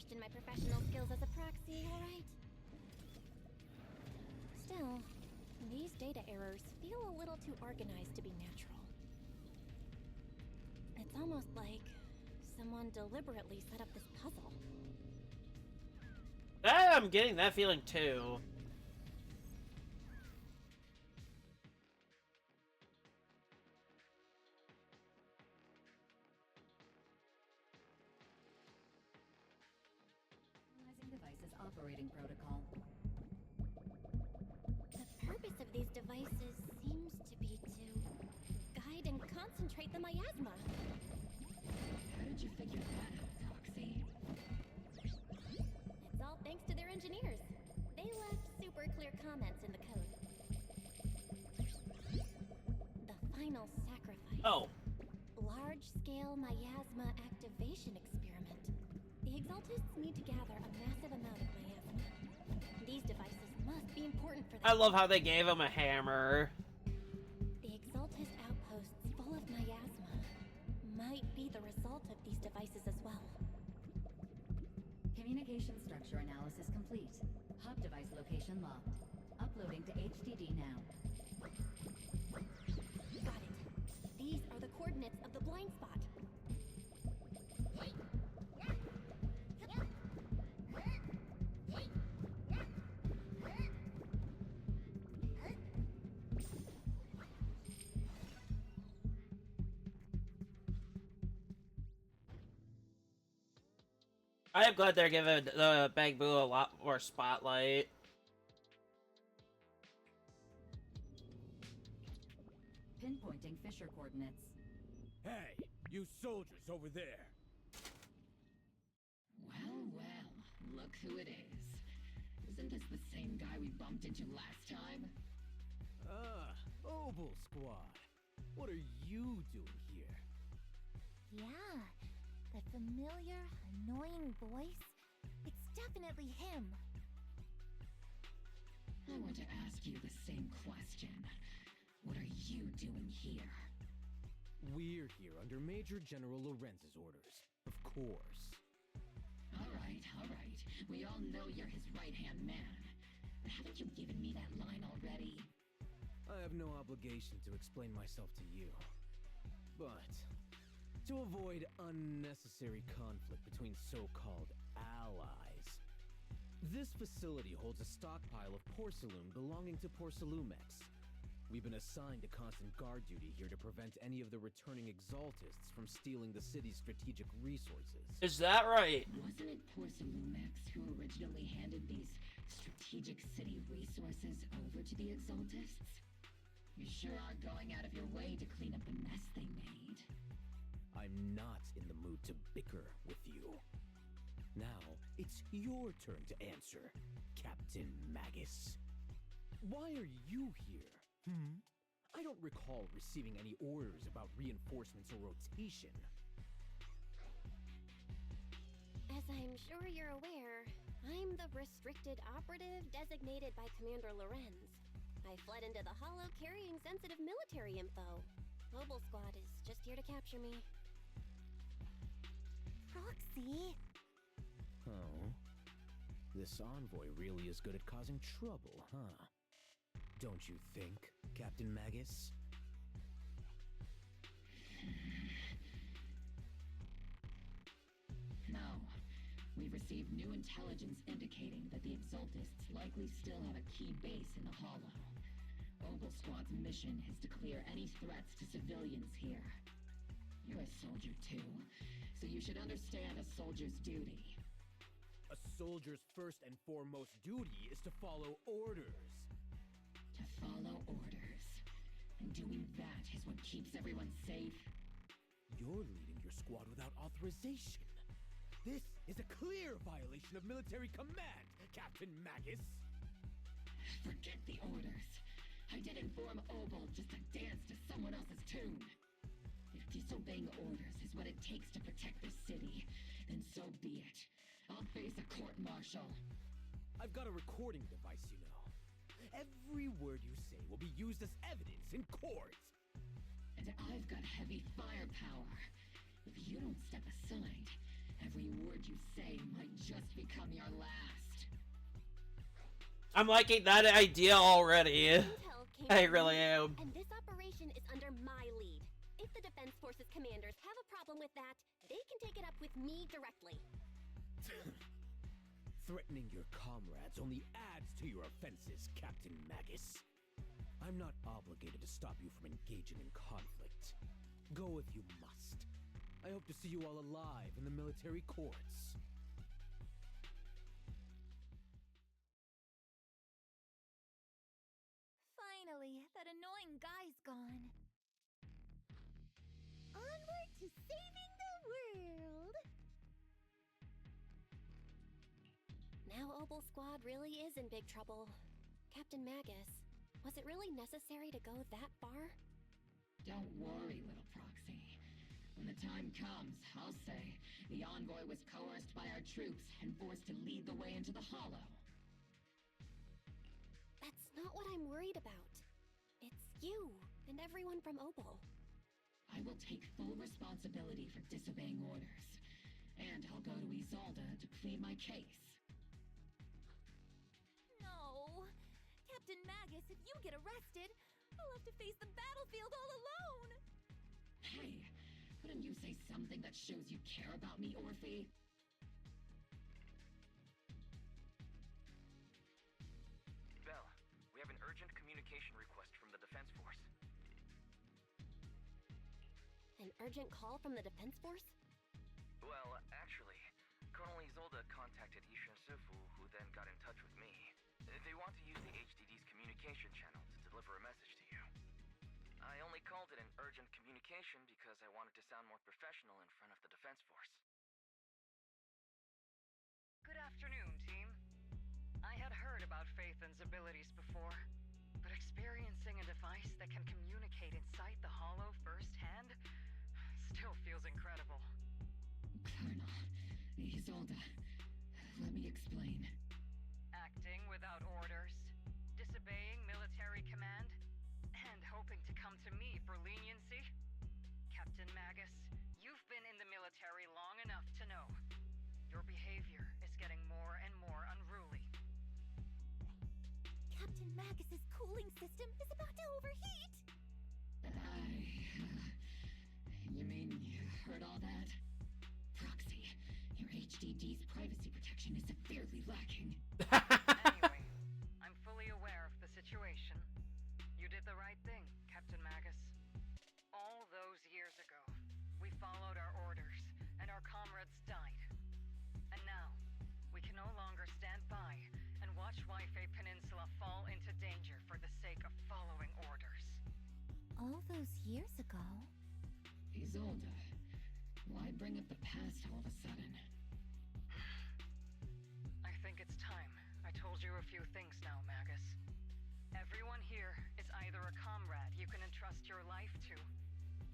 question my professional skills as a proxy, alright? Still, these data errors feel a little too organized to be natural. It's almost like someone deliberately set up this puzzle.
I'm getting that feeling too.
Device's operating protocol.
The purpose of these devices seems to be to guide and concentrate the miasma.
How did you figure that out, Proxy?
It's all thanks to their engineers. They left super clear comments in the code. The final sacrifice.
Oh.
Large-scale miasma activation experiment. The Exaltists need to gather a massive amount of miasma. These devices must be important for them.
I love how they gave him a hammer.
The Exaltist outposts full of miasma might be the result of these devices as well.
Communication structure analysis complete. Hub device location locked. Uploading to HDD now.
Got it. These are the coordinates of the blind spot.
I am glad they're giving the Bang Boo a lot more spotlight.
Pinpointing Fisher coordinates.
Hey, you soldiers over there.
Well, well, look who it is. Isn't this the same guy we bumped into last time?
Ah, Obel Squad. What are you doing here?
Yeah, that familiar, annoying voice. It's definitely him.
I want to ask you the same question. What are you doing here?
We're here under Major General Lorenz's orders, of course.
All right. We all know you're his right-hand man. But haven't you given me that line already?
I have no obligation to explain myself to you. But to avoid unnecessary conflict between so-called allies, this facility holds a stockpile of porcelain belonging to Porcelumex. We've been assigned to constant guard duty here to prevent any of the returning Exaltists from stealing the city's strategic resources.
Is that right?
Wasn't it Porcelumex who originally handed these strategic city resources over to the Exaltists? You sure are going out of your way to clean up the mess they made.
I'm not in the mood to bicker with you. Now, it's your turn to answer, Captain Magus. Why are you here? I don't recall receiving any orders about reinforcements or rotation.
As I'm sure you're aware, I'm the restricted operative designated by Commander Lorenz. I fled into the Hollow carrying sensitive military info. Mobile Squad is just here to capture me.
Proxy?
Oh. This envoy really is good at causing trouble, huh? Don't you think, Captain Magus?
No. We've received new intelligence indicating that the Exaltists likely still have a key base in the Hollow. Obel Squad's mission is to clear any threats to civilians here. You're a soldier too, so you should understand a soldier's duty.
A soldier's first and foremost duty is to follow orders.
To follow orders. And doing that is what keeps everyone safe.
You're leading your squad without authorization. This is a clear violation of military command, Captain Magus.
Forget the orders. I did inform Obel just to dance to someone else's tune. If disobeying orders is what it takes to protect this city, then so be it. I'll face a court-martial.
I've got a recording device, you know. Every word you say will be used as evidence in court.
And I've got heavy firepower. If you don't step aside, Every word you say might just become your last.
I'm liking that idea already.
Intel came
I
from
really
me,
am.
And this operation is under my lead. If the Defense Forces commanders have a problem with that, they can take it up with me directly.
Threatening your comrades only adds to your offenses, Captain Magus. I'm not obligated to stop you from engaging in conflict. Go if you must. I hope to see you all alive in the military courts.
Finally, that annoying guy's gone. Onward to saving the world!
Now Opal Squad really is in big trouble. Captain Magus, was it really necessary to go that far?
Don't worry, little proxy. When the time comes, I'll say the envoy was coerced by our troops and forced to lead the way into the Hollow.
That's not what I'm worried about. It's you and everyone from Opal.
I will take full responsibility for disobeying orders. And I'll go to Isolde to plead my case.
No! Captain Magus, if you get arrested, I'll have to face the battlefield all alone!
Hey, couldn't you say something that shows you care about me, Orphe?
Bell, we have an urgent communication request from the Defense Force.
An urgent call from the Defense Force?
Well, actually, Colonel Isolde contacted Ishin Sufu, who then got in touch with me. They want to use the HDD's communication channel to deliver a message to you. I only called it an urgent communication because I wanted to sound more professional in front of the Defense Force.
Good afternoon, team. I had heard about Phaethon's abilities before, but experiencing a device that can communicate inside the Hollow firsthand still feels incredible.
Colonel, Isolde, let me explain.
Acting without orders, disobeying military command, and hoping to come to me for leniency? Captain Magus, you've been in the military long enough to know. Your behavior is getting more and more unruly.
Captain Magus's cooling system is about to overheat!
You mean you heard all that? Proxy, your HDD's privacy protection is severely lacking.
Anyway, I'm fully aware of the situation. You did the right thing, Captain Magus. All those years ago, we followed our orders, and our comrades died. And now, we can no longer stand by and watch Waifei Peninsula fall into danger for the sake of following orders.
All those years ago?
Isolde, why bring up the past all of a sudden?
I think it's time I told you a few things now, Magus. Everyone here is either a comrade you can entrust your life to,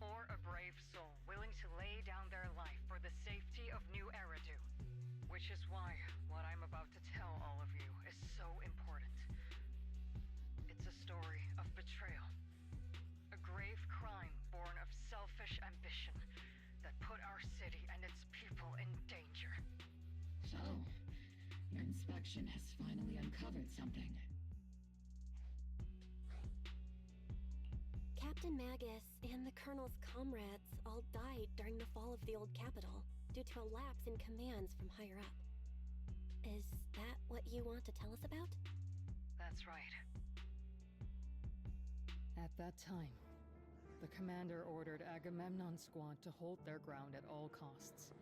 or a brave soul willing to lay down their life for the safety of New Eridu. Which is why what I'm about to tell all of you is so important. It's a story of betrayal. A grave crime born of selfish ambition that put our city and its people in danger.
So, your inspection has finally uncovered something.
Captain Magus and the Colonel's comrades all died during the fall of the old capital due to a lapse in commands from higher up. Is that what you want to tell us about?
That's right. At that time, the commander ordered Agamemnon's squad to hold their ground at all costs,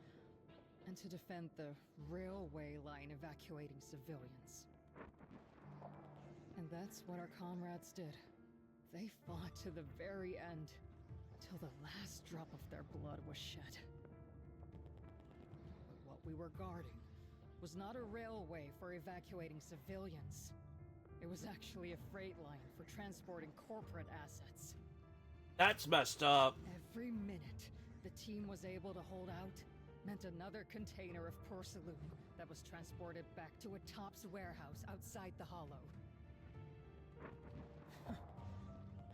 and to defend the railway line evacuating civilians. And that's what our comrades did. They fought to the very end, till the last drop of their blood was shed. But what we were guarding was not a railway for evacuating civilians. It was actually a freight line for transporting corporate assets.
That's messed up.
Every minute the team was able to hold out meant another container of porcelain that was transported back to a Topps warehouse outside the Hollow.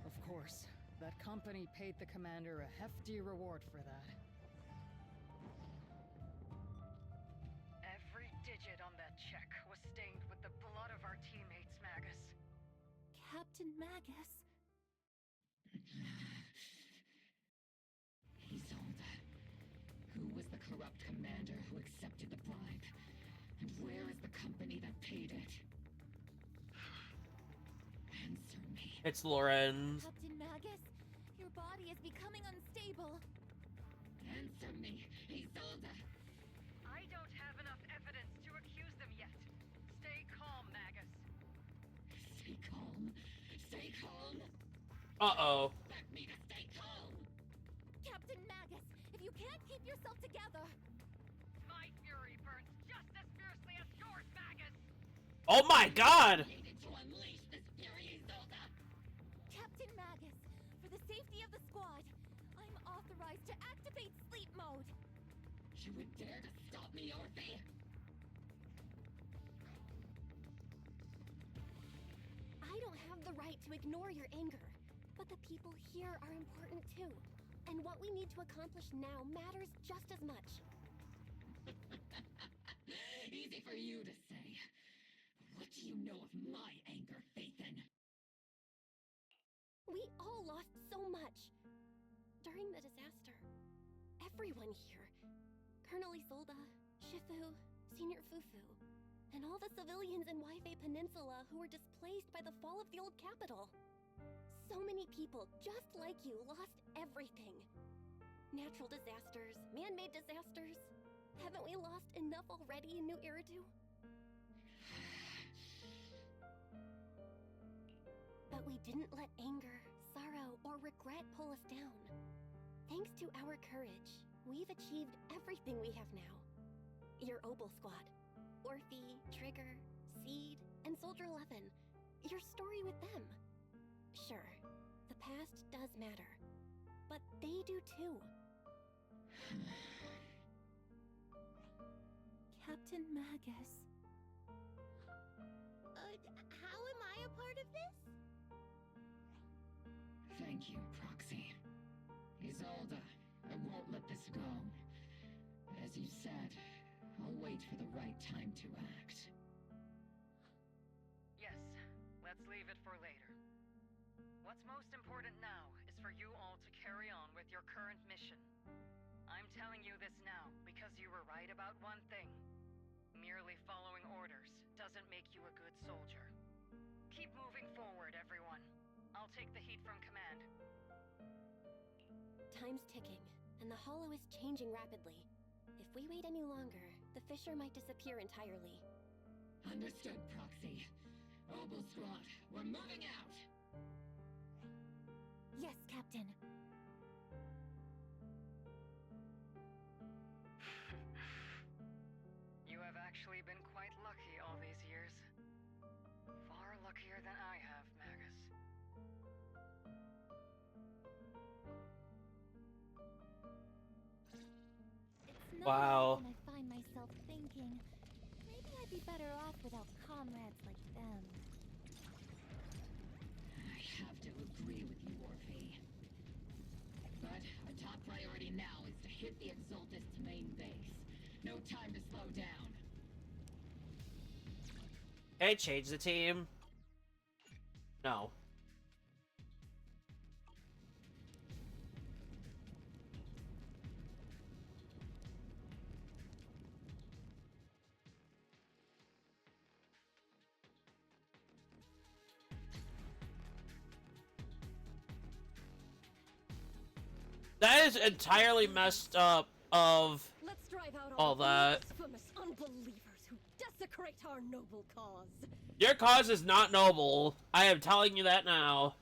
Of course, that company paid the commander a hefty reward for that. stained with the blood of our teammates, Magus.
Captain Magus?
Isolde. Who was the corrupt commander who accepted the bribe? And where is the company that paid it? Answer me.
It's Lorenz.
Captain Magus, your body is becoming unstable.
Answer me, Isolde.
I don't have enough evidence to accuse them yet. Stay calm, Magus.
Stay calm. Stay calm.
Uh-oh.
Expect me to stay calm.
Captain Magus, if you can't keep yourself together.
My fury burns just as fiercely as yours, Magus.
Oh my god!
Needed to unleash this fury, Isolde.
Captain Magus, for the safety of the squad, I'm authorized to activate sleep mode.
You would dare to stop me, Orphe?
I don't have the right to ignore your anger, but the people here are important too. And what we need to accomplish now matters just as much.
Easy for you to say. What do you know of my anger, Phaethon?
We all lost so much. During the disaster, everyone here, Colonel Isolde, Shifu, Senior Fufu, and all the civilians in Waifei Peninsula who were displaced by the fall of the old capital. So many people, just like you, lost everything. Natural disasters, man-made disasters. Haven't we lost enough already in New Eridu? But we didn't let anger, sorrow, or regret pull us down. Thanks to our courage, we've achieved everything we have now. Your Obel Squad, Orphe, Trigger, Seed, and Soldier 11. Your story with them. Sure, the past does matter, but they do too.
Captain Magus.
How am I a part of this?
Thank you, Proxy. Isolde, I won't let this go. As you said, I'll wait for the right time to act.
Yes, let's leave it for later. What's most important now is for you all to carry on with your current mission. I'm telling you this now because you were right about one thing. Merely following orders doesn't make you a good soldier. Keep moving forward, everyone. I'll take the heat from command.
Time's ticking, and the Hollow is changing rapidly. If we wait any longer, the fissure might disappear entirely.
Understood, Proxy. Obel Squad, we're moving out!
Yes, Captain.
You have actually been quite lucky all these years. Far luckier than I have, Magus.
It's not
Wow.
often I find myself thinking, maybe I'd be better off without comrades like them.
I have to agree with you, Orphe. But our top priority now is to hit the Exaltist's main base. No time to slow down.
Can I change the team? No. That is entirely messed up of
Let's drive out
all that.
blasphemous unbelievers who desecrate our noble cause.
Your cause is not noble. I am telling you that now.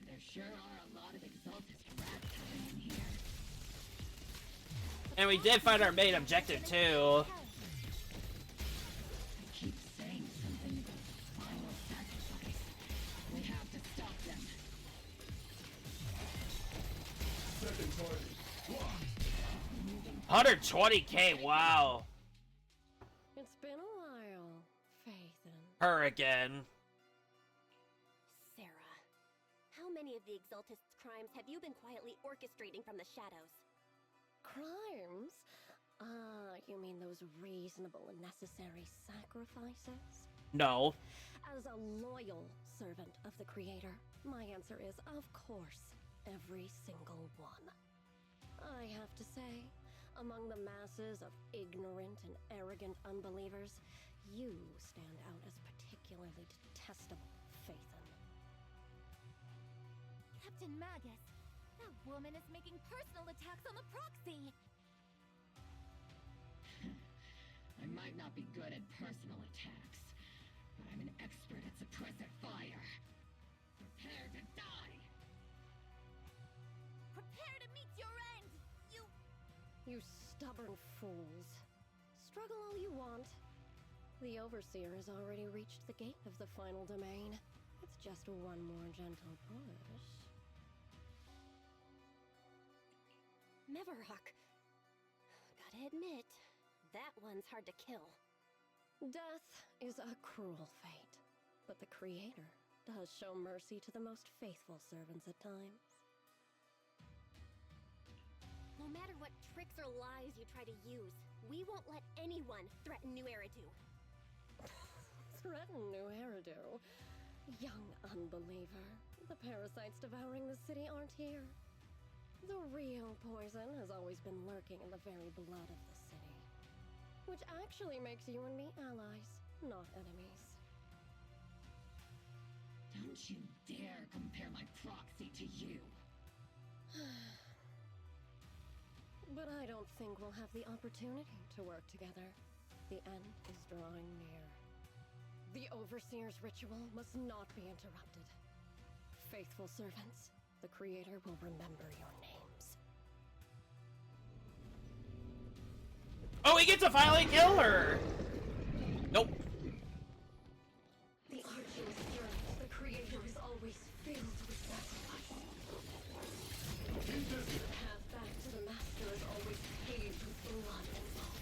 There sure are a lot of Exaltist rats hiding in here.
And we did find our main objective too.
I keep saying something about final sacrifice. We have to stop them.
Second target. Locked.
120k, wow.
It's been a while, Phaethon.
Her again.
Sarah, how many of the Exaltist's crimes have you been quietly orchestrating from the shadows?
Crimes? Ah, you mean those
those reasonable and necessary sacrifices?
No.
As a loyal servant of the Creator, my answer is, of course, every single one. I have to say, among the masses of ignorant and arrogant unbelievers, you stand out as particularly detestable, Phaethon.
Captain Magus, that woman is making personal attacks on the proxy!
I might not be good at personal attacks, but I'm an expert at suppressive fire. Prepare to die!
Prepare to meet your end, you...
You stubborn fools. Struggle all you want. The Overseer has already reached the gate of the final domain. It's just one more gentle push. Meverok. Gotta admit, that one's hard to kill. Death is a cruel fate, but the Creator does show mercy to the most faithful servants at times.
No matter what tricks or lies you try to use, we won't let anyone threaten New Eridu.
Threaten New Eridu? Young unbeliever. The parasites devouring the city aren't here. The real poison has always been lurking in the very blood of the city. Which actually makes you and me allies, not enemies.
Don't you dare compare my proxy to you!
But I don't think we'll have the opportunity to work together. The end is drawing near. The Overseer's ritual must not be interrupted. Faithful servants, the Creator will remember your names.
Oh, he gets to finally kill her! Nope.
The arduous journey to the Creator is always filled with sacrifice. The path back to the Master is always paved with blood and bones.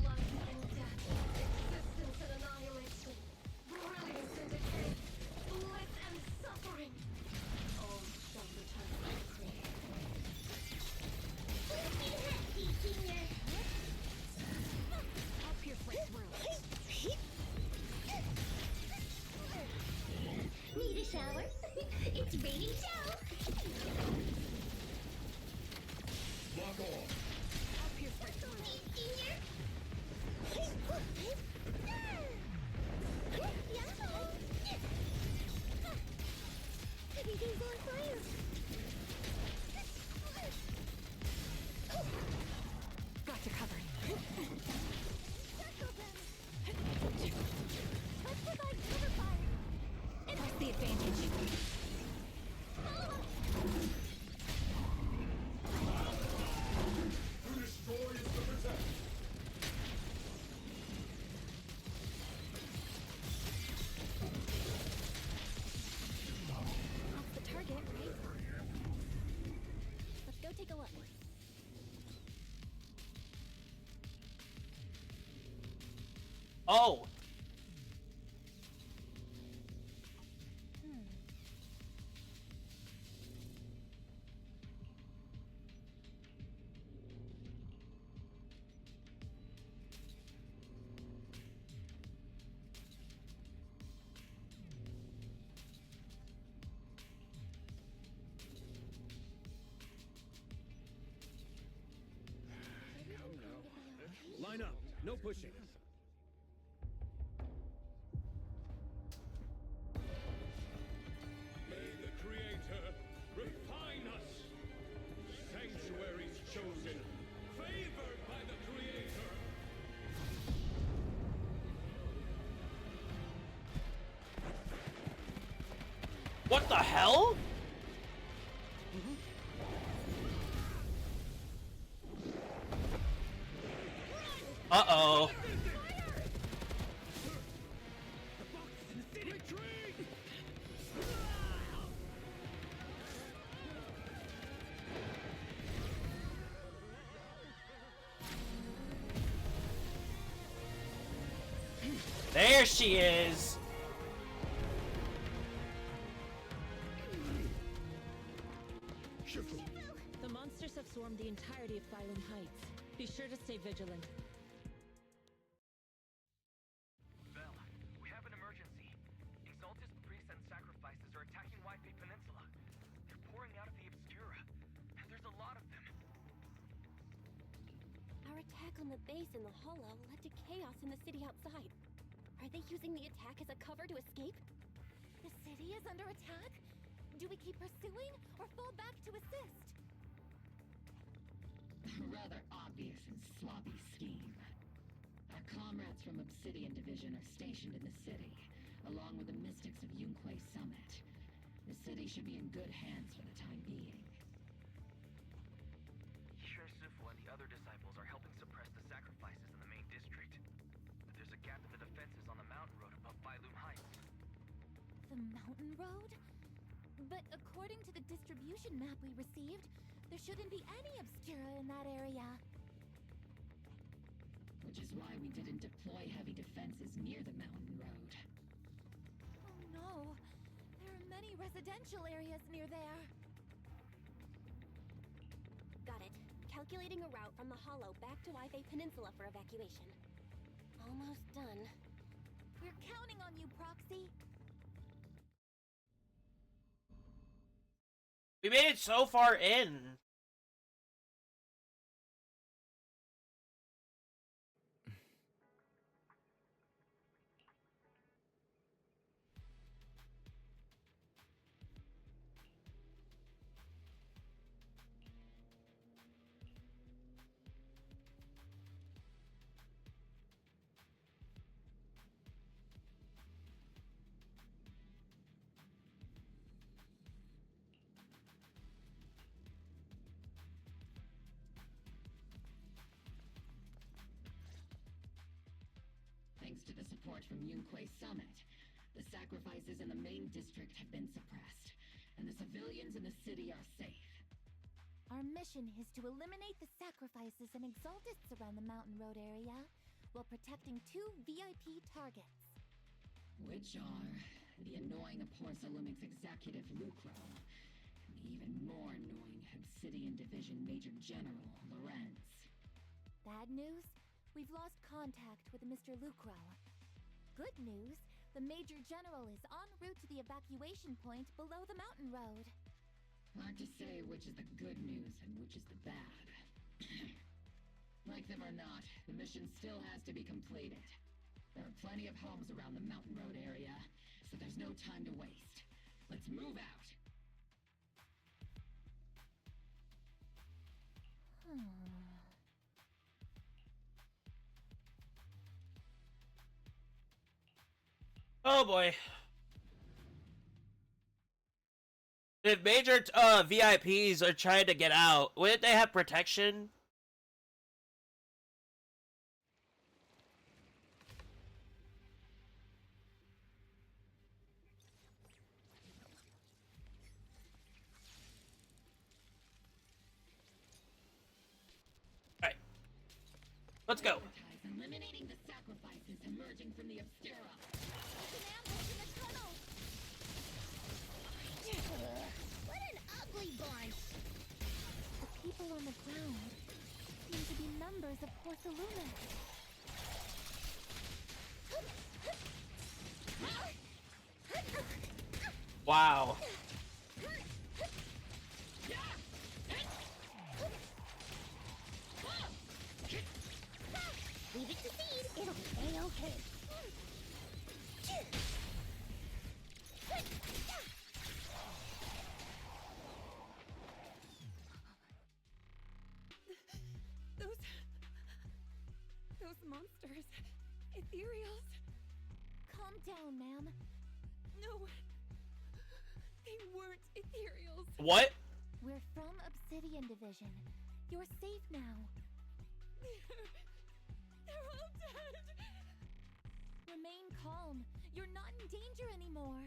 Life and death, existence and annihilation, brilliance and decay, bliss and suffering. All shall return to the Creator.
I'll pierce right through.
Need a shower? It's raining show!
Lock on.
I'll pierce right through.
Senior! Everything's on fire!
Got you covered.
Circle them! Let's provide cover fire!
Press the advantage.
To destroy is to protect.
That's the target, right? Let's go take a look.
Oh!
Line up. No pushing.
May the Creator refine us. Sanctuaries chosen, favored by the Creator.
What the hell? Uh-oh. There she is.
The monsters have swarmed the entirety of Phylum Heights. Be sure to stay vigilant.
Bell, we have an emergency. Exaltus priests and sacrifices are attacking Whitebay Peninsula. They're pouring out of the Obscura, and there's a lot of them.
Our attack on the base in the Hollow led to chaos in the city outside. Are they using the attack as a cover to escape?
The city is under attack? Do we keep pursuing or fall back to assist?
A rather obvious and sloppy scheme. Our comrades from Obsidian Division are stationed in the city, along with the mystics of Yunquay Summit. The city should be in good hands for the time being.
Shirsufo and the other disciples are helping suppress the sacrifices in the main district. But there's a gap in the defenses on the mountain road above Phylum Heights.
The mountain road? But according to the distribution map we received, there shouldn't be any Obscura in that area.
Which is why we didn't deploy heavy defenses near the mountain road.
Oh no! There are many residential areas near there.
Got it. Calculating a route from the Hollow back to Whitebay Peninsula for evacuation. Almost done.
We're counting on you, Proxy.
We made it so far in.
Thanks to the support from Yunquay Summit, the sacrifices in the main district have been suppressed, and the civilians in the city are safe.
Our mission is to eliminate the sacrifices and exaltists around the mountain road area, while protecting 2 VIP targets.
Which are the annoying Porcelumix executive Lucro, and the even more annoying Obsidian Division Major General Lorenz.
Bad news? We've lost contact with Mr. Lucro. Good news, the Major General is en route to the evacuation point below the mountain road.
Hard to say which is the good news and which is the bad. Like them or not, the mission still has to be completed. There are plenty of homes around the mountain road area, so there's no time to waste. Let's move out!
Oh boy. If major VIPs are trying to get out, wouldn't they have protection? Alright. Let's go.
Eliminating the sacrifices emerging from the Obscura.
What an ugly bunch!
The people on the ground seem to be members of Porcelumix.
Wow.
Leave it to Seed, it'll stay okay.
Those monsters. Ethereals.
Calm down, ma'am.
No. They weren't ethereals.
What?
We're from Obsidian Division. You're safe now.
They're all dead.
Remain calm. You're not in danger anymore.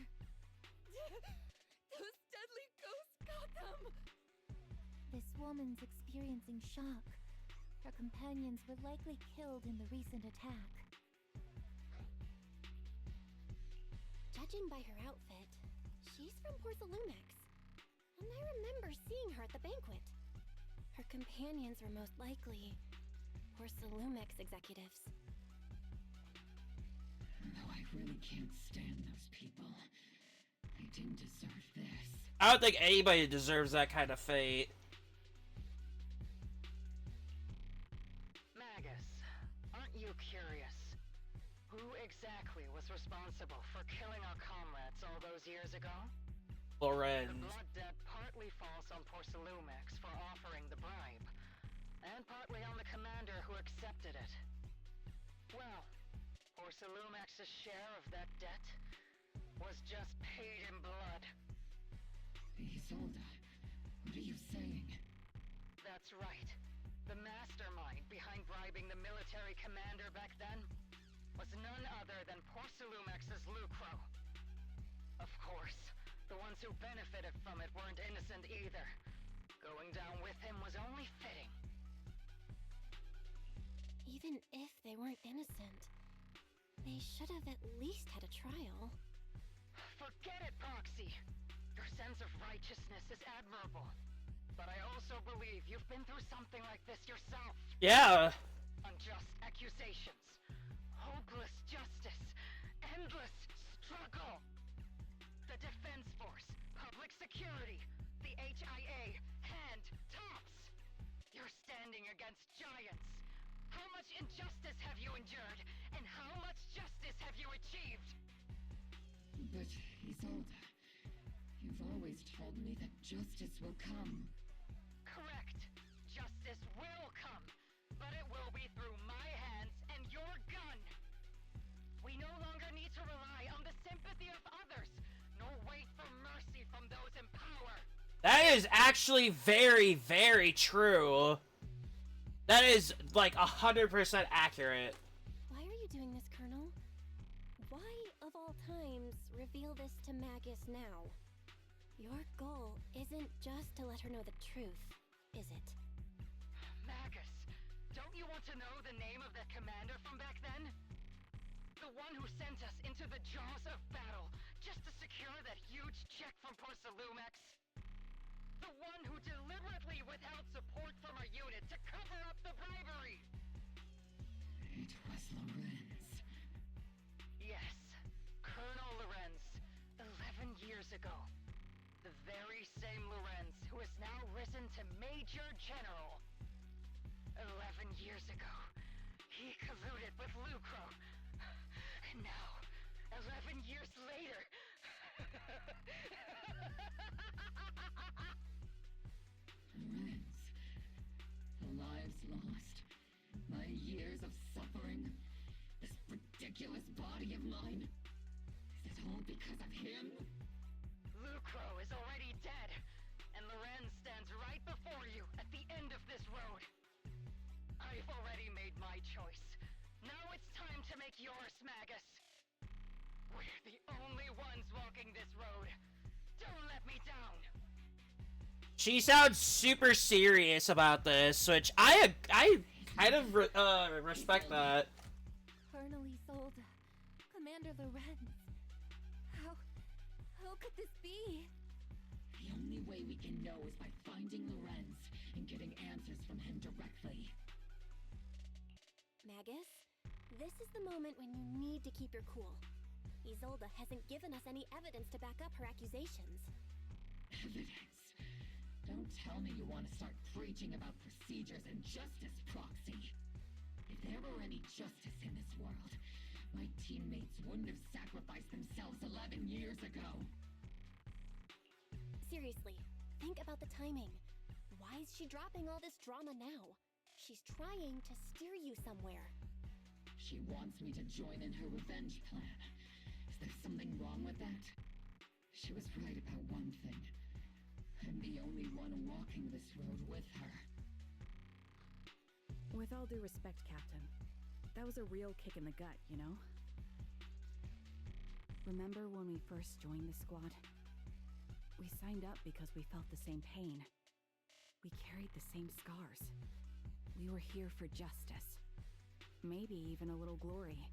Those deadly ghosts got them.
This woman's experiencing shock. Her companions were likely killed in the recent attack.
Judging by her outfit, she's from Porcelumix. And I remember seeing her at the banquet. Her companions were most likely Porcelumex executives.
Though I really can't stand those people, I didn't deserve this.
I don't think anybody deserves that kind of fate.
Magus, aren't you curious? Who exactly was responsible for killing our comrades all those years ago?
Lorenz.
The blood debt partly falls on Porcelumex for offering the bribe, and partly on the commander who accepted it. Well, Porcelumex's share of that debt was just paid in blood.
Isolde, what are you saying?
That's right. The mastermind behind bribing the military commander back then was none other than Porcelumex's Lucro. Of course, the ones who benefited from it weren't innocent either. Going down with him was only fitting.
Even if they weren't innocent, they should have at least had a trial.
Forget it, Proxy! Your sense of righteousness is admirable. But I also believe you've been through something like this yourself.
Yeah.
Unjust accusations, hopeless justice, endless struggle. The Defense Force, Public Security, the HIA, and TOPS. You're standing against giants. How much injustice have you endured, and how much justice have you achieved?
But, Isolde, you've always told me that justice will come.
Correct. Justice will come, but it will be through my hands and your gun. We no longer need to rely on the sympathy of others, nor wait for mercy from those in power.
That is actually very, very true. That is like 100% accurate.
Why are you doing this, Colonel? Why, of all times, reveal this to Magus now? Your goal isn't just to let her know the truth, is it?
Magus, don't you want to know the name of that commander from back then? The one who sent us into the jaws of battle just to secure that huge check from Porcelumex? The one who deliberately withheld support from our unit to cover up the bribery?
It was Lorenz.
Yes, Colonel Lorenz, 11 years ago. The very same Lorenz who has now risen to Major General. 11 years ago, he colluded with Lucro. And now, 11 years later...
Lorenz, the lives lost, my years of suffering, this ridiculous body of mine. Is it all because of him?
Lucro is already dead, and Lorenz stands right before you at the end of this road. I've already made my choice. Now it's time to make yours, Magus. We're the only ones walking this road. Don't let me down.
She sounds super serious about this, which I kind of respect that.
Colonel Isolde, Commander Lorenz. How could this be?
The only way we can know is by finding Lorenz and getting answers from him directly.
Magus, this is the moment when you need to keep your cool. Isolde hasn't given us any evidence to back up her accusations.
Evidence? Don't tell me you want to start preaching about procedures and justice, Proxy. If there were any justice in this world, my teammates wouldn't have sacrificed themselves 11 years ago.
Seriously, think about the timing. Why is she dropping all this drama now? She's trying to steer you somewhere.
She wants me to join in her revenge plan. Is there something wrong with that? She was right about one thing. I'm the only one walking this road with her.
With all due respect, Captain, that was a real kick in the gut, you know? Remember when we first joined the squad? We signed up because we felt the same pain. We carried the same scars. We were here for justice. Maybe even a little glory.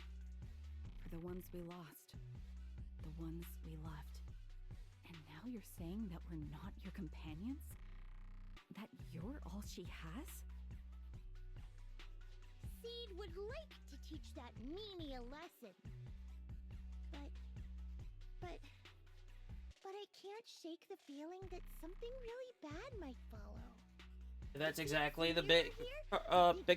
For the ones we lost. The ones we loved. And now Now you're saying that we're not your companions? That you're all she has?
Seed would like to teach that meanie a lesson. But I can't shake the feeling that something really bad might follow.
That's exactly the big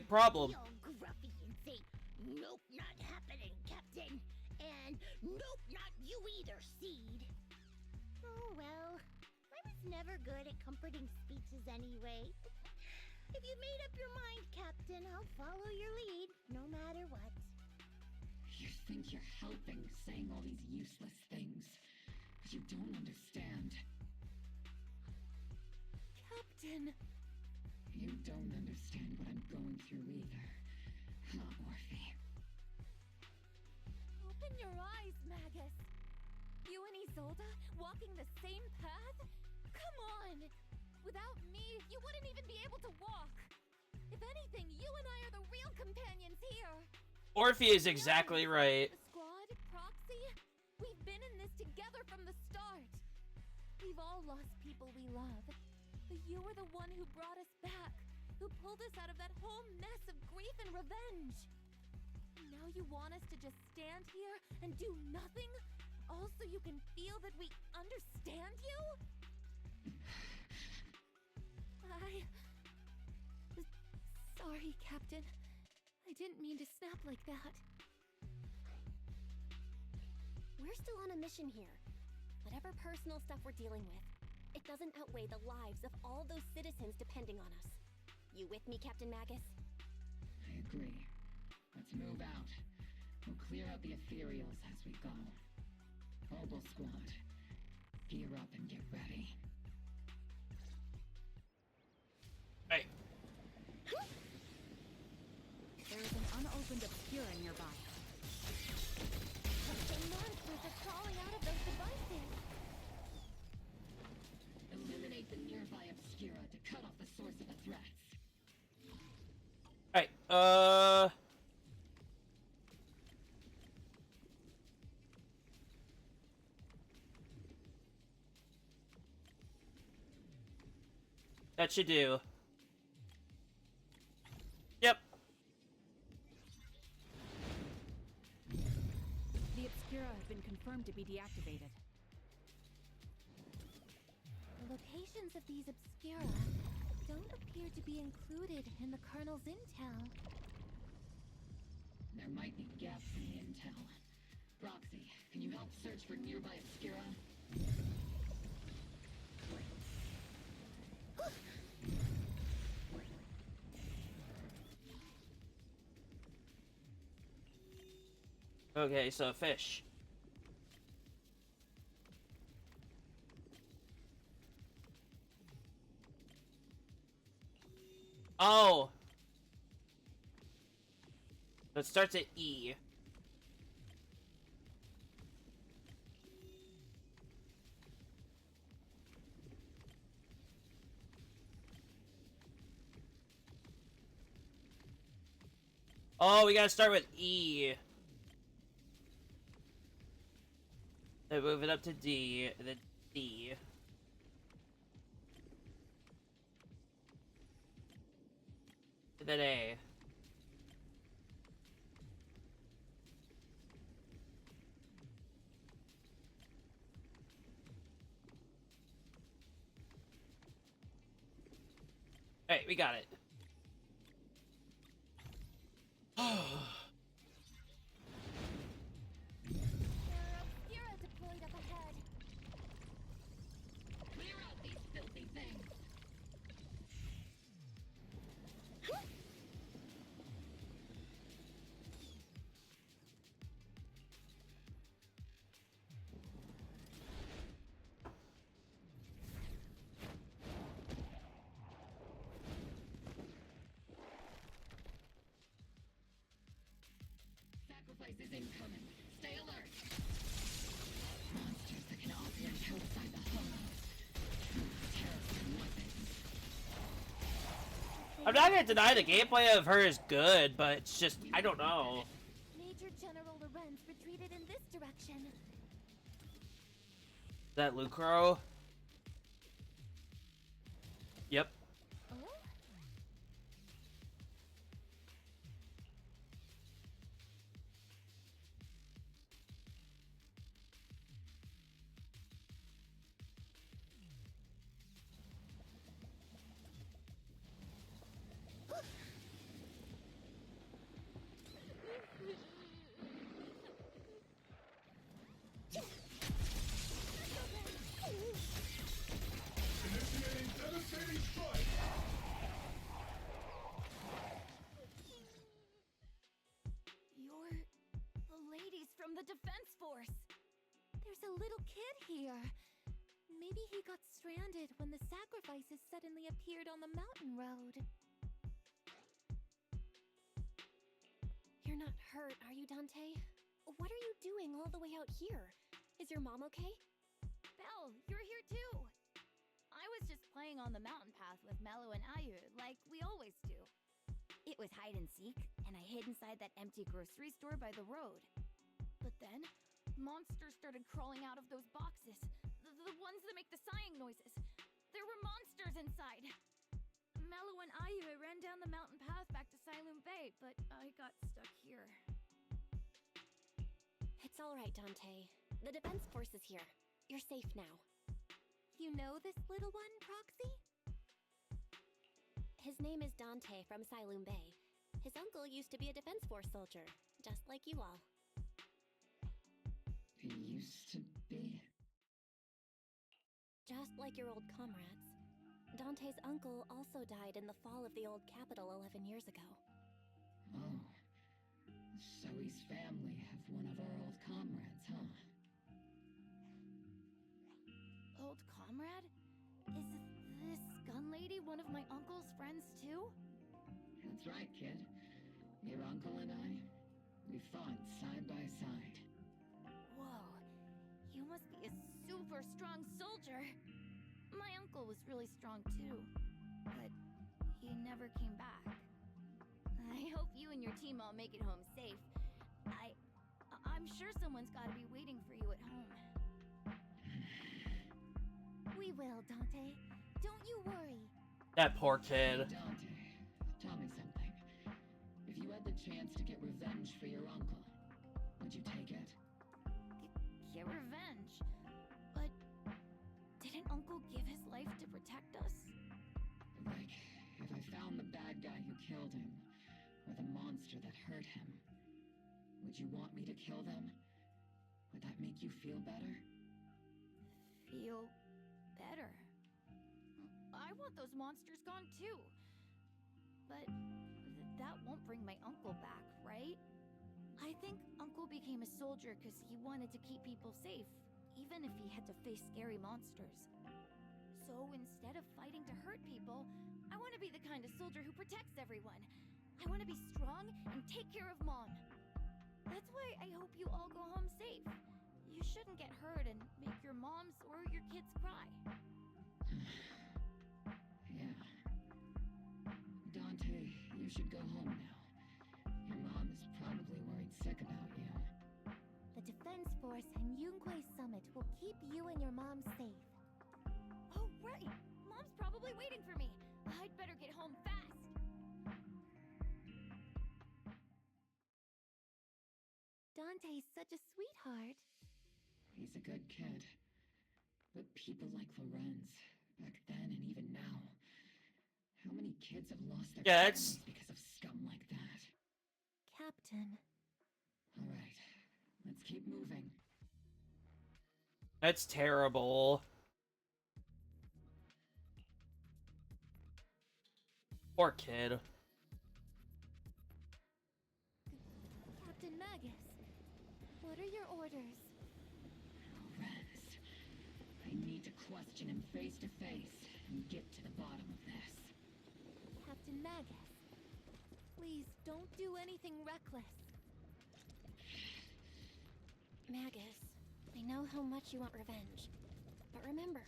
problem.
Be all gruffy and say, "Nope, not happening, Captain." And "Nope, not you either, Seed." Oh well, I was never good at comforting speeches anyway. If you made up your mind, Captain, I'll follow your lead, no matter what.
You think you're helping, saying all these useless things, but you don't understand.
Captain!
You don't understand what I'm going through either, huh, Orphe?
Open your eyes, Magus. You and Isolde walking the same path? Come on! Without me, you wouldn't even be able to walk. If anything, you and I are the real companions here.
Orphe is exactly right.
The squad, Proxy, we've been in this together from the start. We've all lost people we love. But you were the one who brought us back, who pulled us out of that whole mess of grief and revenge. And now you want us to just stand here and do nothing? All so you can feel that we understand you? Sorry, Captain. I didn't mean to snap like that.
We're still on a mission here. Whatever personal stuff we're dealing with, it doesn't outweigh the lives of all those citizens depending on us. You with me, Captain Magus?
I agree. Let's move out. We'll clear out the ethereals as we go. Mobile squad, gear up and get ready.
Hey.
There is an unopened obscura nearby.
The monsters are crawling out of those devices.
Eliminate the nearby obscura to cut off the source of the threats.
Alright, that should do. Yep.
The obscura have been confirmed to be deactivated.
The locations of these obscura don't appear to be included in the Colonel's intel.
There might be gaps in the intel. Proxy, can you help search for nearby obscura?
Okay, so fish. Oh! So it starts at E. Oh, we gotta start with E. Then move it up to D, and then D. And then A. Alright, we got it.
There are obscura deployed up ahead.
Clear out these filthy things! Sacrifice is incoming. Stay alert. Monsters that can operate outside the hollows. Terrorist weapons.
I'm not gonna deny the gameplay of her is good, but it's just, I don't know.
Major General Lorenz retreated in this direction.
That Lucro? Yep.
Oh?
Initiating devastating strike!
You're the ladies from the Defense Force. There's a little kid here. Maybe he got stranded when the sacrifices suddenly appeared on the mountain road. You're not hurt, are you, Dante? What are you doing all the way out here? Is your mom okay?
Belle, you're here too! I was just playing on the mountain path with Mello and Ayu, like we always do. It was hide and seek, and I hid inside that empty grocery store by the road. But then, monsters started crawling out of those boxes. The ones that make the sighing noises. There were monsters inside. Mello and Ayu ran down the mountain path back to Silum Bay, but I got stuck here.
It's all right, Dante. The Defense Force is here. You're safe now.
You know this little one, Proxy?
His name is Dante from Silum Bay. His uncle used to be a Defense Force soldier, just like you all.
He used to be?
Just like your old comrades. Dante's uncle also died in the fall of the old capital 11 years ago.
Oh. So his family have one of our old comrades, huh?
Old comrade? Is this gun lady one of my uncle's friends too?
That's right, kid. Your uncle and I, we fought side by side.
Whoa, you must be a super strong soldier. My uncle was really strong too, but he never came back. I hope you and your team all make it home safe. I'm sure someone's gotta be waiting for you at home.
We will, Dante. Don't you worry.
That poor kid.
Dante, tell me something. If you had the chance to get revenge for your uncle, would you take it?
Get revenge? But didn't Uncle give his life to protect us?
Like, if I found the bad guy who killed him, or the monster that hurt him, would you want me to kill them? Would that make you feel better?
Feel better? I want those monsters gone too. But that won't bring my uncle back, right? I think Uncle became a soldier because he wanted to keep people safe, even if he had to face scary monsters. So instead of fighting to hurt people, I want to be the kind of soldier who protects everyone. I want to be strong and take care of Mom. That's why I hope you all go home safe. You shouldn't get hurt and make your moms or your kids cry.
Yeah. Dante, you should go home now. Your mom is probably worried sick about you.
The Defense Force and Yunquay Summit will keep you and your mom safe.
Oh, right! Mom's probably waiting for me. I'd better get home fast.
Dante's such a sweetheart.
He's a good kid. But people like Lorenz, back then and even now, how many kids have lost their families because of scum like that?
Captain.
All right, let's keep moving.
That's terrible. Poor kid.
Captain Magus, what are your orders?
Lorenz, I need to question him face to face and get to the bottom of this.
Captain Magus, please don't do anything reckless.
Magus, I know how much you want revenge. But remember,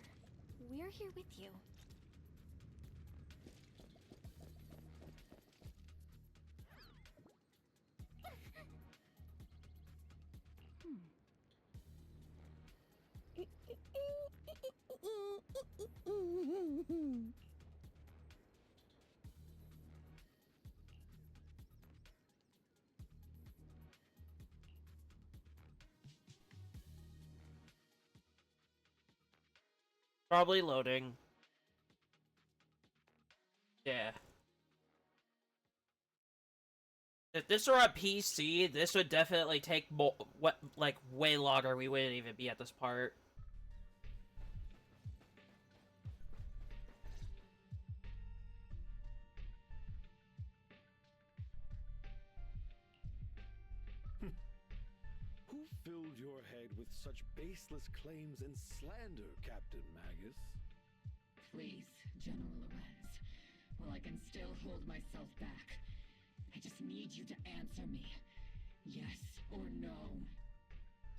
we're here with you.
Probably loading. Yeah. If this were a PC, this would definitely take like way longer. We wouldn't even be at this part.
Who filled your head with such baseless claims and slander, Captain Magus?
Please, General Lorenz. While I can still hold myself back, I just need you to answer me. Yes or no?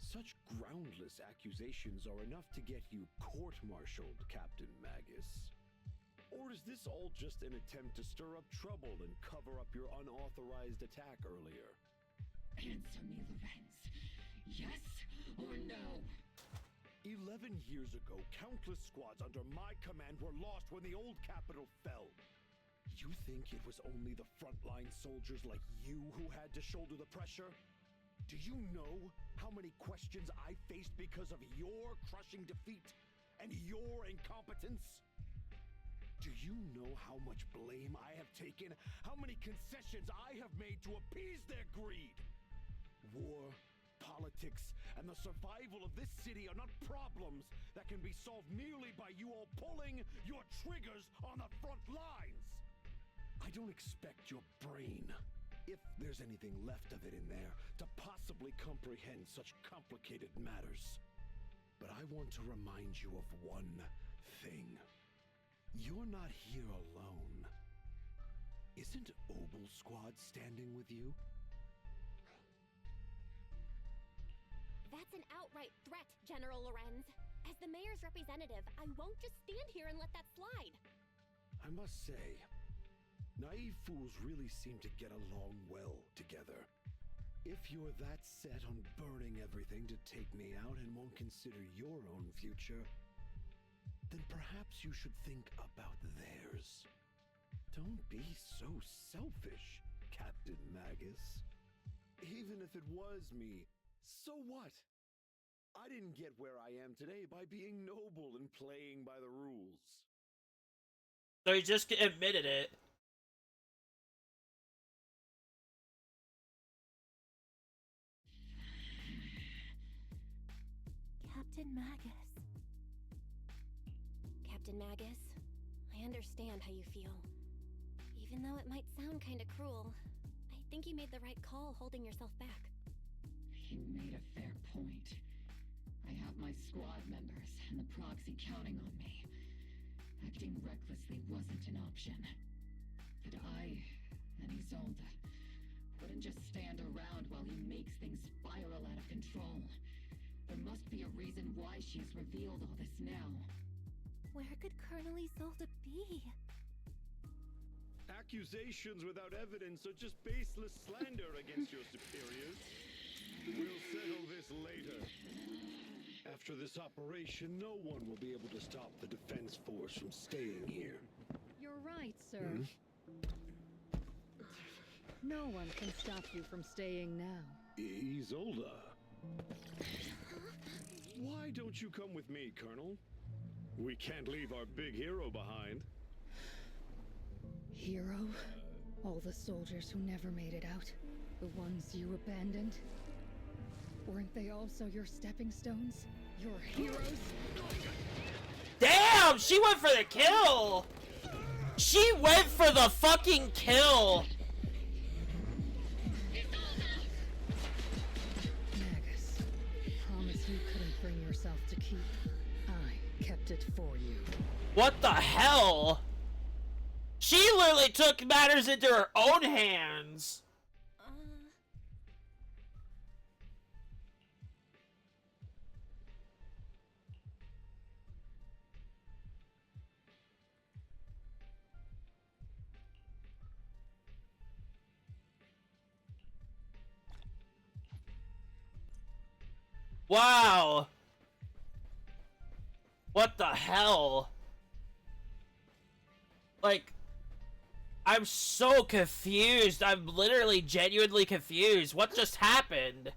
Such groundless accusations are enough to get you court-martialed, Captain Magus. Or is this all just an attempt to stir up trouble and cover up your unauthorized attack earlier?
Answer me, Lorenz. Yes or no?
11 years ago, countless squads under my command were lost when the old capital fell. You think it was only the frontline soldiers like you who had to shoulder the pressure? Do you know how many questions I faced because of your crushing defeat and your incompetence? Do you know how much blame I have taken? How many concessions I have made to appease their greed? War, politics, and the survival of this city are not problems that can be solved merely by you all pulling your triggers on the front lines. I don't expect your brain, if there's anything left of it in there, to possibly comprehend such complicated matters. But I want to remind you of one thing. You're not here alone. Isn't Obel Squad standing with you?
That's an outright threat, General Lorenz. As the mayor's representative, I won't just stand here and let that slide.
I must say, naive fools really seem to get along well together. If you're that set on burning everything to take me out and won't consider your own future, then perhaps you should think about theirs. Don't be so selfish, Captain Magus. Even if it was me, so what? I didn't get where I am today by being noble and playing by the rules.
So he just admitted it.
Captain Magus. Captain Magus, I understand how you feel. Even though it might sound kinda cruel, I think you made the right call holding yourself back.
You made a fair point. I have my squad members and the proxy counting on me. Acting recklessly wasn't an option. But I and Isolde wouldn't just stand around while he makes things spiral out of control. There must be a reason why she's revealed all this now.
Where could Colonel Isolde be?
Accusations without evidence are just baseless slander against your superiors. We'll settle this later. After this operation, no one will be able to stop the defense force from staying here.
You're right, sir. No one can stop you from staying now.
Isolde. Why don't you come with me, Colonel? We can't leave our big hero behind.
Hero? All the soldiers who never made it out? The ones you abandoned? Weren't they also your stepping stones? Your heroes?
Damn! She went for the kill! She went for the fucking kill!
Magus, promise you couldn't bring yourself to keep. I kept it for you.
What the hell? She literally took matters into her own hands! Wow! What the hell? Like, I'm so confused. I'm literally genuinely confused. What just happened?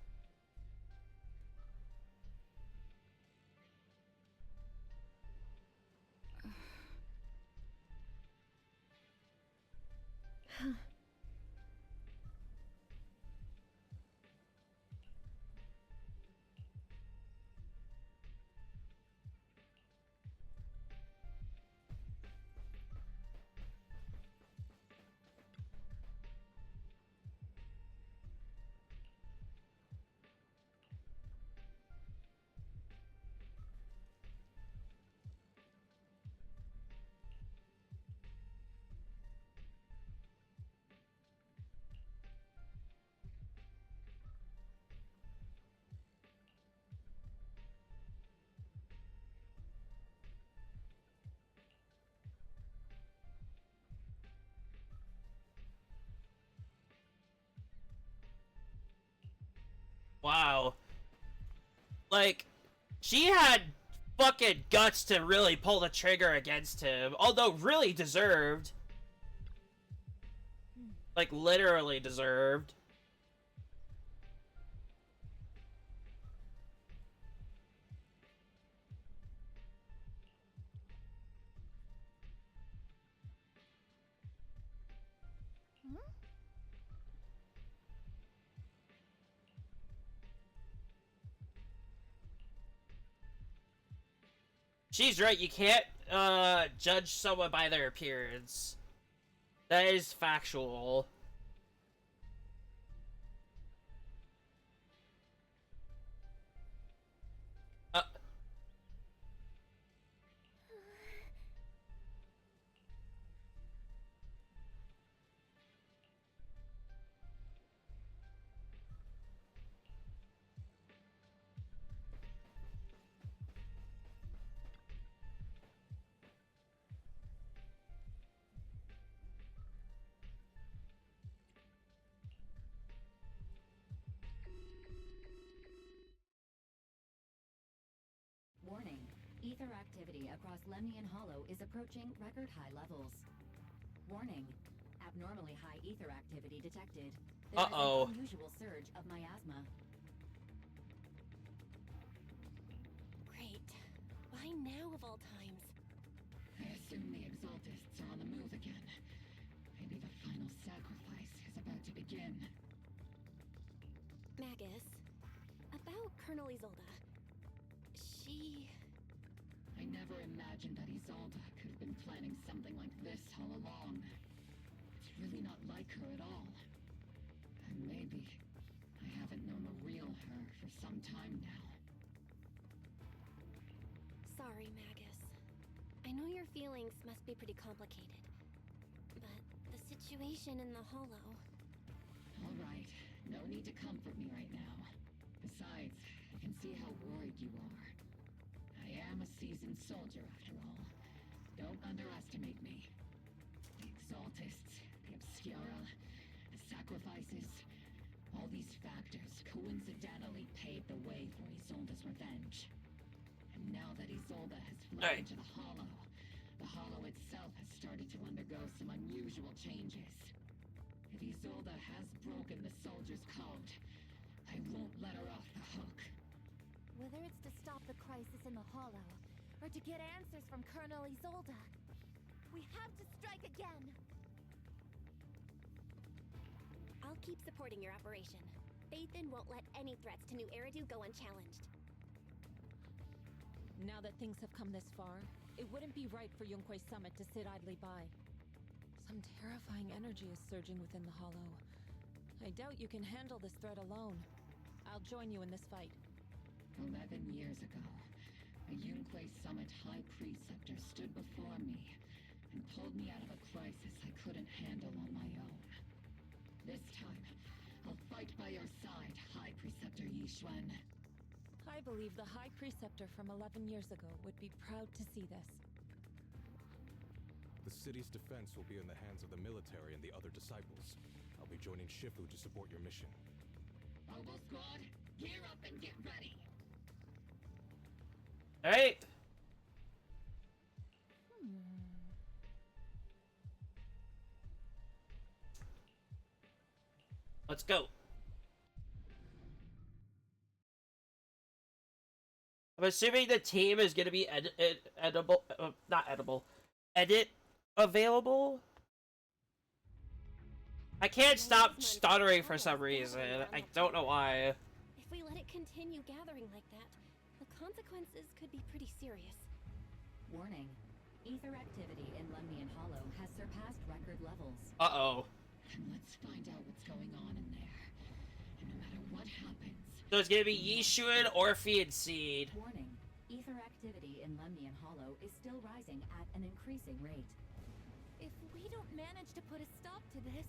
Wow. Like, she had fucking guts to really pull the trigger against him, although really deserved. Like, literally deserved. She's right, you can't, judge someone by their appearance. That is factual.
Warning. Ether activity across Lemnian Hollow is approaching record high levels. Warning. Abnormally high ether activity detected. There is an unusual surge of miasma.
Great. Why now of all times?
I assume the Exaltists are on the move again. Maybe the final sacrifice is about to begin.
Magus, about Colonel Isolde.
I never imagined that Isolde could have been planning something like this all along. It's really not like her at all. And maybe I haven't known the real her for some time now.
Sorry, Magus. I know your feelings must be pretty complicated. But the situation in the Hollow...
All right, no need to comfort me right now. Besides, I can see how worried you are. I am a seasoned soldier, after all. Don't underestimate me. The Exaltists, the Obscura, the sacrifices, all these factors coincidentally paved the way for Isolde's revenge. And now that Isolde has fled into the Hollow itself has started to undergo some unusual changes. If Isolde has broken the soldier's code, I won't let her off the hook.
Whether it's to stop the crisis in the Hollow, or to get answers from Colonel Isolde, we have to strike again!
I'll keep supporting your operation. Phaethon won't let any threats to New Eridu go unchallenged.
Now that things have come this far, it wouldn't be right for Yunque's summit to sit idly by. Some terrifying energy is surging within the Hollow. I doubt you can handle this threat alone. I'll join you in this fight.
11 years ago, a Yunque Summit High Preceptor stood before me and pulled me out of a crisis I couldn't handle on my own. This time, I'll fight by your side, High Preceptor Yixuan.
I believe the High Preceptor from 11 years ago would be proud to see this.
The city's defense will be in the hands of the military and the other disciples. I'll be joining Shifu to support your mission.
Mobile Squad, gear up and get ready!
Alright. Let's go. I'm assuming the team is gonna be edible, not edible, edit available? I can't stop stuttering for some reason. I don't know why.
If we let it continue gathering like that, the consequences could be pretty serious.
Warning. Ether activity in Lemnian Hollow has surpassed record levels.
Uh-oh.
And let's find out what's going on in there. And no matter what happens...
So it's gonna be Yixuan, Orphean Seed.
Warning. Ether activity in Lemnian Hollow is still rising at an increasing rate.
If we don't manage to put a stop to this,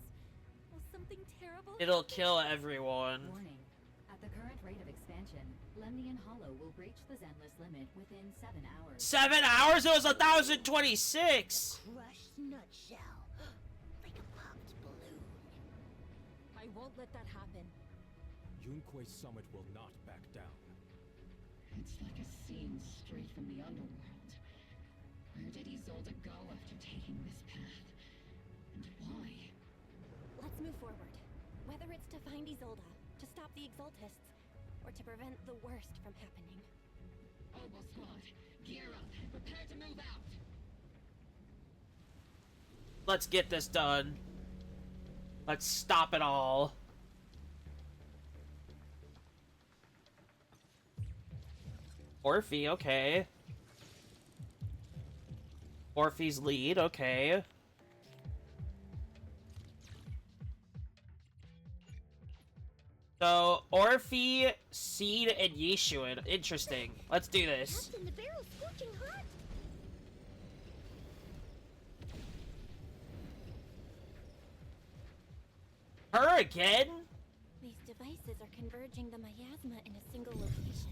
will something terrible
It'll kill everyone.
Warning. At the current rate of expansion, Lemnian Hollow will breach the Zenless limit within 7 hours.
7 hours? It was 1,026!
Crushed nutshell. Like a popped balloon.
I won't let that happen.
Yunkuei Summit will not back down.
It's like a scene straight from the underworld. Where did Isolde go after taking this path? And why?
Let's move forward. Whether it's to find Isolde, to stop the Exaltists, or to prevent the worst from happening.
Oboe Squad, gear up and prepare to move out!
Let's get this done. Let's stop it all. Orphe, okay. Orphe's lead, okay. So, Orphe, Seed, and Yishuin. Interesting. Let's do this.
Captain, the barrel's scorching hot!
Her again?
These devices are converging the miasma in a single location.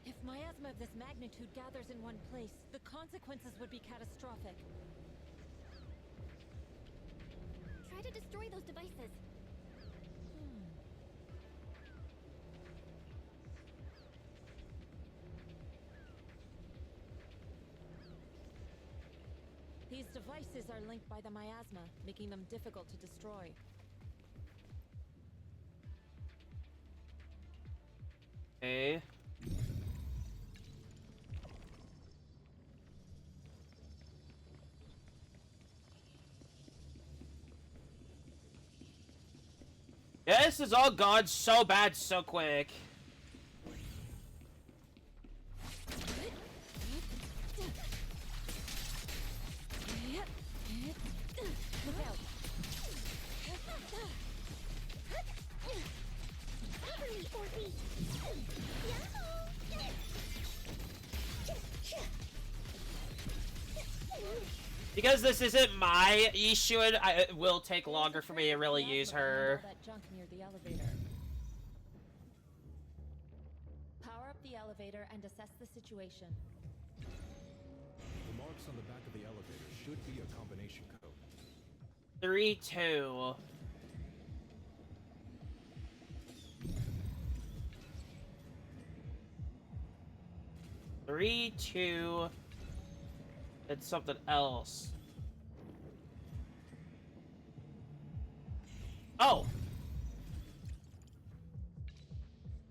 If miasma of this magnitude gathers in one place, the consequences would be catastrophic.
Try to destroy those devices.
These devices are linked by the miasma, making them difficult to destroy.
Okay. Yeah, this is all gone so bad so quick.
Look out.
Cover me, Orphe!
Because this isn't my Yishuin, it will take longer for me to really use her.
That junk near the elevator. Power up the elevator and assess the situation.
The marks on the back of the elevator should be a combination code.
3, 2. Three, 2. It's something else. Oh!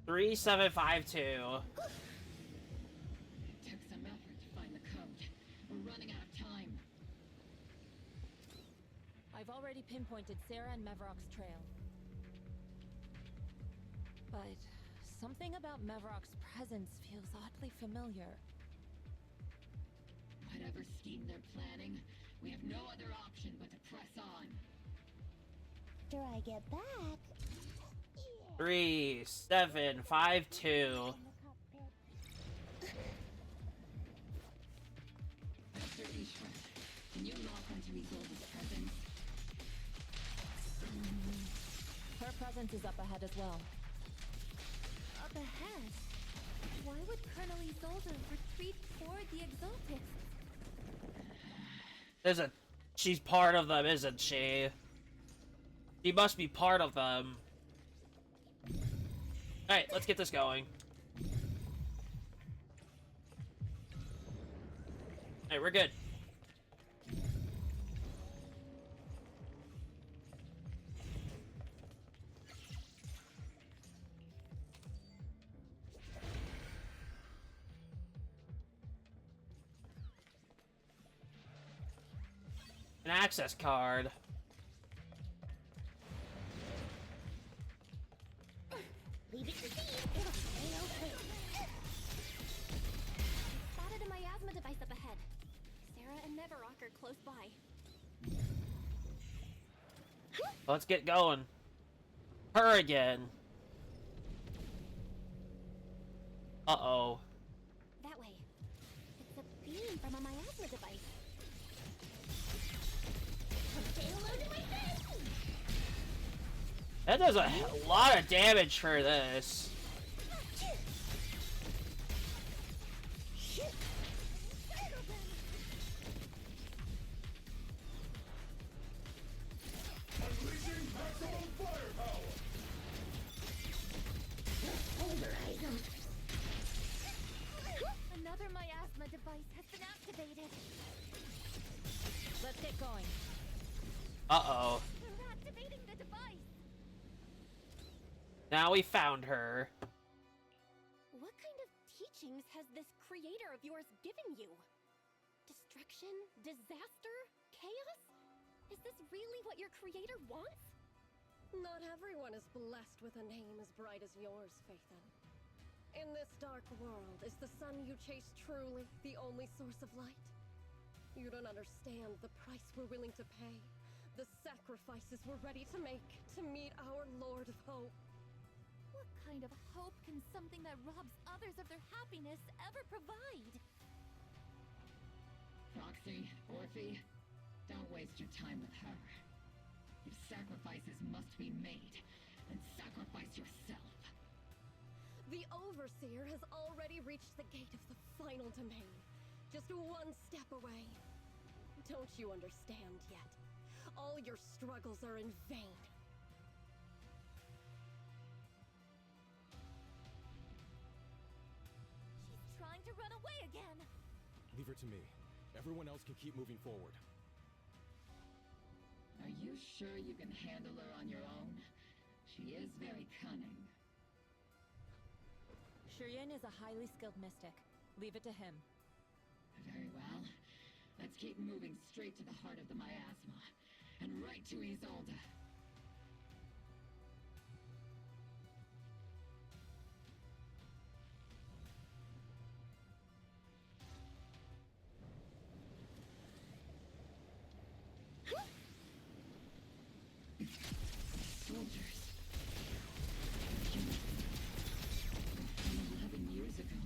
3752.
It took some effort to find the code. We're running out of time.
I've already pinpointed Sarah and Mevrock's trail. But something about Mevrock's presence feels oddly familiar.
Whatever scheme they're planning, we have no other option but to press on.
After I get back...
3, 7, 5, 2.
Master Ishra, can you lock onto Isolde's presence?
Her presence is up ahead as well.
Up ahead? Why would Colonel Isolde retreat toward the Exaltists?
She's part of them, isn't she? She must be part of them. Alright, let's get this going. Alright, we're good. An access card.
Leave it to Steve. It'll stay okay.
Spotted a miasma device up ahead. Sarah and Mevrock are close by.
Let's get going. Her again. Uh-oh.
That way. It's a beam from a miasma device.
That does a lot of damage for this.
Unleashing maximum firepower!
activated.
Let's get going.
Uh-oh.
They're activating the device.
Now we found her.
What kind of teachings has this creator of yours given you? Destruction? Disaster? Chaos? Is this really what your creator wants?
Not everyone is blessed with a name as bright as yours, Phaethon. In this dark world, is the sun you chase truly the only source of light? You don't understand the price we're willing to pay, the sacrifices we're ready to make to meet our Lord of Hope.
What kind of hope can something that robs others of their happiness ever provide?
Proxy, Orphe, don't waste your time with her. If sacrifices must be made, then sacrifice yourself.
The Overseer has already reached the gate of the final domain. Just one step away. Don't you understand yet? All your struggles are in vain.
She's trying to run away again.
Leave her to me. Everyone else can keep moving forward.
Are you sure you can handle her on your own? She is very cunning.
Shiryen is a highly skilled mystic. Leave it to him.
Very well. Let's keep moving straight to the heart of the miasma, and right to Isolde. Soldiers. 11 years ago.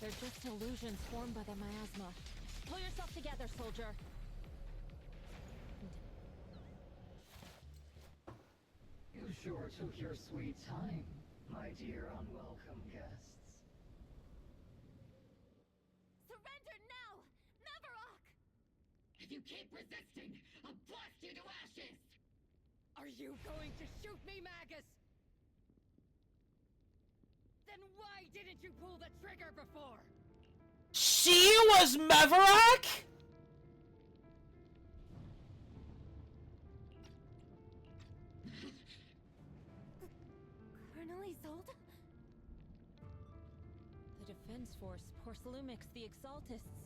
They're just illusions formed by the miasma. Pull yourself together, soldier.
You sure took your sweet time, my dear unwelcome guests.
Surrender now! Mavarok!
If you keep resisting, I'll blast you to ashes!
Are you going to shoot me, Magus? Then why didn't you pull the trigger before?
She was Mavarok?
Colonel Isolde?
The Defense Force, Porcelumix, the Exaltists.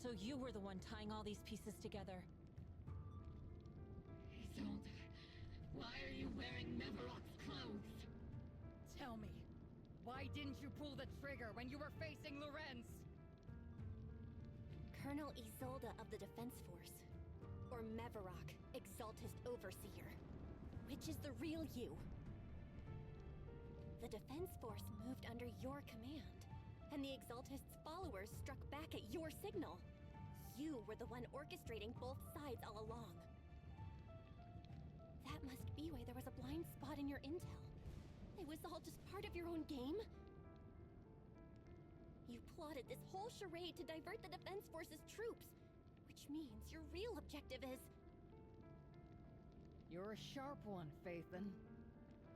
So you were the one tying all these pieces together.
Isolde, why are you wearing Mavarok's clothes?
Tell me, why didn't you pull the trigger when you were facing Lorenz?
Colonel Isolde of the Defense Force. Or Mavarok, Exaltist Overseer. Which is the real you? The Defense Force moved under your command, and the Exaltist's followers struck back at your signal. You were the one orchestrating both sides all along. That must be why there was a blind spot in your intel. It was all just part of your own game? You plotted this whole charade to divert the Defense Force's troops, which means your real objective is...
You're a sharp one, Phaethon.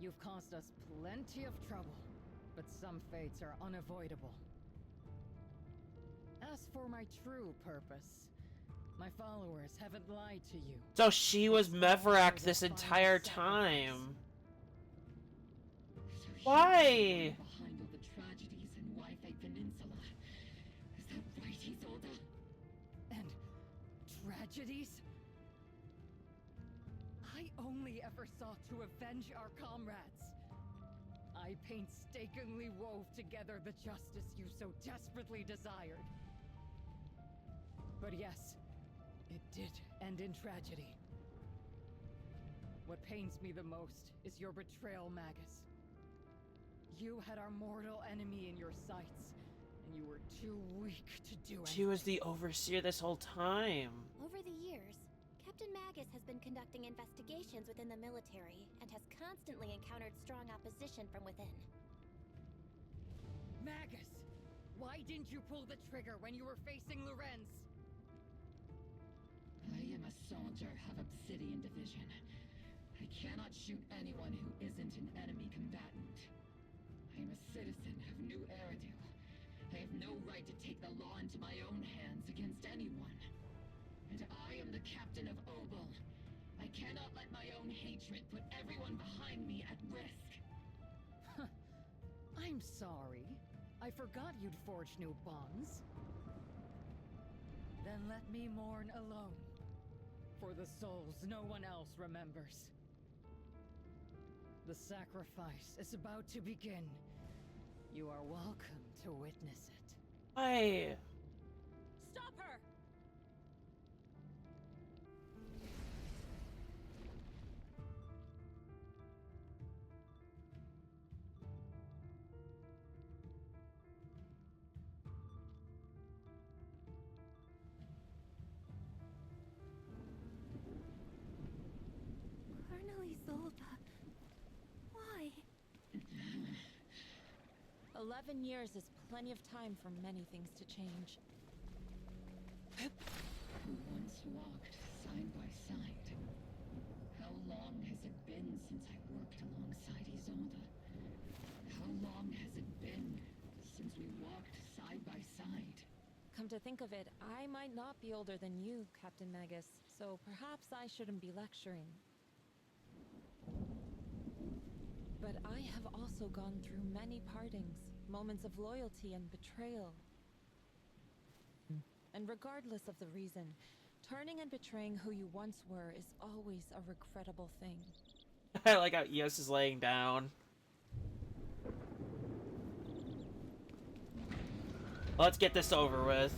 You've caused us plenty of trouble, but some fates are unavoidable. As for my true purpose, my followers haven't lied to you.
So she was Mavarok this entire time. Why?
Behind all the tragedies in Wi-Fi Peninsula. Is that right, Isolde?
And tragedies? I only ever sought to avenge our comrades. I painstakingly wove together the justice you so desperately desired. But yes, it did end in tragedy. What pains me the most is your betrayal, Magus. You had our mortal enemy in your sights, and you were too weak to do anything.
She was the Overseer this whole time.
Over the years, Captain Magus has been conducting investigations within the military and has constantly encountered strong opposition from within.
Magus! Why didn't you pull the trigger when you were facing Lorenz?
I am a soldier of Obsidian Division. I cannot shoot anyone who isn't an enemy combatant. I am a citizen of New Eridu. I have no right to take the law into my own hands captain of Obel. I cannot let my own hatred put everyone behind me at risk.
I'm sorry. I forgot you'd forged new bonds. Then let me mourn alone. For the souls no one else remembers. The sacrifice is about to begin. You are welcome to witness it.
Hey!
Stop her!
Colonel Isolde. Why?
11 years is plenty of time for many things to change.
Who once walked side by side. How long has it been since I worked alongside Isolde? How long has it been since we walked side by side?
Come to think of it, I might not be older than you, Captain Magus, so perhaps I shouldn't be lecturing. But I have also gone through many partings, moments of loyalty and betrayal. And regardless of the reason, turning and betraying who you once were is always a regrettable thing.
I like how Eos is laying down. Let's get this over with.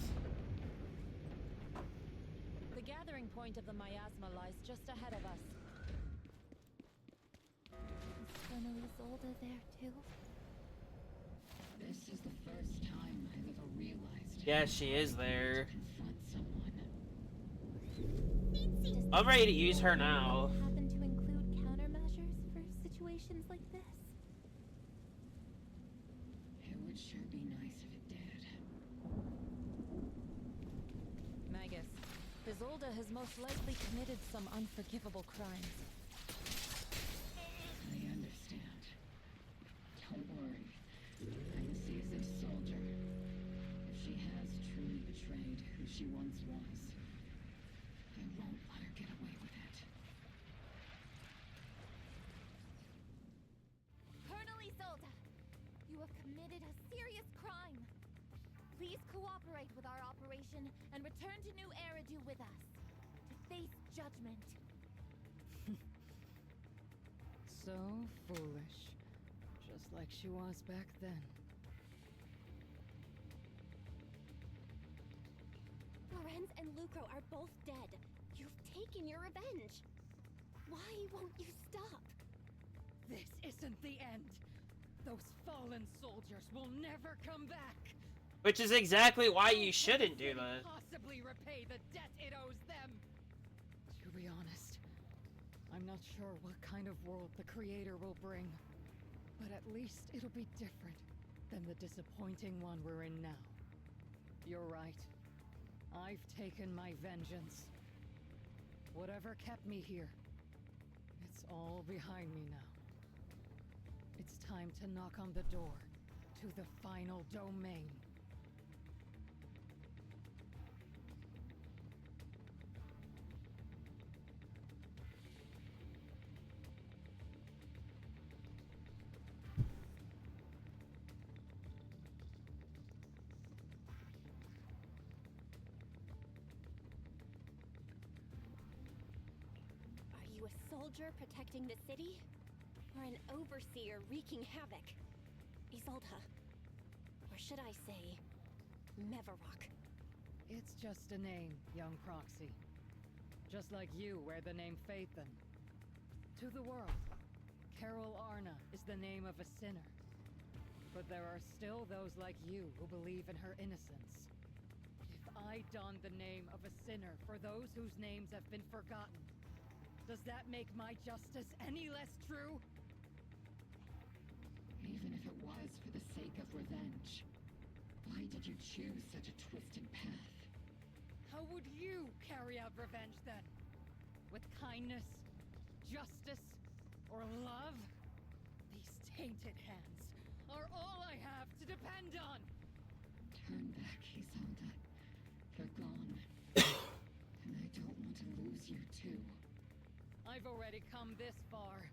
The gathering point of the miasma lies just ahead of us.
Is Colonel Isolde there too?
This is the first time I've ever realized.
Yeah, she is there.
Confront someone.
I'm ready to use her now.
Happen to include countermeasures for situations like this?
It would sure be nice if it did.
Magus, Isolde has most likely committed some unforgivable crimes.
I understand. Don't worry. I'm a seasoned soldier. If she has truly betrayed who she once was, I won't let her get away with it.
Colonel Isolde, you have committed a serious crime. Please cooperate with our operation and return to New Eridu with us to face judgment.
So foolish. Just like she was back then.
Lorenz and Lucro are both dead. You've taken your revenge. Why won't you stop?
This isn't the end. Those fallen soldiers will never come back.
Which is exactly why you shouldn't do that.
Possibly repay the debt it owes them. To be honest, I'm not sure what kind of world the Creator will bring. But at least it'll be different than the disappointing one we're in now. You're right. I've taken my vengeance. Whatever kept me here, it's all behind me now. It's time to knock on the door to the final domain.
Are you a soldier protecting the city? Or an overseer wreaking havoc? Isolde. Or should I say, Mevarok?
It's just a name, young proxy. Just like you wear the name Phaethon. To the world, Carol Arna is the name of a sinner. But there are still those like you who believe in her innocence. If I don the name of a sinner for those whose names have been forgotten, does that make my justice any less true?
Even if it was for the sake of revenge, why did you choose such a twisted path?
How would you carry out revenge then? With kindness, justice, or love? These tainted hands are all I have to depend on!
Turn back, Isolde. They're gone. And I don't want to lose you too.
I've already come this far.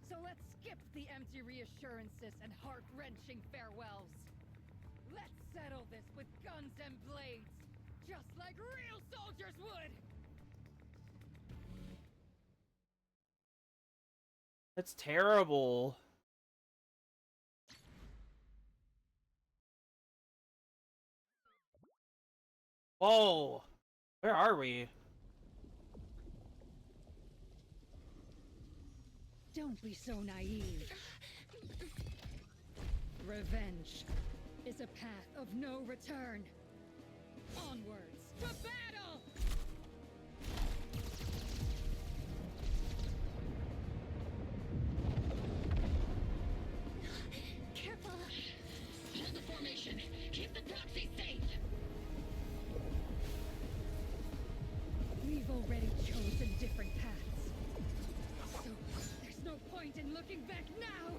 So let's skip the empty reassurances and heart-wrenching farewells. Let's settle this with guns and blades, just like real soldiers would!
That's terrible. Whoa! Where are we?
Don't be so naive. Revenge is a path of no return. Onwards to battle!
Careful!
Hold the formation! Keep the proxy safe!
We've already chosen different paths. So, there's no point in looking back now!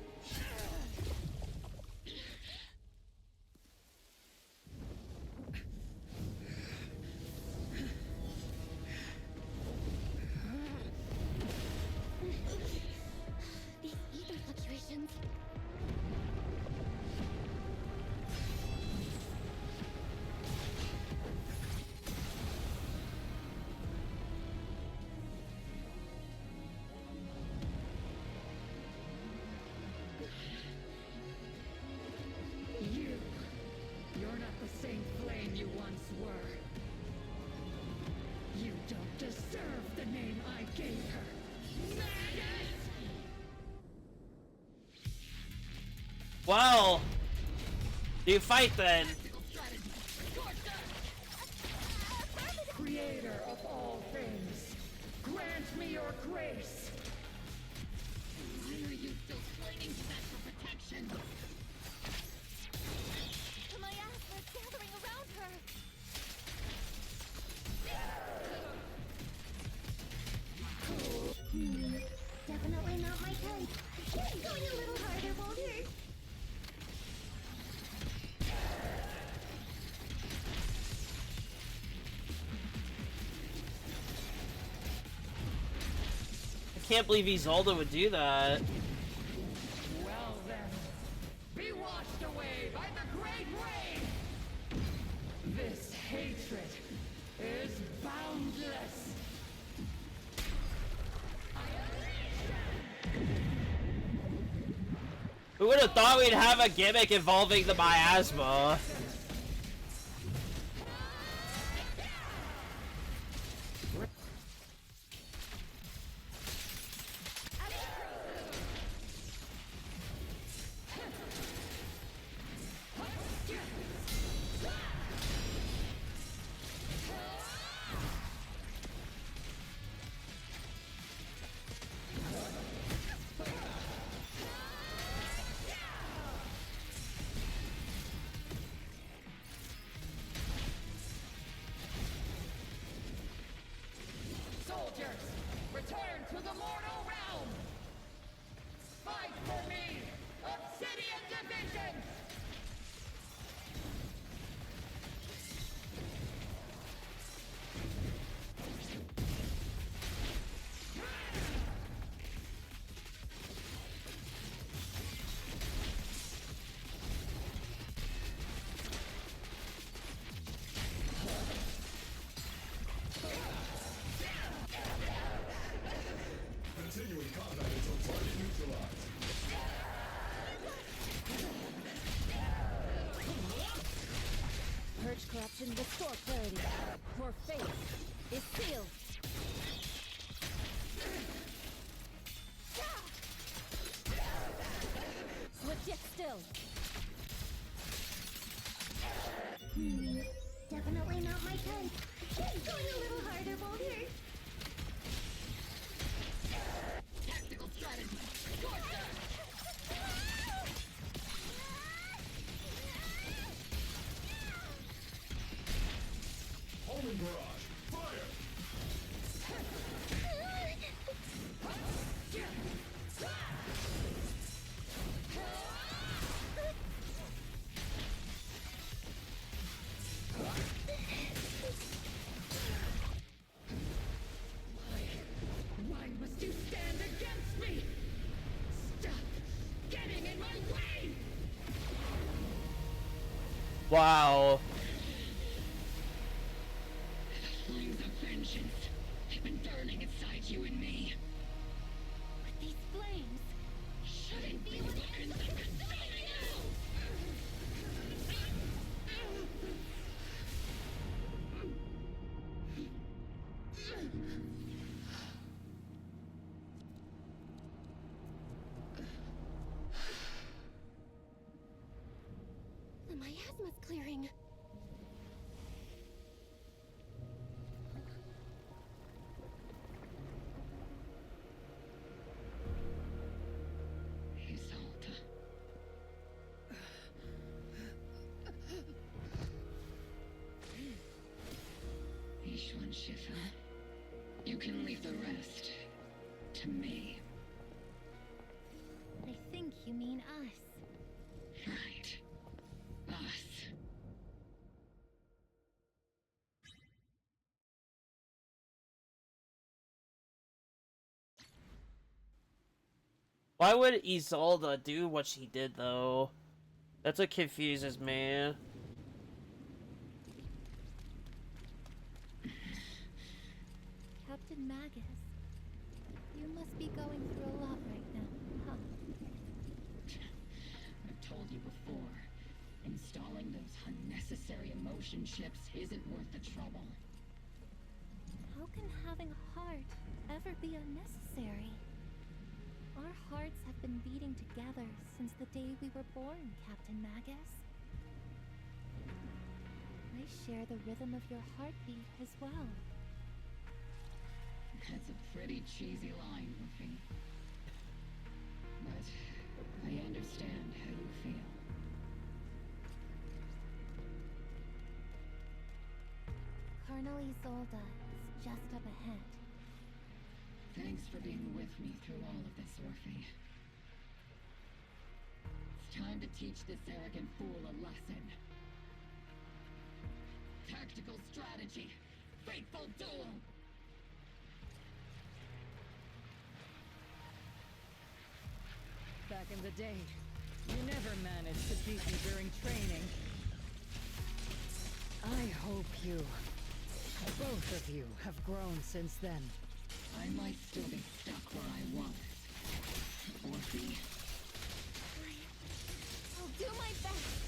These ether fluctuations.
You're not the same flame you once were. You don't deserve the name I gave her. Maggot!
Well, do you fight then?
Creator of all things, grant me your grace.
Why are you still slinging to that for protection?
My ass was gathering around her.
Definitely not my type. Going a little harder won't hurt.
I can't believe Isolde would do that.
Well then, be washed away by the great rain! This hatred is boundless!
Who would have thought we'd have a gimmick involving the miasma?
Soldiers, return to the mortal realm! Fight for me, Obsidian Division!
Continuing combat until target neutralized.
Purge corruption, restore clarity. Your fate is sealed. Switch it still.
Definitely not my type. Going a little harder won't hurt.
Tactical strategy!
Homing barrage! Fire!
Wow.
The flames of vengeance have been burning inside you and me.
But these flames
Shouldn't be weapons of consuming you!
The miasma's clearing.
Isolde. Ishwan Shifa. You can leave the rest to me.
I think you mean us.
Right. Us.
Why would Isolde do what she did, though? That's what confuses me.
Captain Magus, you must be going through a lot right now, huh?
I've told you before, installing those unnecessary emotion chips isn't worth the trouble.
How can having a heart ever be unnecessary? Our hearts have been beating together since the day we were born, Captain Magus. I share the rhythm of your heartbeat as well.
That's a pretty cheesy line, Luffy. But I understand how you feel.
Colonel Isolde is just up ahead.
Thanks for being with me through all of this, Orphe. It's time to teach this arrogant fool a lesson. Tactical strategy. Fateful duel.
Back in the day, you never managed to beat me during training. I hope you, both of you, have grown since then.
I might still be stuck where I was. Orphe.
I'll do my best.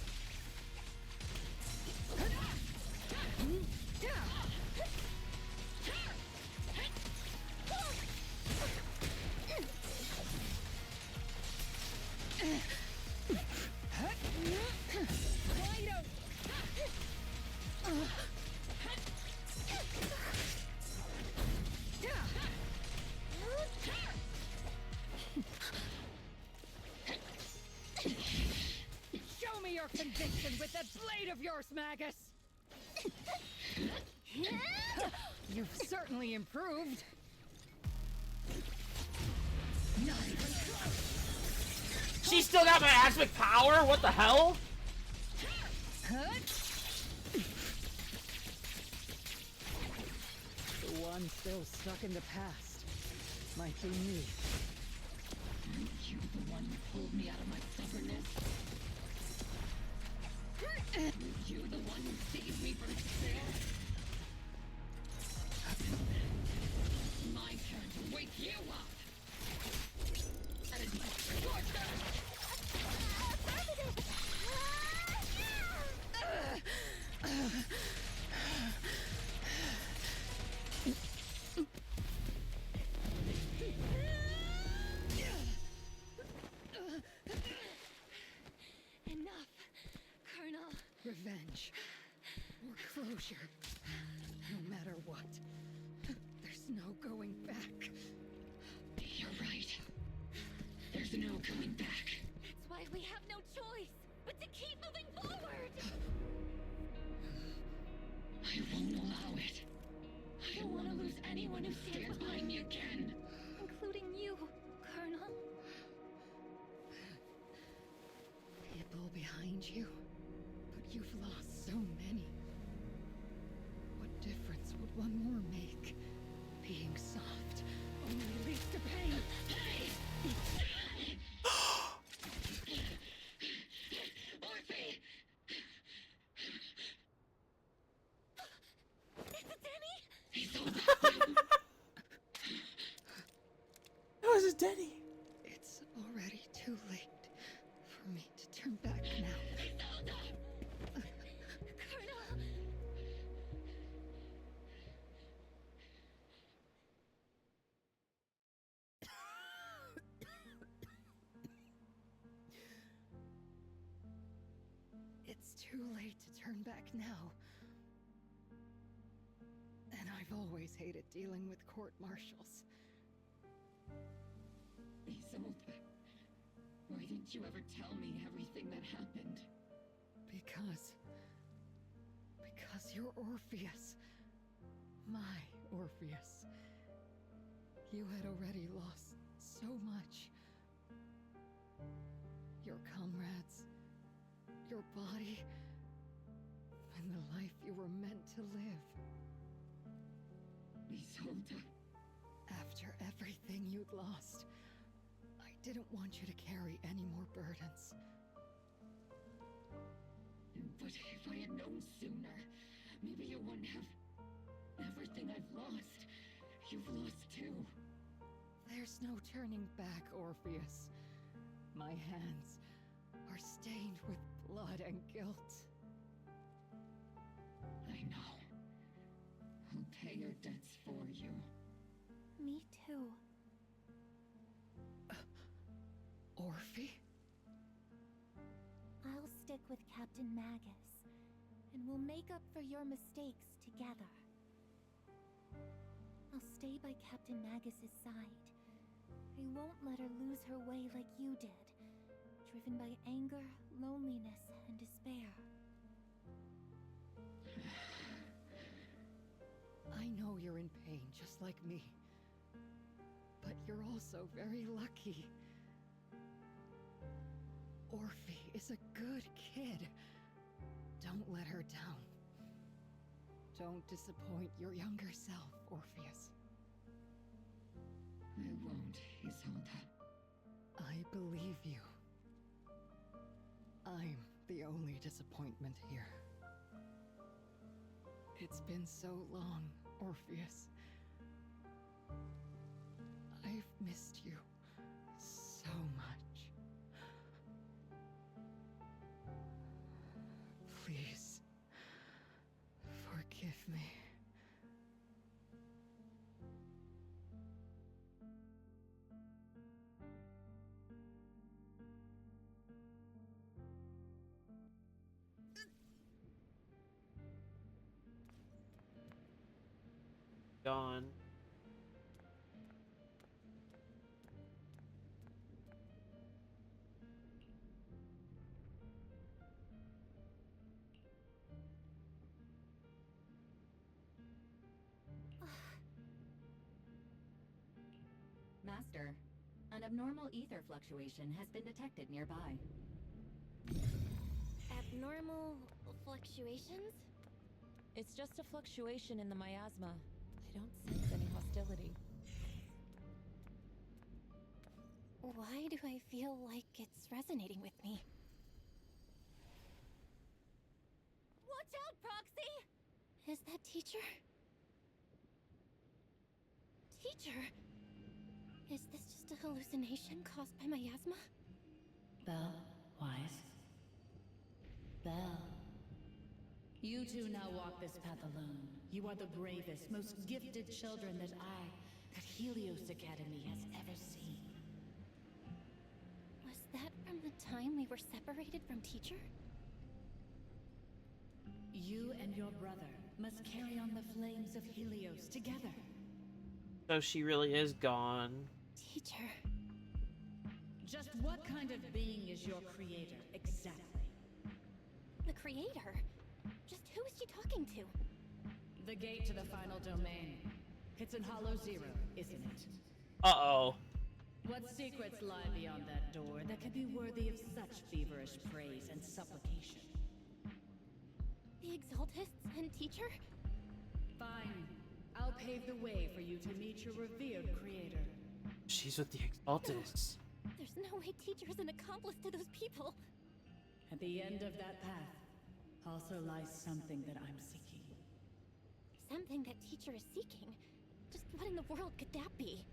Show me your conviction with that blade of yours, Magus! You've certainly improved.
She still got my miasmic power? What the hell?
The one still stuck in the past might be me.
Aren't you the one who pulled me out of my stubbornness? Were you the one who saved me from despair? My turn to wake you up! That is my torture!
Enough, Colonel.
Revenge. Or closure. No matter what. There's no going back.
You're right. There's no coming back.
That's why we have no choice but to keep moving forward.
I won't allow it. I don't want to lose anyone who stands behind me again.
Including you, Colonel.
People behind you. But you've lost so many. What difference would one more make? Being soft only leads to pain.
Orphe!
back now. And I've always hated dealing with court-martials.
Isolde, why didn't you ever tell me everything that happened?
Because you're Orpheus. My Orpheus. You had already lost so much. Your comrades, your body, and the life you were meant to live.
Isolde.
After everything you'd lost, I didn't want you to carry any more burdens.
But if I had known sooner, maybe you wouldn't have... Everything I've lost, you've lost too.
There's no turning back, Orpheus. My hands are stained with blood and guilt.
I know. I'll pay your debts for you.
Me too.
Orphe?
I'll stick with Captain Magus, and we'll make up for your mistakes together. I'll stay by Captain Magus's side. I won't let her lose her way like you did, driven by anger, loneliness, and despair.
I know you're in pain, just like me. But you're also very lucky. Orphe is a good kid. Don't let her down. Don't disappoint your younger self, Orpheus.
I won't, Isolde.
I believe you. I'm the only disappointment here. It's been so long, Orpheus. I've missed you so much. Please, forgive me.
Gone.
Master, an abnormal ether fluctuation has been detected nearby.
Abnormal fluctuations?
It's just a fluctuation in the miasma. I don't sense any hostility.
Why do I feel like it's resonating with me?
Watch out, Proxy!
Is that teacher? Teacher? Is this just a hallucination caused by miasma?
Belle, Wise. Belle. You two now walk this path alone. You are the bravest, most gifted children that Helios Academy has ever seen.
Was that from the time we were separated from teacher?
You and your brother must carry on the flames of Helios together.
So she really is gone.
Teacher.
Just what kind of being is your creator, exactly?
The creator? Just who is she talking to?
The gate to the final domain. It's in Hollow Zero, isn't it?
Uh-oh.
What secrets lie beyond that door that could be worthy of such feverish praise and supplication?
The Exaltists and teacher?
Fine. I'll pave the way for you to meet your revered creator.
She's with the Exaltists.
No, there's no way teacher is an accomplice to those people.
At the end of that path also lies something that I'm seeking.
Something that teacher is seeking? Just what in the world could that be?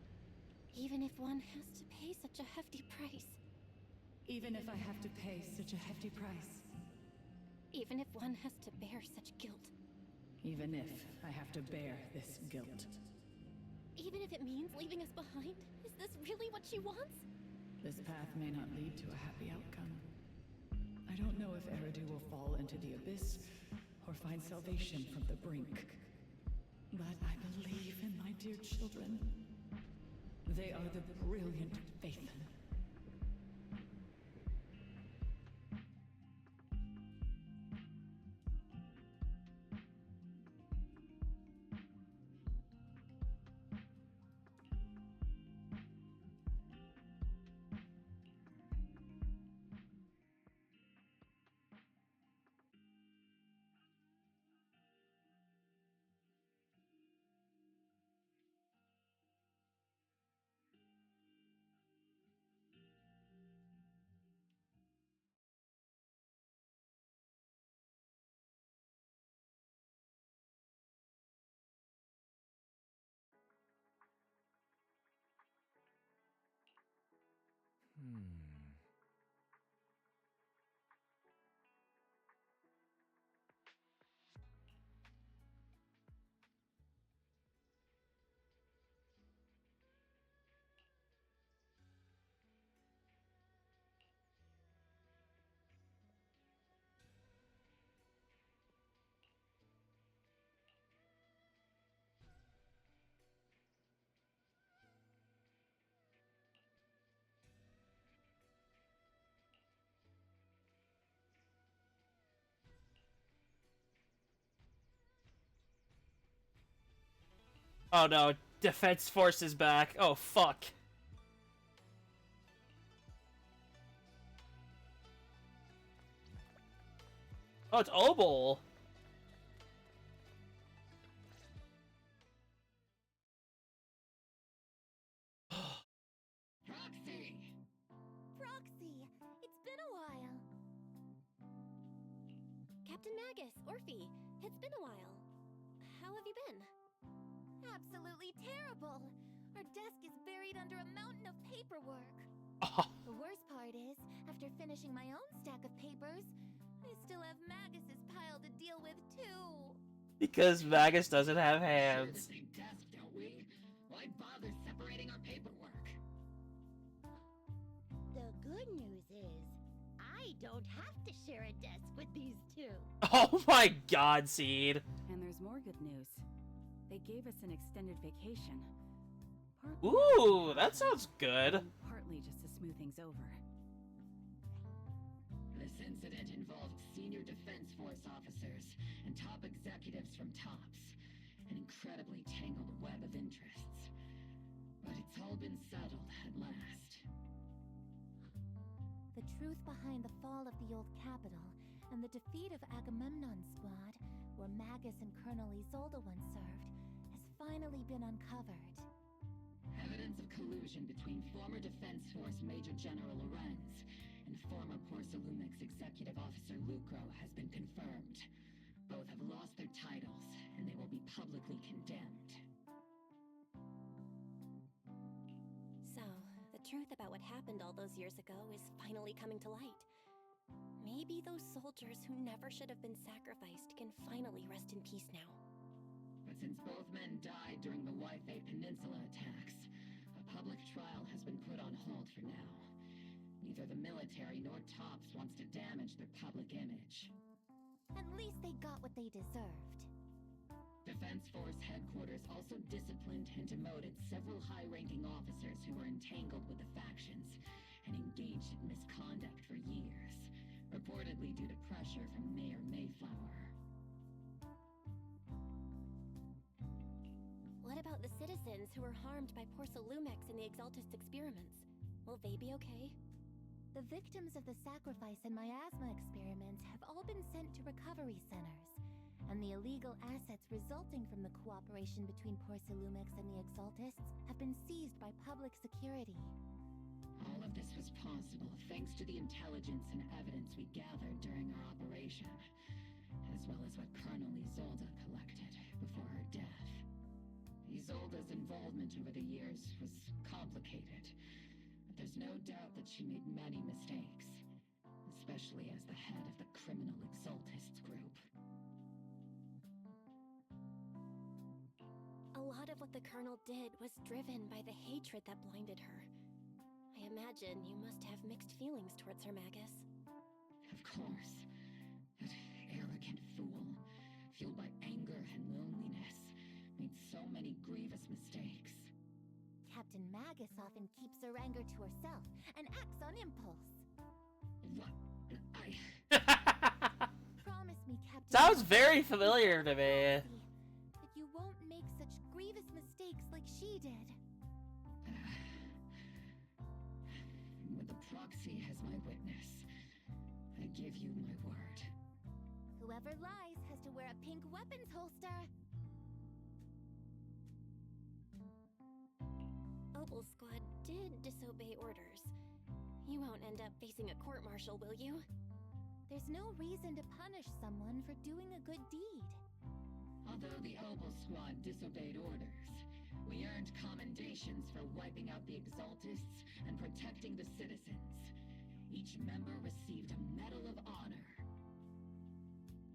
Even if one has to pay such a hefty price.
Even if I have to pay such a hefty price.
Even if one has to bear such guilt.
Even if I have to bear this guilt.
Even if it means leaving us behind? Is this really what she wants?
This path may not lead to a happy outcome. I don't know if Eridu will fall into the abyss,
or find salvation from the brink. But I believe in my dear children. They are the brilliant Phaethon.
Oh no, Defense Force is back. Oh fuck. Oh, it's Obol.
Proxy! Proxy! It's been a while. Captain Magus, Orphe, it's been a while. How have you been? Absolutely terrible! Our desk is buried under a mountain of paperwork. The worst part is, after finishing my own stack of papers, I still have Magus's pile to deal with too.
Because Magus doesn't have hands.
Share the same desk, don't we? Why bother separating our paperwork?
The good news is, I don't have to share a desk with these two.
Oh my god, Seed.
And there's more good news. They gave us an extended vacation.
Ooh, that sounds good.
Partly just to smooth things over.
This incident involved senior Defense Force officers and top executives from TOPS. An incredibly tangled web of interests. But it's all been settled at last.
The truth behind the fall of the old capital and the defeat of Agamemnon's squad, where Magus and Colonel Isolde once served, has finally been uncovered.
Evidence of collusion between former Defense Force Major General Lorenz and former Porcelumix Executive Officer Lucro has been confirmed. Both have lost their titles, and they will be publicly condemned.
So, the truth about what happened all those years ago is finally coming to light. Maybe those soldiers who never should have been sacrificed can finally rest in peace now.
But since both men died during the Waifei Peninsula attacks, a public trial has been put on hold for now. Neither the military nor TOPS wants to damage their public image.
At least they got what they deserved.
Defense Force headquarters also disciplined and demoted several high-ranking officers who were entangled with the factions and engaged in misconduct for years, reportedly due to pressure from Mayor Mayflower.
What about the citizens who were harmed by Porcelumix in the Exaltist experiments? Will they be okay?
The victims of the sacrifice and miasma experiments have all been sent to recovery centers, and the illegal assets resulting from the cooperation between Porcelumix and the Exaltists have been seized by public security.
All of this was possible thanks to the intelligence and evidence we gathered during our operation, as well as what Colonel Isolde collected before her death. Isolde's involvement over the years was complicated, but there's no doubt that she made many mistakes, especially as the head of the criminal Exaltists group.
A lot of what the Colonel did was driven by the hatred that blinded her. I imagine you must have mixed feelings towards her, Magus.
Of course. That arrogant fool. fueled by anger and loneliness, made so many grievous mistakes.
Captain Magus often keeps her anger to herself and acts on impulse.
What?
Promise me, Captain
Sounds
Magus,
very familiar to me.
that you won't make such grievous mistakes like she did.
With the proxy as my witness, I give you my word.
Whoever lies has to wear a pink weapons holster.
Opal Squad did disobey orders. You won't end up facing a court-martial, will you?
There's no reason to punish someone for doing a good deed.
Although the Opal Squad disobeyed orders, we earned commendations for wiping out the Exaltists and protecting the citizens. Each member received a Medal of Honor.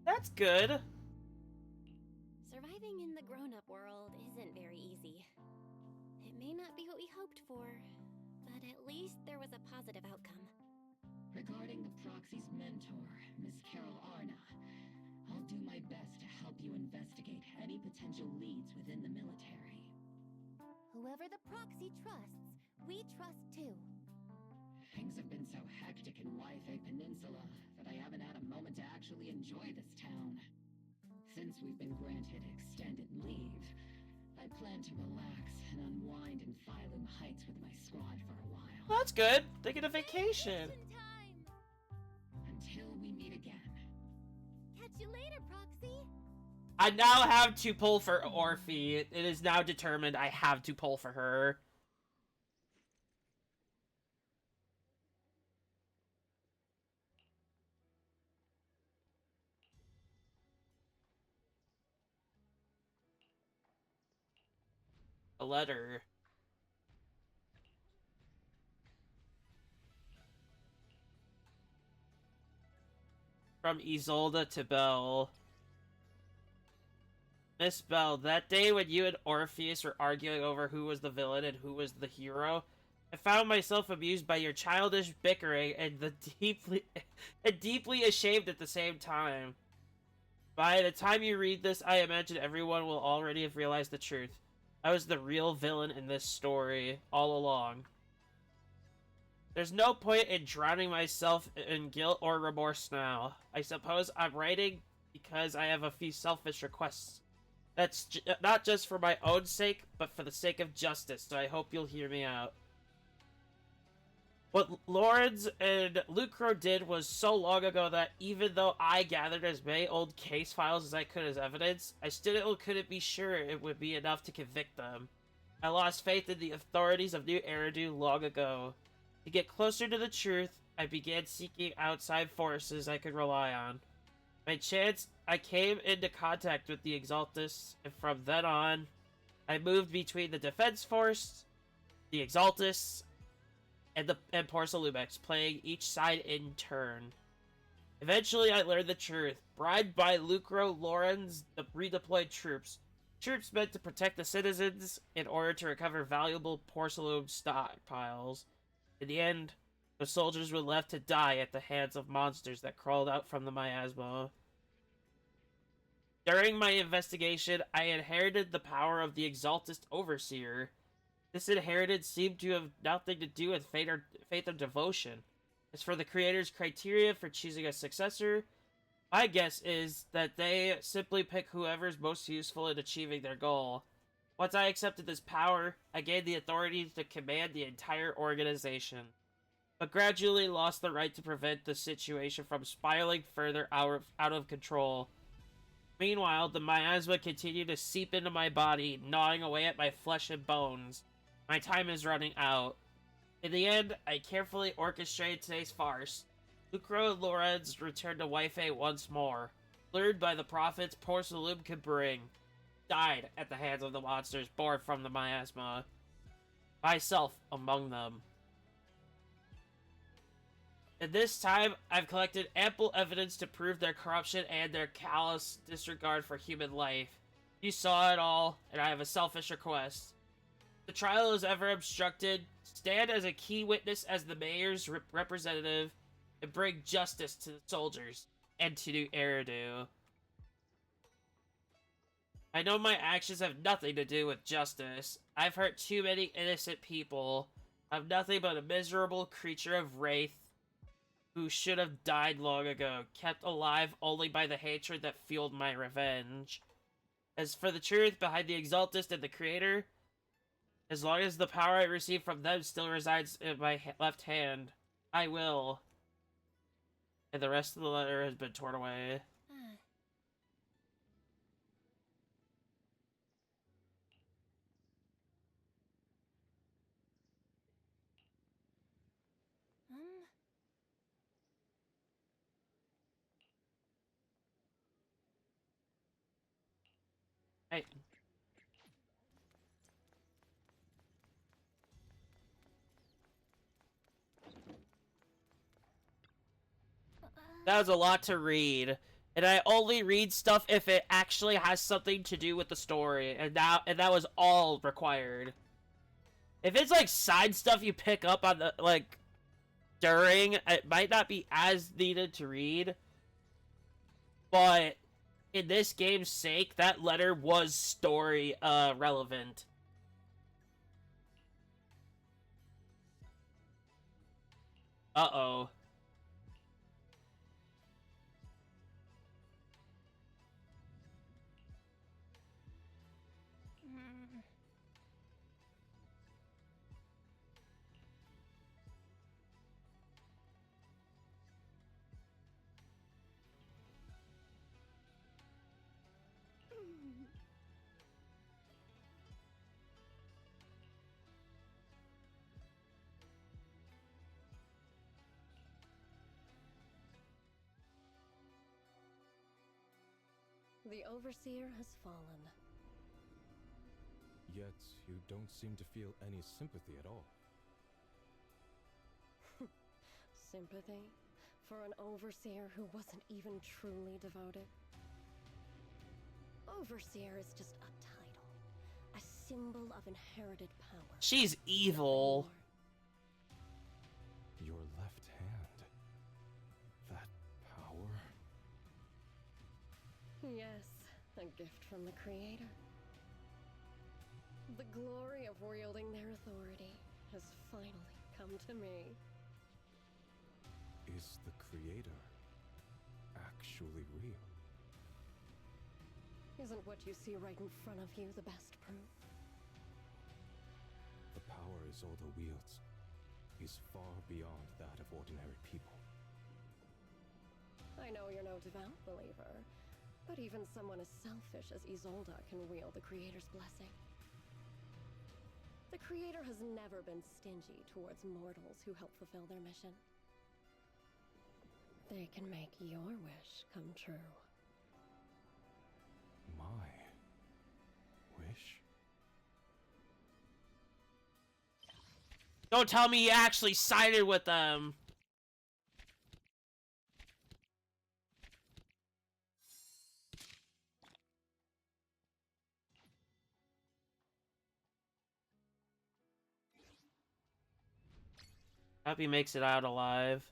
That's good.
Surviving in the grown-up world isn't very easy. It may not be what we hoped for, but at least there was a positive outcome.
Regarding the Proxy's mentor, Miss Carol Arna, I'll do my best to help you investigate any potential leads within the military.
Whoever the proxy trusts, we trust too.
Things have been so hectic in Wi-Fi Peninsula that I haven't had a moment to actually enjoy this town. Since we've been granted extended leave, I plan to relax and unwind in Phylum Heights with my squad for a while.
Well, that's good. They get a vacation.
Until we meet again.
Catch you later, Proxy.
I now have to pull for Orphe. It is now determined I have to pull for her. A letter. From Isolde to Belle. Miss Belle, that day when you and Orpheus were arguing over who was the villain and who was the hero, I found myself amused by your childish bickering and deeply ashamed at the same time. By the time you read this, I imagine everyone will already have realized the truth. I was the real villain in this story, all along. There's no point in drowning myself in guilt or remorse now. I suppose I'm writing because I have a few selfish requests. That's not just for my own sake, but for the sake of justice, so I hope you'll hear me out. What Lawrence and Lucro did was so long ago that even though I gathered as many old case files as I could as evidence, I still couldn't be sure it would be enough to convict them. I lost faith in the authorities of New Eridu long ago. To get closer to the truth, I began seeking outside forces I could rely on. By chance, I came into contact with the Exaltists, and from then on, I moved between the Defense Force, the Exaltists, and Porcelumex, playing each side in turn. Eventually, I learned the truth. Bribed by Lucro Lorenz, the redeployed troops meant to protect the citizens in order to recover valuable porcelain stockpiles. In the end, the soldiers were left to die at the hands of monsters that crawled out from the miasma. During my investigation, I inherited the power of the Exaltist Overseer. This inheritance seemed to have nothing to do with faith or devotion. As for the creator's criteria for choosing a successor, my guess is that they simply pick whoever's most useful in achieving their goal. Once I accepted this power, I gained the authority to command the entire organization, but gradually lost the right to prevent the situation from spiraling further out of control. Meanwhile, the miasma continued to seep into my body, gnawing away at my flesh and bones. My time is running out. In the end, I carefully orchestrated today's farce. Lucro and Lorenz returned to Wi-Fi once more, lured by the profits Porcelain could bring. Died at the hands of the monsters born from the miasma. Myself among them. At this time, I've collected ample evidence to prove their corruption and their callous disregard for human life. You saw it all, and I have a selfish request. If the trial is ever obstructed, stand as a key witness as the mayor's representative and bring justice to the soldiers and to New Eridu. I know my actions have nothing to do with justice. I've hurt too many innocent people. I'm nothing but a miserable creature of wraith who should have died long ago, kept alive only by the hatred that fueled my revenge. As for the truth behind the Exaltist and the Creator, as long as the power I receive from them still resides in my left hand, I will. And the rest of the letter has been torn away. Hey. That was a lot to read. And I only read stuff if it actually has something to do with the story. And that was all required. If it's like side stuff you pick up on the like during, it might not be as needed to read. But in this game's sake, that letter was story relevant. Uh-oh.
The Overseer has fallen.
Yet, you don't seem to feel any sympathy at all.
Sympathy? For an Overseer who wasn't even truly devoted? Overseer is just a title. A symbol of inherited power.
She's evil.
Your left hand. That power?
Yes, a gift from the Creator. The glory of wielding their authority has finally come to me.
Is the Creator actually real?
Isn't what you see right in front of you the best proof?
The power Isolde wields is far beyond that of ordinary people.
I know you're no devout believer, but even someone as selfish as Isolde can wield the Creator's blessing. The Creator has never been stingy towards mortals who help fulfill their mission. They can make your wish come true.
My wish?
Don't tell me you actually sided with them. Hope he makes it out alive.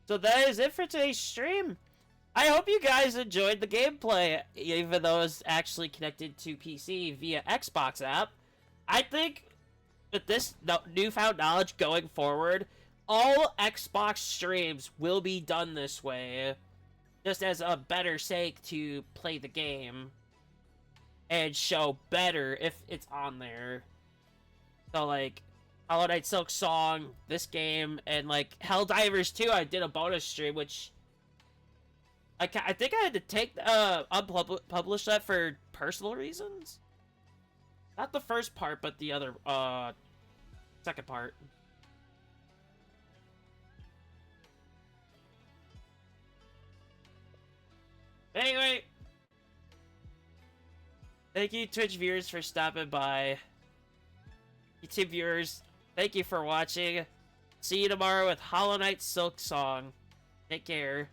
So that is it for today's stream. I hope you guys enjoyed the gameplay, even though it's actually connected to PC via Xbox app. I think with this newfound knowledge going forward, all Xbox streams will be done this way, just as a better sake to play the game and show better if it's on there. So like Hollow Knight Silk Song, this game, and like Helldivers 2, I did a bonus stream, which I think I had to take unpublish that for personal reasons. Not the first part, but the other second part. Anyway, thank you Twitch viewers for stopping by. YouTube viewers, thank you for watching. See you tomorrow with Hollow Knight Silk Song. Take care.